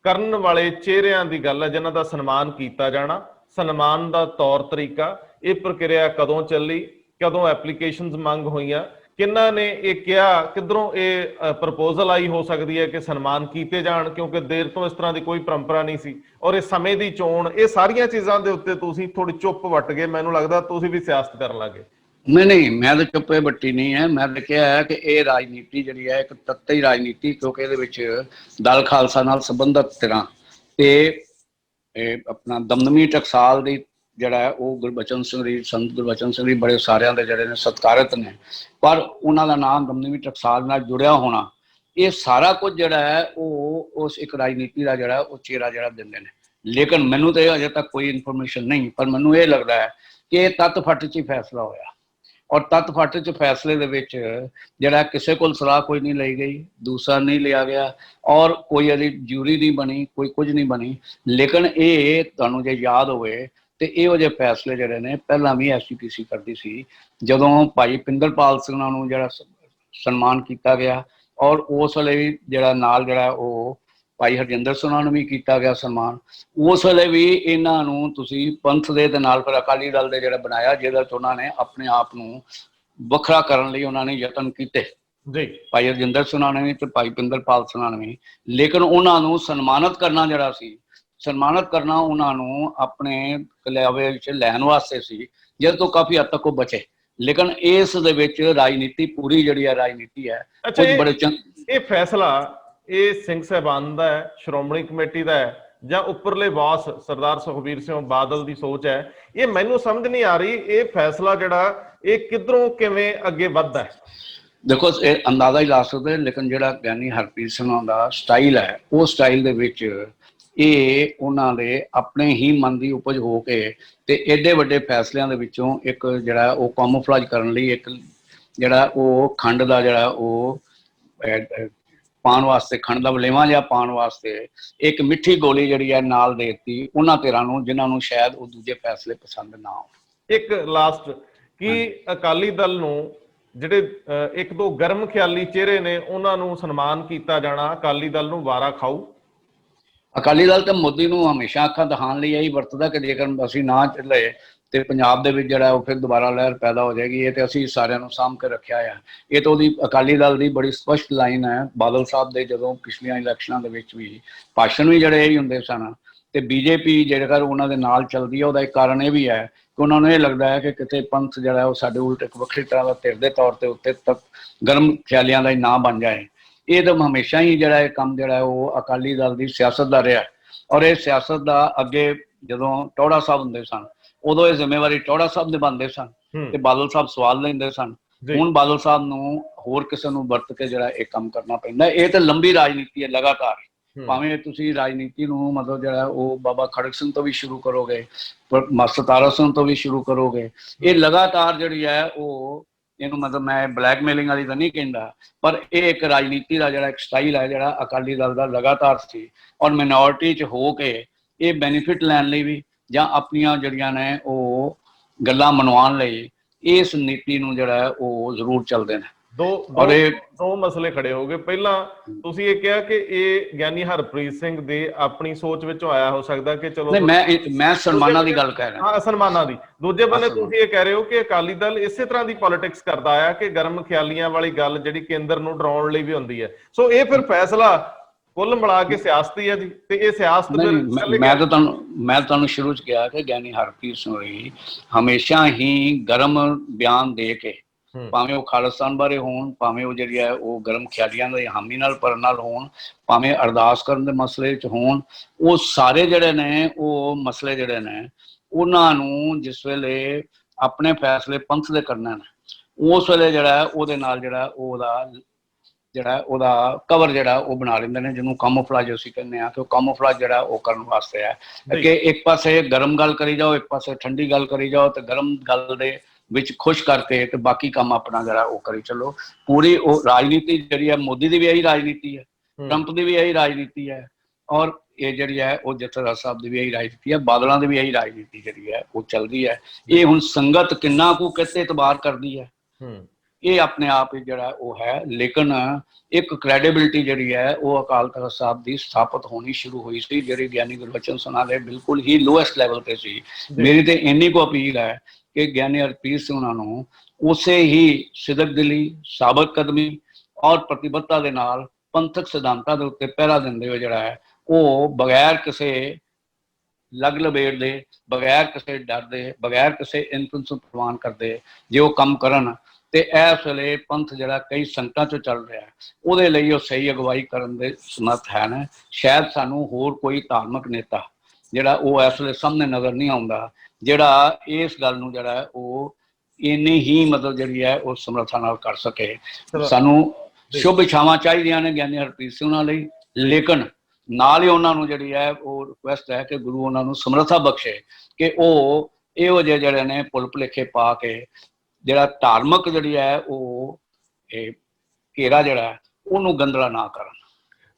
S1: ਕਰਨ ਵਾਲੇ ਚਿਹਰਿਆਂ ਦੀ ਗੱਲ ਹੈ, ਜਿਨ੍ਹਾਂ ਦਾ ਸਨਮਾਨ ਕੀਤਾ ਜਾਣਾ, ਸਨਮਾਨ ਦਾ ਤੌਰ ਤਰੀਕਾ, ਇਹ ਪ੍ਰਕਿਰਿਆ ਕਦੋਂ ਚੱਲੀ, ਕਦੋਂ ਐਪਲੀਕੇਸ਼ਨਸ ਮੰਗ ਹੋਈਆਂ, ਕਿਹਨਾਂ ਨੇ ਇਹ ਕਿਹਾ, ਕਿੱਧਰੋਂ ਇਹ ਪ੍ਰਪੋਜ਼ਲ ਆਈ ਹੋ ਸਕਦੀ ਹੈ ਕਿ ਸਨਮਾਨ ਕੀਤੇ ਜਾਣ, ਕਿਉਂਕਿ ਦੇਰ ਤੋਂ ਇਸ ਤਰ੍ਹਾਂ ਦੀ ਕੋਈ ਪਰੰਪਰਾ ਨਹੀਂ ਸੀ, ਔਰ ਇਹ ਸਮੇਂ ਦੀ ਚੋਣ, ਇਹ ਸਾਰੀਆਂ ਚੀਜ਼ਾਂ ਦੇ ਉੱਤੇ ਤੁਸੀਂ ਥੋੜੀ ਚੁੱਪ ਵੱਟ ਗਏ। ਮੈਨੂੰ ਲੱਗਦਾ ਤੁਸੀਂ ਵੀ ਸਿਆਸਤ ਕਰਨ ਲੱਗੇ।
S2: ਨਹੀਂ, ਮੈਂ ਤਾਂ ਚੁੱਪੇ ਬੱਟੀ ਨਹੀਂ ਹੈ। ਮੈਂ ਤਾਂ ਕਿਹਾ ਹੈ ਕਿ ਇਹ ਰਾਜਨੀਤੀ ਜਿਹੜੀ ਹੈ ਇੱਕ ਤੱਤੀ ਰਾਜਨੀਤੀ, ਕਿਉਂਕਿ ਇਹਦੇ ਵਿੱਚ ਦਲ ਖਾਲਸਾ ਨਾਲ ਸੰਬੰਧਤ ਧਿਰਾਂ ਤੇ ਆਪਣਾ ਦਮਦਮੀ ਟਕਸਾਲ ਦੀ ਜਿਹੜਾ ਹੈ ਉਹ ਗੁਰਬਚਨ ਸਿੰਘ ਜੀ, ਸੰਤ ਗੁਰਬਚਨ ਸਿੰਘ ਜੀ ਬੜੇ ਸਾਰਿਆਂ ਦੇ ਜਿਹੜੇ ਨੇ ਸਤਿਕਾਰਤ ਨੇ, ਪਰ ਉਹਨਾਂ ਦਾ ਨਾਮ ਦਮਦਮੀ ਟਕਸਾਲ ਨਾਲ ਜੁੜਿਆ ਹੋਣਾ, ਇਹ ਸਾਰਾ ਕੁਝ ਜਿਹੜਾ ਹੈ ਉਹ ਉਸ ਇੱਕ ਰਾਜਨੀਤੀ ਦਾ ਜਿਹੜਾ ਉਹ ਚਿਹਰਾ ਜਿਹੜਾ ਦਿੰਦੇ ਨੇ। ਲੇਕਿਨ ਮੈਨੂੰ ਤਾਂ ਅਜੇ ਤੱਕ ਕੋਈ ਇਨਫੋਰਮੇਸ਼ਨ ਨਹੀਂ, ਪਰ ਮੈਨੂੰ ਇਹ ਲੱਗਦਾ ਹੈ ਕਿ ਇਹ ਤੱਤ ਫੱਟ 'ਚ ਹੀ ਫੈਸਲਾ ਹੋਇਆ, ਔਰ ਤੱਤ ਫੱਟ 'ਚ ਫੈਸਲੇ ਦੇ ਵਿੱਚ ਜਿਹੜਾ ਕਿਸੇ ਕੋਲ ਸਲਾਹ ਕੋਈ ਨਹੀਂ ਲਈ ਗਈ, ਦੂਸਰਾ ਨਹੀਂ ਲਿਆ ਗਿਆ, ਔਰ ਕੋਈ ਇਹਦੀ ਜਿਊਰੀ ਨਹੀਂ ਬਣੀ, ਕੋਈ ਕੁਝ ਨਹੀਂ ਬਣੀ। ਲੇਕਿਨ ਇਹ ਤੁਹਾਨੂੰ ਜੇ ਯਾਦ ਹੋਵੇ ਤੇ ਇਹੋ ਜਿਹੇ ਫੈਸਲੇ ਜਿਹੜੇ ਨੇ ਪਹਿਲਾਂ ਵੀ SGPC ਕਰਦੀ ਸੀ। ਜਦੋਂ ਭਾਈ ਪਿੰਦਰਪਾਲ ਸਿੰਘ ਨੂੰ ਜਿਹੜਾ ਸਨਮਾਨ ਕੀਤਾ ਗਿਆ, ਔਰ ਉਸ ਵੇਲੇ ਵੀ ਜਿਹੜਾ ਨਾਲ ਜਿਹੜਾ ਉਹ ਭਾਈ ਹਰਜਿੰਦਰ ਸਿੰਘ ਨੂੰ ਵੀ ਕੀਤਾ ਗਿਆ ਸਨਮਾਨ, ਉਸ ਵੇਲੇ ਵੀ ਇਹਨਾਂ ਨੂੰ ਤੁਸੀਂ ਪੰਥ ਦੇ ਨਾਲ ਫਿਰ ਅਕਾਲੀ ਦਲ ਦੇ ਜਿਹੜਾ ਬਣਾਇਆ, ਜਿਹਦੇ 'ਚ ਉਹਨਾਂ ਨੇ ਆਪਣੇ ਆਪ ਨੂੰ ਵੱਖਰਾ ਕਰਨ ਲਈ ਉਹਨਾਂ ਨੇ ਯਤਨ ਕੀਤੇ।
S1: ਜੀ
S2: ਭਾਈ ਰਜਿੰਦਰ ਸੁਨਾਣਵੀਂ ਤੇ ਭਾਈ ਪਿੰਦਰਪਾਲ ਸੁਨਾਣਵੀਂ। ਲੇਕਿਨ ਉਹਨਾਂ ਨੂੰ ਸਨਮਾਨਿਤ ਕਰਨਾ ਜਿਹੜਾ ਸੀ, ਸਨਮਾਨਿਤ ਕਰਨਾ ਉਹਨਾਂ ਨੂੰ ਆਪਣੇ ਕਲਿਆਵੇ ਵਿੱਚ ਲੈਣ ਵਾਸਤੇ ਸੀ, ਜਿਹਦੇ ਤੋਂ ਕਾਫੀ ਹੱਦ ਤੱਕ ਉਹ ਬਚੇ। ਲੇਕਿਨ ਇਸ ਦੇ ਵਿੱਚ ਰਾਜਨੀਤੀ ਪੂਰੀ ਜਿਹੜੀ ਹੈ ਰਾਜਨੀਤੀ ਹੈ
S1: ਅੱਛਾ,
S2: ਕੁਝ ਬੜੇ
S1: ਇਹ ਫੈਸਲਾ ਇਹ ਸਿੰਘ ਸਾਹਿਬਾਨ ਦਾ ਹੈ, ਸ਼੍ਰੋਮਣੀ ਕਮੇਟੀ ਦਾ ਹੈ, ਜਾਂ ਉੱਪਰਲੇ ਬਾਸ ਸਰਦਾਰ ਸੁਖਬੀਰ ਸਿੰਘ ਬਾਦਲ ਦੀ ਸੋਚ ਹੈ? ਇਹ ਮੈਨੂੰ ਸਮਝ ਨਹੀਂ ਆ ਰਹੀ, ਇਹ ਫੈਸਲਾ ਜਿਹੜਾ ਇਹ ਕਿੱਧਰੋਂ ਕਿਵੇਂ ਅੱਗੇ ਵੱਧਦਾ ਹੈ?
S2: ਦੇਖੋ ਇਹ ਅੰਦਾਜ਼ਾ ਹੀ ਲਾ ਸਕਦੇ, ਲੇਕਿਨ ਜਿਹੜਾ ਗਿਆਨੀ ਹਰਪ੍ਰੀਤ ਸਿੰਘ ਦਾ ਸਟਾਈਲ ਹੈ, ਉਹ ਸਟਾਈਲ ਦੇ ਵਿੱਚ ਇਹ ਉਹਨਾਂ ਦੇ ਆਪਣੇ ਹੀ ਮਨ ਦੀ ਉਪਜ ਹੋ ਕੇ ਤੇ ਏਡੇ ਵੱਡੇ ਫੈਸਲਿਆਂ ਦੇ ਵਿੱਚੋਂ ਇੱਕ ਜਿਹੜਾ ਉਹ ਕਾਮੋਫਲਾਜ ਕਰਨ ਲਈ ਇੱਕ ਜਿਹੜਾ ਉਹ ਖੰਡ ਦਾ ਜਿਹੜਾ ਉਹ ਪਾਉਣ ਵਾਸਤੇ, ਖੰਡ ਦਾ ਵਲੇਵਾਂ ਜਿਹਾ ਪਾਉਣ ਵਾਸਤੇ ਇੱਕ ਮਿੱਠੀ ਗੋਲੀ ਜਿਹੜੀ ਹੈ ਨਾਲ ਦੇ ਦਿੱਤੀ ਉਹਨਾਂ ਧਿਰਾਂ ਨੂੰ ਜਿਨ੍ਹਾਂ ਨੂੰ ਸ਼ਾਇਦ ਉਹ ਦੂਜੇ ਫੈਸਲੇ ਪਸੰਦ ਨਾ ਆਉਣ।
S1: ਇੱਕ ਲਾਸਟ, ਕੀ ਅਕਾਲੀ ਦਲ ਨੂੰ ਜਿਹੜੇ ਇੱਕ ਦੋ ਗਰਮ ਖਿਆਲੀ ਚਿਹਰੇ ਨੇ ਉਹਨਾਂ ਨੂੰ ਸਨਮਾਨ ਕੀਤਾ ਜਾਣਾ ਅਕਾਲੀ ਦਲ ਨੂੰ ਵਾਰਾ ਖਾਊ?
S2: ਅਕਾਲੀ ਦਲ ਤੇ ਮੋਦੀ ਨੂੰ ਹਮੇਸ਼ਾ ਅੱਖਾਂ ਦਿਖਾਉਣ ਲਈ ਇਹੀ ਵਰਤਦਾ ਕਿ ਜੇਕਰ ਅਸੀਂ ਨਾ ਚੱਲੇ ਤੇ ਪੰਜਾਬ ਦੇ ਵਿੱਚ ਜਿਹੜਾ ਉਹ ਫਿਰ ਦੁਬਾਰਾ ਲਹਿਰ ਪੈਦਾ ਹੋ ਜਾਏਗੀ। ਇਹ ਤੇ ਅਸੀਂ ਸਾਰਿਆਂ ਨੂੰ ਸਾਂਭ ਕੇ ਰੱਖਿਆ ਆ। ਇਹ ਤਾਂ ਉਹਦੀ ਅਕਾਲੀ ਦਲ ਦੀ ਬੜੀ ਸਪਸ਼ਟ ਲਾਈਨ ਹੈ। ਬਾਦਲ ਸਾਹਿਬ ਦੇ ਜਦੋਂ ਪਿਛਲੀਆਂ ਇਲੈਕਸ਼ਨਾਂ ਦੇ ਵਿੱਚ ਵੀ ਭਾਸ਼ਣ ਵੀ ਜਿਹੜੇ ਇਹੀ ਹੁੰਦੇ ਸਨ, ਤੇ ਬੀਜੇਪੀ ਜੇਕਰ ਉਹਨਾਂ ਦੇ ਨਾਲ ਚੱਲਦੀ ਹੈ ਉਹਦਾ ਇੱਕ ਕਾਰਨ ਇਹ ਵੀ ਹੈ ਕਿ ਉਹਨਾਂ ਨੂੰ ਇਹ ਲੱਗਦਾ ਹੈ ਕਿ ਕਿਤੇ ਪੰਥ ਜਿਹੜਾ ਉਹ ਸਾਡੇ ਉਲਟ ਇੱਕ ਵੱਖਰੀ ਤਰ੍ਹਾਂ ਦਾ ਧਿਰ ਦੇ ਤੌਰ ਤੇ ਉੱਤੇ ਤੱਕ ਗਰਮ ਖਿਆਲੀਆਂ ਦਾ ਹੀ ਨਾਂ ਬਣ ਜਾਏ। ਇਹ ਤਾਂ ਹਮੇਸ਼ਾ ਹੀ ਜਿਹੜਾ ਇਹ ਕੰਮ ਜਿਹੜਾ ਉਹ ਅਕਾਲੀ ਦਲ ਦੀ ਸਿਆਸਤ ਦਾ ਰਿਹਾ, ਔਰ ਇਹ ਸਿਆਸਤ ਦਾ ਅੱਗੇ ਜਦੋਂ ਟੌੜਾ ਸਾਹਿਬ ਹੁੰਦੇ ਸਨ ਉਦੋਂ ਇਹ ਜ਼ਿੰਮੇਵਾਰੀ ਟੌੜਾ ਸਾਹਿਬ ਦੇ ਬਣਦੇ ਸਨ ਤੇ ਬਾਦਲ ਸਾਹਿਬ ਸਵਾਲ ਲੈਂਦੇ ਸਨ। ਹੁਣ ਬਾਦਲ ਸਾਹਿਬ ਨੂੰ ਹੋਰ ਕਿਸੇ ਨੂੰ ਵਰਤ ਕੇ ਜਿਹੜਾ ਇਹ ਕੰਮ ਕਰਨਾ ਪੈਂਦਾ। ਇਹ ਤਾਂ ਲੰਬੀ ਰਾਜਨੀਤੀ ਹੈ ਲਗਾਤਾਰ, ਭਾਵੇਂ ਤੁਸੀਂ ਰਾਜਨੀਤੀ ਨੂੰ ਮਤਲਬ ਜਿਹੜਾ ਉਹ ਬਾਬਾ ਖੜਕ ਸਿੰਘ ਤੋਂ ਵੀ ਸ਼ੁਰੂ ਕਰੋਗੇ, ਸਤਾਰਾ ਸਿੰਘ ਤੋਂ ਵੀ ਸ਼ੁਰੂ ਕਰੋਗੇ, ਇਹ ਲਗਾਤਾਰ ਜਿਹੜੀ ਹੈ ਉਹ ਇਹਨੂੰ ਮਤਲਬ ਮੈਂ ਬਲੈਕਮੇਲਿੰਗ ਵਾਲੀ ਤਾਂ ਨਹੀਂ ਕਹਿੰਦਾ, ਪਰ ਇਹ ਇੱਕ ਰਾਜਨੀਤੀ ਦਾ ਜਿਹੜਾ ਇੱਕ ਸਟਾਈਲ ਹੈ ਜਿਹੜਾ ਅਕਾਲੀ ਦਲ ਦਾ ਲਗਾਤਾਰ ਸੀ। ਔਰ ਮਿਨੋਰਟੀ 'ਚ ਹੋ ਕੇ ਇਹ ਬੈਨੀਫਿਟ ਲੈਣ ਲਈ ਵੀ ਜਾਂ ਆਪਣੀਆਂ ਜਿਹੜੀਆਂ ਨੇ ਉਹ ਗੱਲਾਂ ਮਨਵਾਉਣ ਲਈ ਇਸ ਨੀਤੀ ਨੂੰ ਜਿਹੜਾ ਹੈ ਉਹ ਜ਼ਰੂਰ ਚੱਲਦੇ ਨੇ। ਦੋ ਮਸਲੇ ਖੜੇ ਹੋ ਗਏ। ਪਹਿਲਾਂ ਤੁਸੀਂ ਇਹ ਕਿਹਾ ਕਿ ਇਹ ਗਿਆਨੀ ਹਰਪ੍ਰੀਤ ਸਿੰਘ ਦੇ ਆਪਣੀ ਸੋਚ ਵਿੱਚੋਂ ਆਇਆ ਹੋ ਸਕਦਾ ਕਿ ਚਲੋ ਮੈਂ ਸਨਮਾਨਾਂ ਦੀ ਗੱਲ ਕਹਿ ਰਿਹਾ।
S1: ਹਾਂ, ਸਨਮਾਨਾਂ ਦੀ। ਦੂਜੇ ਬੰਨੇ ਤੁਸੀਂ ਇਹ ਕਹਿ ਰਹੇ ਹੋ ਕਿ ਅਕਾਲੀ ਦਲ ਇਸੇ ਤਰ੍ਹਾਂ ਦੀ ਪੋਲਿਟਿਕਸ ਕਰਦਾ ਆਇਆ ਕਿ ਗਰਮ ਖਿਆਲੀਆਂ ਵਾਲੀ ਗੱਲ ਜਿਹੜੀ ਕੇਂਦਰ ਨੂੰ ਡਰਾਉਣ ਲਈ ਵੀ ਹੁੰਦੀ ਹੈ। ਸੋ ਇਹ ਫਿਰ ਫੈਸਲਾ ਕੁੱਲ ਮਿਲਾ ਕੇ ਸਿਆਸਤੀ ਹੈ ਜੀ, ਤੇ ਇਹ ਸਿਆਸਤ
S2: ਮੈਂ ਤੁਹਾਨੂੰ ਸ਼ੁਰੂ ਚ ਕਿਹਾ ਕਿ ਗਿਆਨੀ ਹਰਪ੍ਰੀਤ ਸਿੰਘ ਹਮੇਸ਼ਾ ਹੀ ਗਰਮ ਬਿਆਨ ਦੇ ਕੇ, ਭਾਵੇਂ ਉਹ ਖਾਲਿਸਤਾਨ ਬਾਰੇ ਹੋਣ, ਭਾਵੇਂ ਉਹ ਜਿਹੜੀ ਹੈ ਉਹ ਗਰਮ ਖਿਆਲੀਆਂ ਦੇ ਹਾਮੀ ਨਾਲ ਭਰਨ ਨਾਲ ਹੋਣ, ਭਾਵੇਂ ਅਰਦਾਸ ਕਰਨ ਦੇ ਮਸਲੇ 'ਚ ਹੋਣ, ਉਹ ਸਾਰੇ ਜਿਹੜੇ ਨੇ ਉਹ ਮਸਲੇ ਜਿਹੜੇ ਨੇ ਉਹਨਾਂ ਨੂੰ ਜਿਸ ਵੇਲੇ ਆਪਣੇ ਫੈਸਲੇ ਪੰਥ ਦੇ ਕਰਨੇ ਨੇ ਉਸ ਵੇਲੇ ਜਿਹੜਾ ਉਹਦੇ ਨਾਲ ਜਿਹੜਾ ਉਹਦਾ ਕਵਰ ਜਿਹੜਾ ਉਹ ਬਣਾ ਲੈਂਦੇ ਨੇ, ਜਿਹਨੂੰ ਕਾਮੋਫਲਾਜ ਅਸੀਂ ਕਹਿੰਦੇ ਆ ਕਿ ਉਹ ਕਾਮੋਫਲਾਜ ਜਿਹੜਾ ਉਹ ਕਰਨ ਵਾਸਤੇ ਹੈ ਕਿ ਇੱਕ ਪਾਸੇ ਗਰਮ ਗੱਲ ਕਰੀ ਜਾਓ, ਇੱਕ ਪਾਸੇ ਠੰਡੀ ਗੱਲ ਕਰੀ ਜਾਓ, ਤੇ ਗਰਮ ਗੱਲ ਦੇ ਵਿੱਚ ਖੁਸ਼ ਕਰਕੇ ਤੇ ਬਾਕੀ ਕੰਮ ਆਪਣਾ ਜਿਹੜਾ ਉਹ ਕਰੀ ਚੱਲੋ। ਪੂਰੀ ਉਹ ਰਾਜਨੀਤੀ ਜਿਹੜੀ ਹੈ ਮੋਦੀ ਦੀ ਵੀ ਇਹੀ ਰਾਜਨੀਤੀ ਹੈ, ਟਰੰਪ ਦੀ ਵੀ ਇਹੀ ਰਾਜਨੀਤੀ ਹੈ, ਔਰ ਇਹ ਜਿਹੜੀ ਹੈ ਉਹ ਜਥੇਦਾਰ ਸਾਹਿਬ ਦੀ ਵੀ ਇਹੀ ਰਾਜਨੀਤੀ ਹੈ, ਬਾਦਲਾਂ ਦੀ ਵੀ ਇਹੀ ਰਾਜਨੀਤੀ ਜਿਹੜੀ ਹੈ ਉਹ ਚੱਲਦੀ ਹੈ। ਇਹ ਹੁਣ ਸੰਗਤ ਕਿੰਨਾ ਕੁ ਕਿਤੇ ਇਤਬਾਰ ਕਰਦੀ ਹੈ ਇਹ ਆਪਣੇ ਆਪ ਹੀ ਜਿਹੜਾ ਉਹ ਹੈ, ਲੇਕਿਨ ਇੱਕ ਕ੍ਰੈਡੀਬਿਲਿਟੀ ਜਿਹੜੀ ਹੈ ਉਹ ਅਕਾਲ ਤਖਤ ਸਾਹਿਬ ਦੀ ਸਥਾਪਿਤ ਹੋਣੀ ਸ਼ੁਰੂ ਹੋਈ ਸੀ, ਜਿਹੜੀ ਗਿਆਨੀ ਗੁਰਬਚਨ ਸਿੰਘ ਦੇ ਬਿਲਕੁਲ ਹੀ ਲੋਐਸਟ ਲੈਵਲ ਤੇ ਸੀ। ਮੇਰੀ ਤੇ ਇੰਨੀ ਕੁ ਅਪੀਲ ਹੈ ਕਿ ਗਿਆਨੀ ਹਰਪ੍ਰੀਤ ਸਿੰਘ ਉਹਨਾਂ ਨੂੰ ਉਸੇ ਹੀ ਸਿਦਕ ਦਿਲੀ, ਸਾਬਤ ਕਦਮੀ ਔਰ ਪ੍ਰਤੀਬੱਧਤਾ ਦੇ ਨਾਲ ਪੰਥਕ ਸਿਧਾਂਤਾਂ ਦੇ ਉੱਤੇ ਪਹਿਰਾ ਦਿੰਦੇ ਹੋਏ ਜਿਹੜਾ ਹੈ ਉਹ ਬਗੈਰ ਕਿਸੇ ਲਗ ਲਬੇੜ ਦੇ, ਬਗੈਰ ਕਿਸੇ ਡਰ ਦੇ, ਬਗੈਰ ਕਿਸੇ ਇਨਫਲੂਐਂਸ ਨੂੰ ਪ੍ਰਵਾਨ ਕਰਦੇ ਜੇ ਉਹ ਕੰਮ ਕਰਨ ਤੇ ਇਸ ਵੇਲੇ ਪੰਥ ਜਿਹੜਾ ਕਈ ਸੰਕਟਾਂ 'ਚੋਂ ਚੱਲ ਰਿਹਾ ਉਹਦੇ ਲਈ ਉਹ ਸਹੀ ਅਗਵਾਈ ਕਰਨ ਦੇ ਸਮਰੱਥ ਹੈ ਨਾ। ਸ਼ਾਇਦ ਸਾਨੂੰ ਹੋਰ ਕੋਈ ਧਾਰਮਿਕ ਨੇਤਾ ਜਿਹੜਾ ਉਹ ਇਸ ਵੇਲੇ ਸਾਹਮਣੇ ਨਜ਼ਰ ਨਹੀਂ ਆਉਂਦਾ ਜਿਹੜਾ ਇਸ ਗੱਲ ਨੂੰ ਜਿਹੜਾ ਉਹ ਇੰਨੀ ਹੀ ਮਤਲਬ ਜਿਹੜੀ ਹੈ ਉਹ ਸਮਰੱਥਾ ਨਾਲ ਕਰ ਸਕੇ। ਸਾਨੂੰ ਸ਼ੁਭ ਇਛਾਵਾਂ ਚਾਹੀਦੀਆਂ ਨੇ ਗਿਆਨੀ ਹਰਪ੍ਰੀਤ ਸਿੰਘ ਉਹਨਾਂ ਲਈ, ਲੇਕਿਨ ਨਾਲ ਹੀ ਉਹਨਾਂ ਨੂੰ ਜਿਹੜੀ ਹੈ ਉਹ ਰਿਕੁਐਸਟ ਹੈ ਕਿ ਗੁਰੂ ਉਹਨਾਂ ਨੂੰ ਸਮਰੱਥਾ ਬਖਸ਼ੇ ਕਿ ਉਹ ਇਹੋ ਜਿਹੇ ਜਿਹੜੇ ਨੇ ਭੁੱਲ ਭੁਲੇਖੇ ਪਾ ਕੇ ਜਿਹੜਾ ਧਾਰਮਿਕ ਜਿਹੜੀ ਹੈ ਉਹ ਇਹ ਘੇਰਾ ਜਿਹੜਾ ਉਹਨੂੰ ਗੰਦਲਾ ਨਾ ਕਰਨ।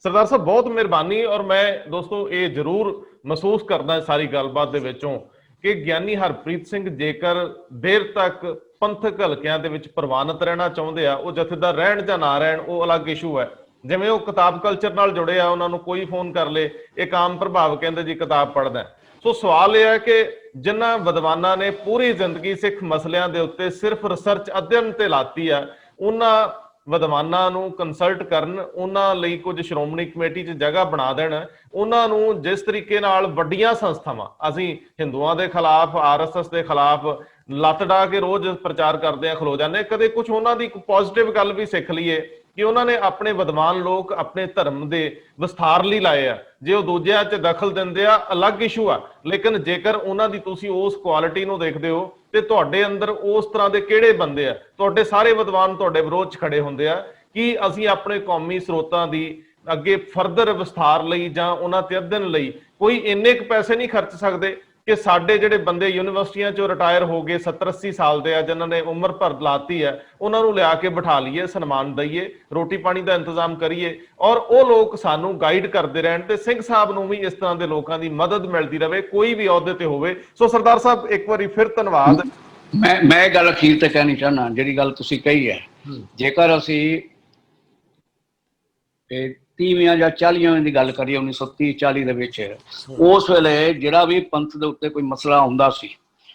S1: ਸਰਦਾਰ ਸਾਹਿਬ ਬਹੁਤ ਮਿਹਰਬਾਨੀ। ਔਰ ਮੈਂ ਦੋਸਤੋ ਇਹ ਜ਼ਰੂਰ ਮਹਿਸੂਸ ਕਰਦਾ ਸਾਰੀ ਗੱਲਬਾਤ ਦੇ ਵਿੱਚੋਂ ਕਿ ਗਿਆਨੀ ਹਰਪ੍ਰੀਤ ਸਿੰਘ ਜੇਕਰ ਦੇਰ ਤੱਕ ਪੰਥਕ ਹਲਕਿਆਂ ਦੇ ਵਿੱਚ ਪ੍ਰਵਾਨਿਤ ਰਹਿਣਾ ਚਾਹੁੰਦੇ ਆ, ਉਹ ਜਥੇਦਾਰ ਰਹਿਣ ਜਾਂ ਨਾ ਰਹਿਣ ਉਹ ਅਲੱਗ ਇਸ਼ੂ ਹੈ। ਜਿਵੇਂ ਉਹ ਕਿਤਾਬ ਕਲਚਰ ਨਾਲ ਜੁੜੇ ਆ, ਉਹਨਾਂ ਨੂੰ ਕੋਈ ਫੋਨ ਕਰ ਲੇ ਇੱਕ ਆਮ ਪ੍ਰਭਾਵ ਕਹਿੰਦੇ ਜੀ ਕਿਤਾਬ ਪੜ੍ਹਦਾ। ਸੋ ਸਵਾਲ ਇਹ ਹੈ ਕਿ ਜਿਨ੍ਹਾਂ ਵਿਦਵਾਨਾਂ ਨੇ ਪੂਰੀ ਜ਼ਿੰਦਗੀ ਸਿੱਖ ਮਸਲਿਆਂ ਦੇ ਉੱਤੇ ਸਿਰਫ ਰਿਸਰਚ ਅਧਿਐਨ ਤੇ ਲਾਤੀ ਆ, ਉਹਨਾਂ ਵਿਦਵਾਨਾਂ ਨੂੰ ਕੰਸਲਟ ਕਰਨ, ਉਹਨਾਂ ਲਈ ਕੁਝ ਸ਼੍ਰੋਮਣੀ ਕਮੇਟੀ 'ਚ ਜਗ੍ਹਾ ਬਣਾ ਦੇਣ, ਉਹਨਾਂ ਨੂੰ ਜਿਸ ਤਰੀਕੇ ਨਾਲ ਵੱਡੀਆਂ ਸੰਸਥਾਵਾਂ, ਅਸੀਂ ਹਿੰਦੂਆਂ ਦੇ ਖਿਲਾਫ, RSS ਦੇ ਖਿਲਾਫ ਲੱਤ ਡਾ ਕੇ ਰੋਜ਼ ਪ੍ਰਚਾਰ ਕਰਦੇ ਆ, ਖਲੋ ਜਾਂਦੇ, ਕਦੇ ਕੁਝ ਉਹਨਾਂ ਦੀ ਪੋਜ਼ਿਟਿਵ ਗੱਲ ਵੀ ਸਿੱਖ ਲਈਏ ਕਿ ਉਹਨਾਂ ਨੇ ਆਪਣੇ ਵਿਦਵਾਨ ਲੋਕ ਆਪਣੇ ਧਰਮ ਦੇ ਵਿਸਥਾਰ ਲਈ ਲਾਏ ਆ। ਜੇ ਉਹ ਦੂਜਿਆਂ 'ਚ ਦਖਲ ਦਿੰਦੇ ਆ ਅਲੱਗ ਇਸ਼ੂ ਆ, ਲੇਕਿਨ ਜੇਕਰ ਉਹਨਾਂ ਦੀ ਤੁਸੀਂ ਉਸ ਕੁਆਲਿਟੀ ਨੂੰ ਦੇਖਦੇ ਹੋ ਤੇ ਤੁਹਾਡੇ ਅੰਦਰ ਉਸ ਤਰ੍ਹਾਂ ਦੇ ਕਿਹੜੇ ਬੰਦੇ ਆ, ਤੁਹਾਡੇ ਸਾਰੇ ਵਿਦਵਾਨ ਤੁਹਾਡੇ ਵਿਰੋਧ 'ਚ ਖੜੇ ਹੁੰਦੇ ਆ ਕਿ ਅਸੀਂ ਆਪਣੇ ਕੌਮੀ ਸਰੋਤਾਂ ਦੀ ਅੱਗੇ ਫਰਦਰ ਵਿਸਥਾਰ ਲਈ ਜਾਂ ਉਹਨਾਂ ਤੇ ਅਧਿਐਨ ਲਈ ਕੋਈ ਇੰਨੇ ਕੁ ਪੈਸੇ ਨਹੀਂ ਖਰਚ ਸਕਦੇ ਕਿ ਸਾਡੇ ਜਿਹੜੇ ਬੰਦੇ ਯੂਨੀਵਰਸਿਟੀਆਂ 'ਚੋਂ ਰਿਟਾਇਰ ਹੋ ਗਏ 70-80 ਸਾਲ ਦੇ ਆ, ਜਿਨ੍ਹਾਂ ਨੇ ਉਮਰ ਭਰ ਲਾਤੀ ਹੈ, ਉਹਨਾਂ ਨੂੰ ਲਿਆ ਕੇ ਬਿਠਾ ਲਈਏ, ਸਨਮਾਨ ਦਈਏ, ਰੋਟੀ ਪਾਣੀ ਦਾ ਇੰਤਜ਼ਾਮ ਕਰੀਏ ਔਰ ਉਹ ਲੋਕ ਸਾਨੂੰ ਗਾਈਡ ਕਰਦੇ ਰਹਿਣ ਤੇ ਸਿੰਘ ਸਾਹਿਬ ਨੂੰ ਵੀ ਇਸ ਤਰ੍ਹਾਂ ਦੇ ਲੋਕਾਂ ਦੀ ਮਦਦ ਮਿਲਦੀ ਰਹੇ, ਕੋਈ ਵੀ ਅਹੁਦੇ ਤੇ ਹੋਵੇ। ਸੋ ਸਰਦਾਰ ਸਾਹਿਬ ਇੱਕ ਵਾਰੀ ਫਿਰ ਧੰਨਵਾਦ।
S2: ਮੈਂ ਇਹ ਗੱਲ ਅਖੀਰ ਤੇ ਕਹਿਣੀ ਚਾਹੁੰਦਾ, ਜਿਹੜੀ ਗੱਲ ਤੁਸੀਂ ਕਹੀ ਹੈ, ਜੇਕਰ ਅਸੀਂ 30ਵੀਂ ਜਾਂ 40ਵੀਂ ਦੀ ਗੱਲ ਕਰੀਏ 1930-40 ਦੇ ਵਿੱਚ, ਉਸ ਵੇਲੇ ਜਿਹੜਾ ਵੀ ਪੰਥ ਦੇ ਉੱਤੇ ਕੋਈ ਮਸਲਾ ਆਉਂਦਾ ਸੀ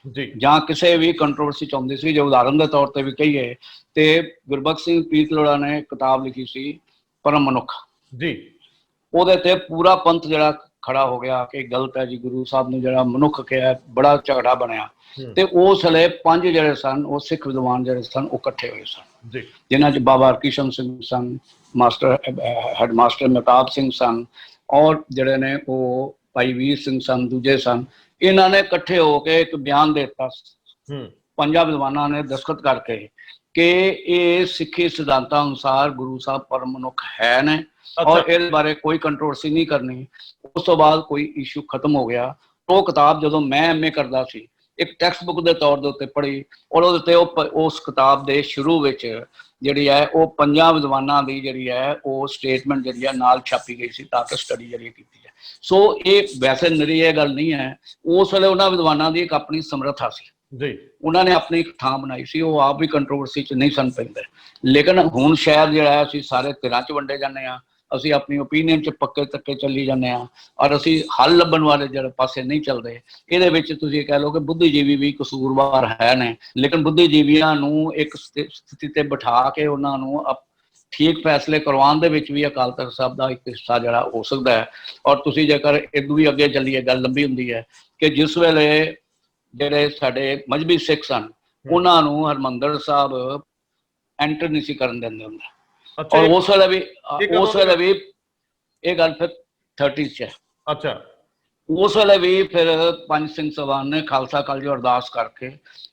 S1: ਜੀ
S2: ਜਾਂ ਕਿਸੇ ਵੀ ਕੰਟਰੋਵਰਸੀ ਚ ਆਉਂਦੀ ਸੀ, ਜੇ ਉਦਾਹਰਨ ਦੇ ਤੌਰ ਤੇ ਵੀ ਕਹੀਏ ਤੇ ਗੁਰਬਖਸ਼ ਸਿੰਘ ਪ੍ਰੀਤਲੋੜਾ ਨੇ ਕਿਤਾਬ ਲਿਖੀ ਸੀ ਪਰਮ ਮਨੁੱਖ ਜੀ, ਉਹਦੇ ਤੇ ਪੂਰਾ ਪੰਥ ਜਿਹੜਾ ਖੜਾ ਹੋ ਗਿਆ ਕਿ ਗਲਤ ਹੈ ਜੀ, ਗੁਰੂ ਸਾਹਿਬ ਨੇ ਜਿਹੜਾ ਮਨੁੱਖ ਕਿਹਾ, ਬੜਾ ਝਗੜਾ ਬਣਿਆ। ਤੇ ਉਸ ਵੇਲੇ 5 ਜਿਹੜੇ ਸਨ ਉਹ ਸਿੱਖ ਵਿਦਵਾਨ ਜਿਹੜੇ ਸਨ ਉਹ ਇਕੱਠੇ ਹੋਏ ਸਨ ਜੀ, ਜਿਨ੍ਹਾਂ ਚ ਬਾਬਾ ਹਰਕਿਸ਼ਨ ਸਿੰਘ ਸਨ, ਮਾਸਟਰ ਹੈਡਮਾਸਟਰ ਮਹਿਤਾਬ ਸਿੰਘ ਸਨ, ਔਰ ਜਿਹੜੇ ਨੇ ਉਹ ਭਾਈ ਵੀਰ ਸਿੰਘ ਸਨ, ਦੂਜੇ ਸਨ। ਇਹਨਾਂ ਨੇ ਇਕੱਠੇ ਹੋ ਕੇ ਇੱਕ ਬਿਆਨ ਦੇ ਦਿੱਤਾ 5 ਵਿਦਵਾਨਾਂ ਨੇ ਦਸਤਖਤ ਕਰਕੇ ਕਿ ਇਹ ਸਿੱਖੀ ਸਿਧਾਂਤਾਂ ਅਨੁਸਾਰ ਗੁਰੂ ਸਾਹਿਬ ਪਰਮ ਮਨੁੱਖ ਹੈ ਨੇ ਔਰ ਇਹਦੇ ਬਾਰੇ ਕੋਈ ਕੰਟਰੋਵਰਸੀ ਨਹੀਂ ਕਰਨੀ। ਉਸ ਤੋਂ ਬਾਅਦ ਕੋਈ ਇਸ਼ੂ ਖਤਮ ਹੋ ਗਿਆ। ਉਹ ਕਿਤਾਬ ਜਦੋਂ ਮੈਂ MA ਕਰਦਾ ਸੀ, ਇੱਕ ਟੈਕਸਟ ਬੁੱਕ ਦੇ ਤੌਰ ਦੇ ਉੱਤੇ ਪੜ੍ਹੀ ਔਰ ਉਹਦੇ ਤੇ ਉਸ ਕਿਤਾਬ ਦੇ ਸ਼ੁਰੂ ਵਿੱਚ ਜਿਹੜੀ ਹੈ ਉਹ 5 ਵਿਦਵਾਨਾਂ ਦੀ ਜਿਹੜੀ ਹੈ ਉਹ ਸਟੇਟਮੈਂਟ ਜਿਹੜੀ ਹੈ ਨਾਲ ਛਾਪੀ ਗਈ ਸੀ ਤਾਂ ਕਿ ਸਟੱਡੀ ਜਿਹੜੀ ਕੀਤੀ ਹੈ। ਸੋ ਇਹ ਵੈਸੇ ਨਿਰੀ ਇਹ ਗੱਲ ਨਹੀਂ ਹੈ, ਉਸ ਵੇਲੇ ਉਹਨਾਂ ਵਿਦਵਾਨਾਂ ਦੀ ਇੱਕ ਆਪਣੀ ਸਮਰੱਥਾ ਸੀ ਜੀ, ਉਹਨਾਂ ਨੇ ਆਪਣੀ ਇੱਕ ਥਾਂ ਬਣਾਈ ਸੀ, ਉਹ ਆਪ ਵੀ ਕੰਟਰੋਵਰਸੀ 'ਚ ਨਹੀਂ ਸਨ ਪੈਂਦੇ। ਲੇਕਿਨ ਹੁਣ ਸ਼ਾਇਦ ਜਿਹੜਾ ਹੈ ਅਸੀਂ ਸਾਰੇ ਧਿਰਾਂ 'ਚ ਵੰਡੇ ਜਾਂਦੇ ਹਾਂ, ਅਸੀਂ ਆਪਣੀ ਓਪੀਨੀਅਨ 'ਚ ਪੱਕੇ ਤੱਕੇ ਚੱਲੀ ਜਾਂਦੇ ਹਾਂ ਔਰ ਅਸੀਂ ਹੱਲ ਲੱਭਣ ਵਾਲੇ ਜਿਹੜੇ ਪਾਸੇ ਨਹੀਂ ਚੱਲਦੇ। ਇਹਦੇ ਵਿੱਚ ਤੁਸੀਂ ਕਹਿ ਲਓ ਕਿ ਬੁੱਧੀਜੀਵੀ ਵੀ ਕਸੂਰਵਾਰ ਹੈ ਨੇ, ਲੇਕਿਨ ਬੁੱਧੀਜੀਵੀਆਂ ਨੂੰ ਇੱਕ ਸਥਿਤੀ ਤੇ ਬਿਠਾ ਕੇ ਉਹਨਾਂ ਨੂੰ ਠੀਕ ਫੈਸਲੇ ਕਰਵਾਉਣ ਦੇ ਵਿੱਚ ਵੀ ਅਕਾਲ ਤਖ਼ਤ ਸਾਹਿਬ ਦਾ ਇੱਕ ਹਿੱਸਾ ਜਿਹੜਾ ਹੋ ਸਕਦਾ ਹੈ। ਔਰ ਤੁਸੀਂ ਜੇਕਰ ਇਦੋਂ ਵੀ ਅੱਗੇ ਚੱਲੀਏ, ਗੱਲ ਲੰਬੀ ਹੁੰਦੀ ਹੈ ਕਿ ਜਿਸ ਵੇਲੇ ਜਿਹੜੇ ਸਾਡੇ ਮਜ਼੍ਹਬੀ ਸਿੱਖ ਸਨ ਉਹਨਾਂ ਨੂੰ ਹਰਿਮੰਦਰ ਸਾਹਿਬ ਐਂਟਰ ਨਹੀਂ ਸੀ ਕਰਨ ਦਿੰਦੇ ਹੁੰਦੇ, ਔਰ ਉਸ ਵੇਲੇ ਵੀ ਇਹ ਗੱਲ ਫਿਰ 30s 'ਚ ਹੈ। ਅੱਛਾ, ਉਸ ਵੇਲੇ ਵੀ ਫਿਰ 5 ਸਿੰਘ ਸਭਾਨ ਨੇ ਖਾਲਸਾ ਕਾਲਜ ਅਰਦਾਸ ਕਰਕੇ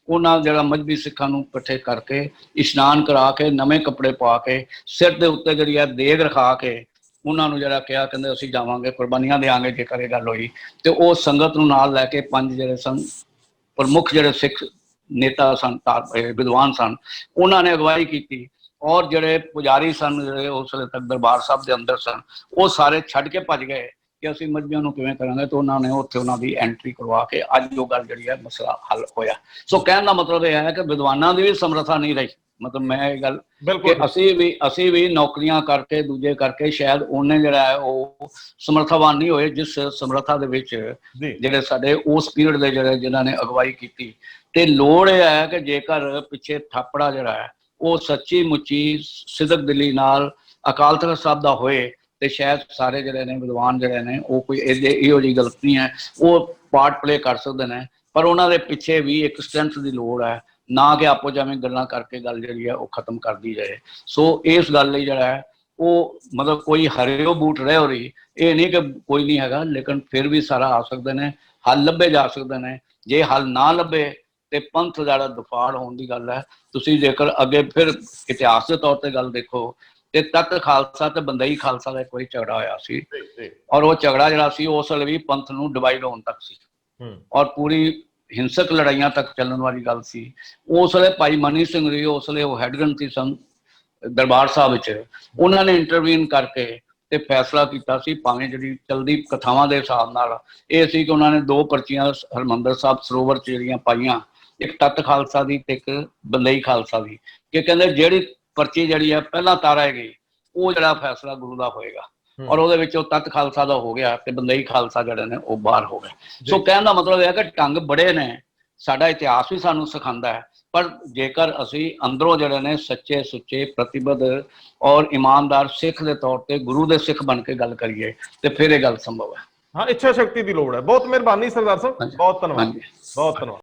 S2: ਉਹਨਾਂ ਜਿਹੜਾ ਮਜ਼੍ਹਬੀ ਸਿੱਖਾਂ ਨੂੰ ਇਕੱਠੇ ਕਰਕੇ ਇਸ਼ਨਾਨ ਕਰਾ ਕੇ ਨਵੇਂ ਕੱਪੜੇ ਪਾ ਕੇ ਸਿਰ ਦੇ ਉੱਤੇ ਜਿਹੜੀ ਹੈ ਦੇਗ ਰਖਾ ਕੇ ਉਹਨਾਂ ਨੂੰ ਜਿਹੜਾ ਕਿਹਾ, ਕਹਿੰਦੇ ਅਸੀਂ ਜਾਵਾਂਗੇ, ਕੁਰਬਾਨੀਆਂ ਦੇਵਾਂਗੇ ਜੇਕਰ ਇਹ ਗੱਲ ਹੋਈ। ਤੇ ਉਹ ਸੰਗਤ ਨੂੰ ਨਾਲ ਲੈ ਕੇ 5 ਜਿਹੜੇ ਸਨ ਪ੍ਰਮੁੱਖ ਜਿਹੜੇ ਸਿੱਖ ਨੇਤਾ ਸਨ, ਵਿਦਵਾਨ ਸਨ, ਉਹਨਾਂ ਨੇ ਅਗਵਾਈ ਕੀਤੀ ਔਰ ਜਿਹੜੇ ਪੁਜਾਰੀ ਸਨ ਜਿਹੜੇ ਉਸ ਵੇਲੇ ਤੱਕ ਦਰਬਾਰ ਸਾਹਿਬ ਦੇ ਅੰਦਰ ਸਨ ਉਹ ਸਾਰੇ ਛੱਡ ਕੇ ਭੱਜ ਗਏ ਕਿ ਅਸੀਂ ਮਜ਼੍ਹਬੀਆਂ ਨੂੰ ਕਿਵੇਂ ਕਰਾਂਗੇ। ਤੇ ਉਹਨਾਂ ਨੇ ਉੱਥੇ ਉਹਨਾਂ ਦੀ ਐਂਟਰੀ ਕਰਵਾ ਕੇ ਅੱਜ ਉਹ ਗੱਲ ਜਿਹੜੀ ਹੈ ਮਸਲਾ ਹੱਲ ਹੋਇਆ। ਸੋ ਕਹਿਣ ਦਾ ਮਤਲਬ ਇਹ ਹੈ ਕਿ ਵਿਦਵਾਨਾਂ ਦੀ ਵੀ ਸਮਰੱਥਾ ਨਹੀਂ ਰਹੀ। ਮਤਲਬ ਮੈਂ ਇਹ ਗੱਲ ਕਿ ਅਸੀਂ ਵੀ ਨੌਕਰੀਆਂ ਕਰਕੇ ਦੂਜੇ ਕਰਕੇ ਸ਼ਾਇਦ ਉਹਨੇ ਜਿਹੜਾ ਹੈ ਉਹ ਸਮਰੱਥਾਵਾਨ ਨਹੀਂ ਹੋਏ ਜਿਸ ਸਮਰੱਥਾ ਦੇ ਵਿੱਚ ਜਿਹੜੇ ਸਾਡੇ ਉਸ ਪੀਰੀਅਡ ਦੇ ਜਿਹੜੇ ਜਿਨ੍ਹਾਂ ਨੇ ਅਗਵਾਈ ਕੀਤੀ। ਤੇ ਲੋੜ ਇਹ ਹੈ ਕਿ ਜੇਕਰ ਪਿੱਛੇ ਥਾਪੜਾ ਜਿਹੜਾ ਹੈ ਉਹ ਸੱਚੀ ਮੁੱਚੀ ਸਿਦਕ ਦਿਲੀ ਨਾਲ ਅਕਾਲ ਤਖ਼ਤ ਸਾਹਿਬ ਦਾ ਹੋਏ ਤੇ ਸ਼ਾਇਦ ਸਾਰੇ ਜਿਹੜੇ ਨੇ ਵਿਦਵਾਨ ਜਿਹੜੇ ਨੇ ਉਹ ਕੋਈ ਇਹੋ ਜਿਹੀ ਗਲਤ ਨਹੀਂ ਹੈ, ਉਹ ਪਾਰਟ ਪਲੇ ਕਰ ਸਕਦੇ ਨੇ। ਪਰ ਉਹਨਾਂ ਦੇ ਪਿੱਛੇ ਵੀ ਇੱਕ ਸਟਰੈਂਥ ਦੀ ਲੋੜ ਹੈ, ਨਾ ਕਿ ਆਪੋ ਜਿਵੇਂ ਗੱਲਾਂ ਕਰਕੇ ਗੱਲ ਜਿਹੜੀ ਹੈ ਉਹ ਖਤਮ ਕਰਦੀ ਜਾਏ। ਸੋ ਇਸ ਗੱਲ ਲਈ ਜਿਹੜਾ ਹੈ ਉਹ ਮਤਲਬ ਕੋਈ ਹਰਿਓ ਬੂਟ ਰਹਿ ਹੋ ਰਹੀ, ਇਹ ਨਹੀਂ ਕਿ ਕੋਈ ਨਹੀਂ ਹੈਗਾ, ਲੇਕਿਨ ਫਿਰ ਵੀ ਸਾਰਾ ਆ ਸਕਦੇ ਨੇ, ਹੱਲ ਲੱਭੇ ਜਾ ਸਕਦੇ ਨੇ। ਜੇ ਹੱਲ ਨਾ ਲੱਭੇ ਤੇ ਪੰਥ ਜਿਹੜਾ ਦਫਾੜ ਹੋਣ ਦੀ ਗੱਲ ਹੈ। ਤੁਸੀਂ ਜੇਕਰ ਅੱਗੇ ਫਿਰ ਇਤਿਹਾਸ ਦੇ ਤੌਰ ਤੇ ਗੱਲ ਦੇਖੋ ਤੇ ਤਖਤ ਖਾਲਸਾ ਤੇ ਬੰਦਈ ਖਾਲਸਾ ਦਾ ਇੱਕ ਵਾਰੀ ਝਗੜਾ ਹੋਇਆ ਸੀ ਔਰ ਉਹ ਝਗੜਾ ਜਿਹੜਾ ਸੀ ਉਸ ਵੇਲੇ ਵੀ ਪੰਥ ਨੂੰ ਡਿਵਾਈਡ ਹੋਣ ਤੱਕ ਸੀ ਔਰ ਪੂਰੀ ਹਿੰਸਕ ਲੜਾਈਆਂ ਤੱਕ ਚੱਲਣ ਵਾਲੀ ਗੱਲ ਸੀ। ਉਸ ਵੇਲੇ ਭਾਈ ਮਨੀ ਸਿੰਘ ਜੀ ਉਸ ਵੇਲੇ ਉਹ ਹੈਡ ਗ੍ਰੰਥੀ ਸਨ ਦਰਬਾਰ ਸਾਹਿਬ ਵਿੱਚ, ਉਹਨਾਂ ਨੇ ਇੰਟਰਵੀਨ ਕਰਕੇ ਤੇ ਫੈਸਲਾ ਕੀਤਾ ਸੀ, ਭਾਵੇਂ ਜਿਹੜੀ ਚਲਦੀ ਕਥਾਵਾਂ ਦੇ ਹਿਸਾਬ ਨਾਲ ਇਹ ਸੀ ਕਿ ਉਹਨਾਂ ਨੇ 2 ਪਰਚੀਆਂ ਹਰਿਮੰਦਰ ਸਾਹਿਬ ਸਰੋਵਰ 'ਚ ਜਿਹੜੀਆਂ ਪਾਈਆਂ, ਇੱਕ ਤਖਤ ਖਾਲਸਾ ਦੀ ਤੇ ਇੱਕ ਬੰਦਈ ਖਾਲਸਾ ਦੀ, ਕਿ ਕਹਿੰਦੇ ਜਿਹੜੀ ਪਰਚੀ ਜਿਹੜੀ ਹੈ ਪਹਿਲਾਂ ਤਾਰਾਏਗੀ ਉਹ ਜਿਹੜਾ ਫੈਸਲਾ ਗੁਰੂ ਦਾ ਹੋਏਗਾ ਔਰ ਉਹਦੇ ਵਿੱਚ ਉਹ ਤਖਤ ਖਾਲਸਾ ਦਾ ਹੋ ਗਿਆ ਤੇ ਬੰਦਈ ਖਾਲਸਾ ਜਿਹੜੇ ਨੇ ਉਹ ਬਾਹਰ ਹੋ ਗਏ। ਸੋ ਕਹਿਣ ਦਾ ਮਤਲਬ ਇਹ ਹੈ ਕਿ ਢੰਗ ਬੜੇ ਨੇ, ਸਾਡਾ ਇਤਿਹਾਸ ਵੀ ਸਾਨੂੰ ਸਿਖਾਉਂਦਾ ਹੈ। ਪਰ ਜੇਕਰ ਅਸੀਂ ਅੰਦਰੋਂ ਜਿਹੜੇ ਨੇ ਸੱਚੇ ਸੁੱਚੇ ਪ੍ਰਤੀਬੱਧ ਔਰ ਇਮਾਨਦਾਰ ਸਿੱਖ ਦੇ ਤੌਰ ਤੇ ਗੁਰੂ ਦੇ ਸਿੱਖ ਬਣ ਕੇ ਗੱਲ ਕਰੀਏ ਤੇ ਫਿਰ ਇਹ ਗੱਲ ਸੰਭਵ ਹੈ।
S1: ਹਾਂ, ਇੱਛਾ ਸ਼ਕਤੀ ਦੀ ਲੋੜ ਹੈ। ਬਹੁਤ ਮਿਹਰਬਾਨੀ ਸਰਦਾਰ ਸਾਹਿਬ, ਬਹੁਤ ਧੰਨਵਾਦ, ਬਹੁਤ ਧੰਨਵਾਦ।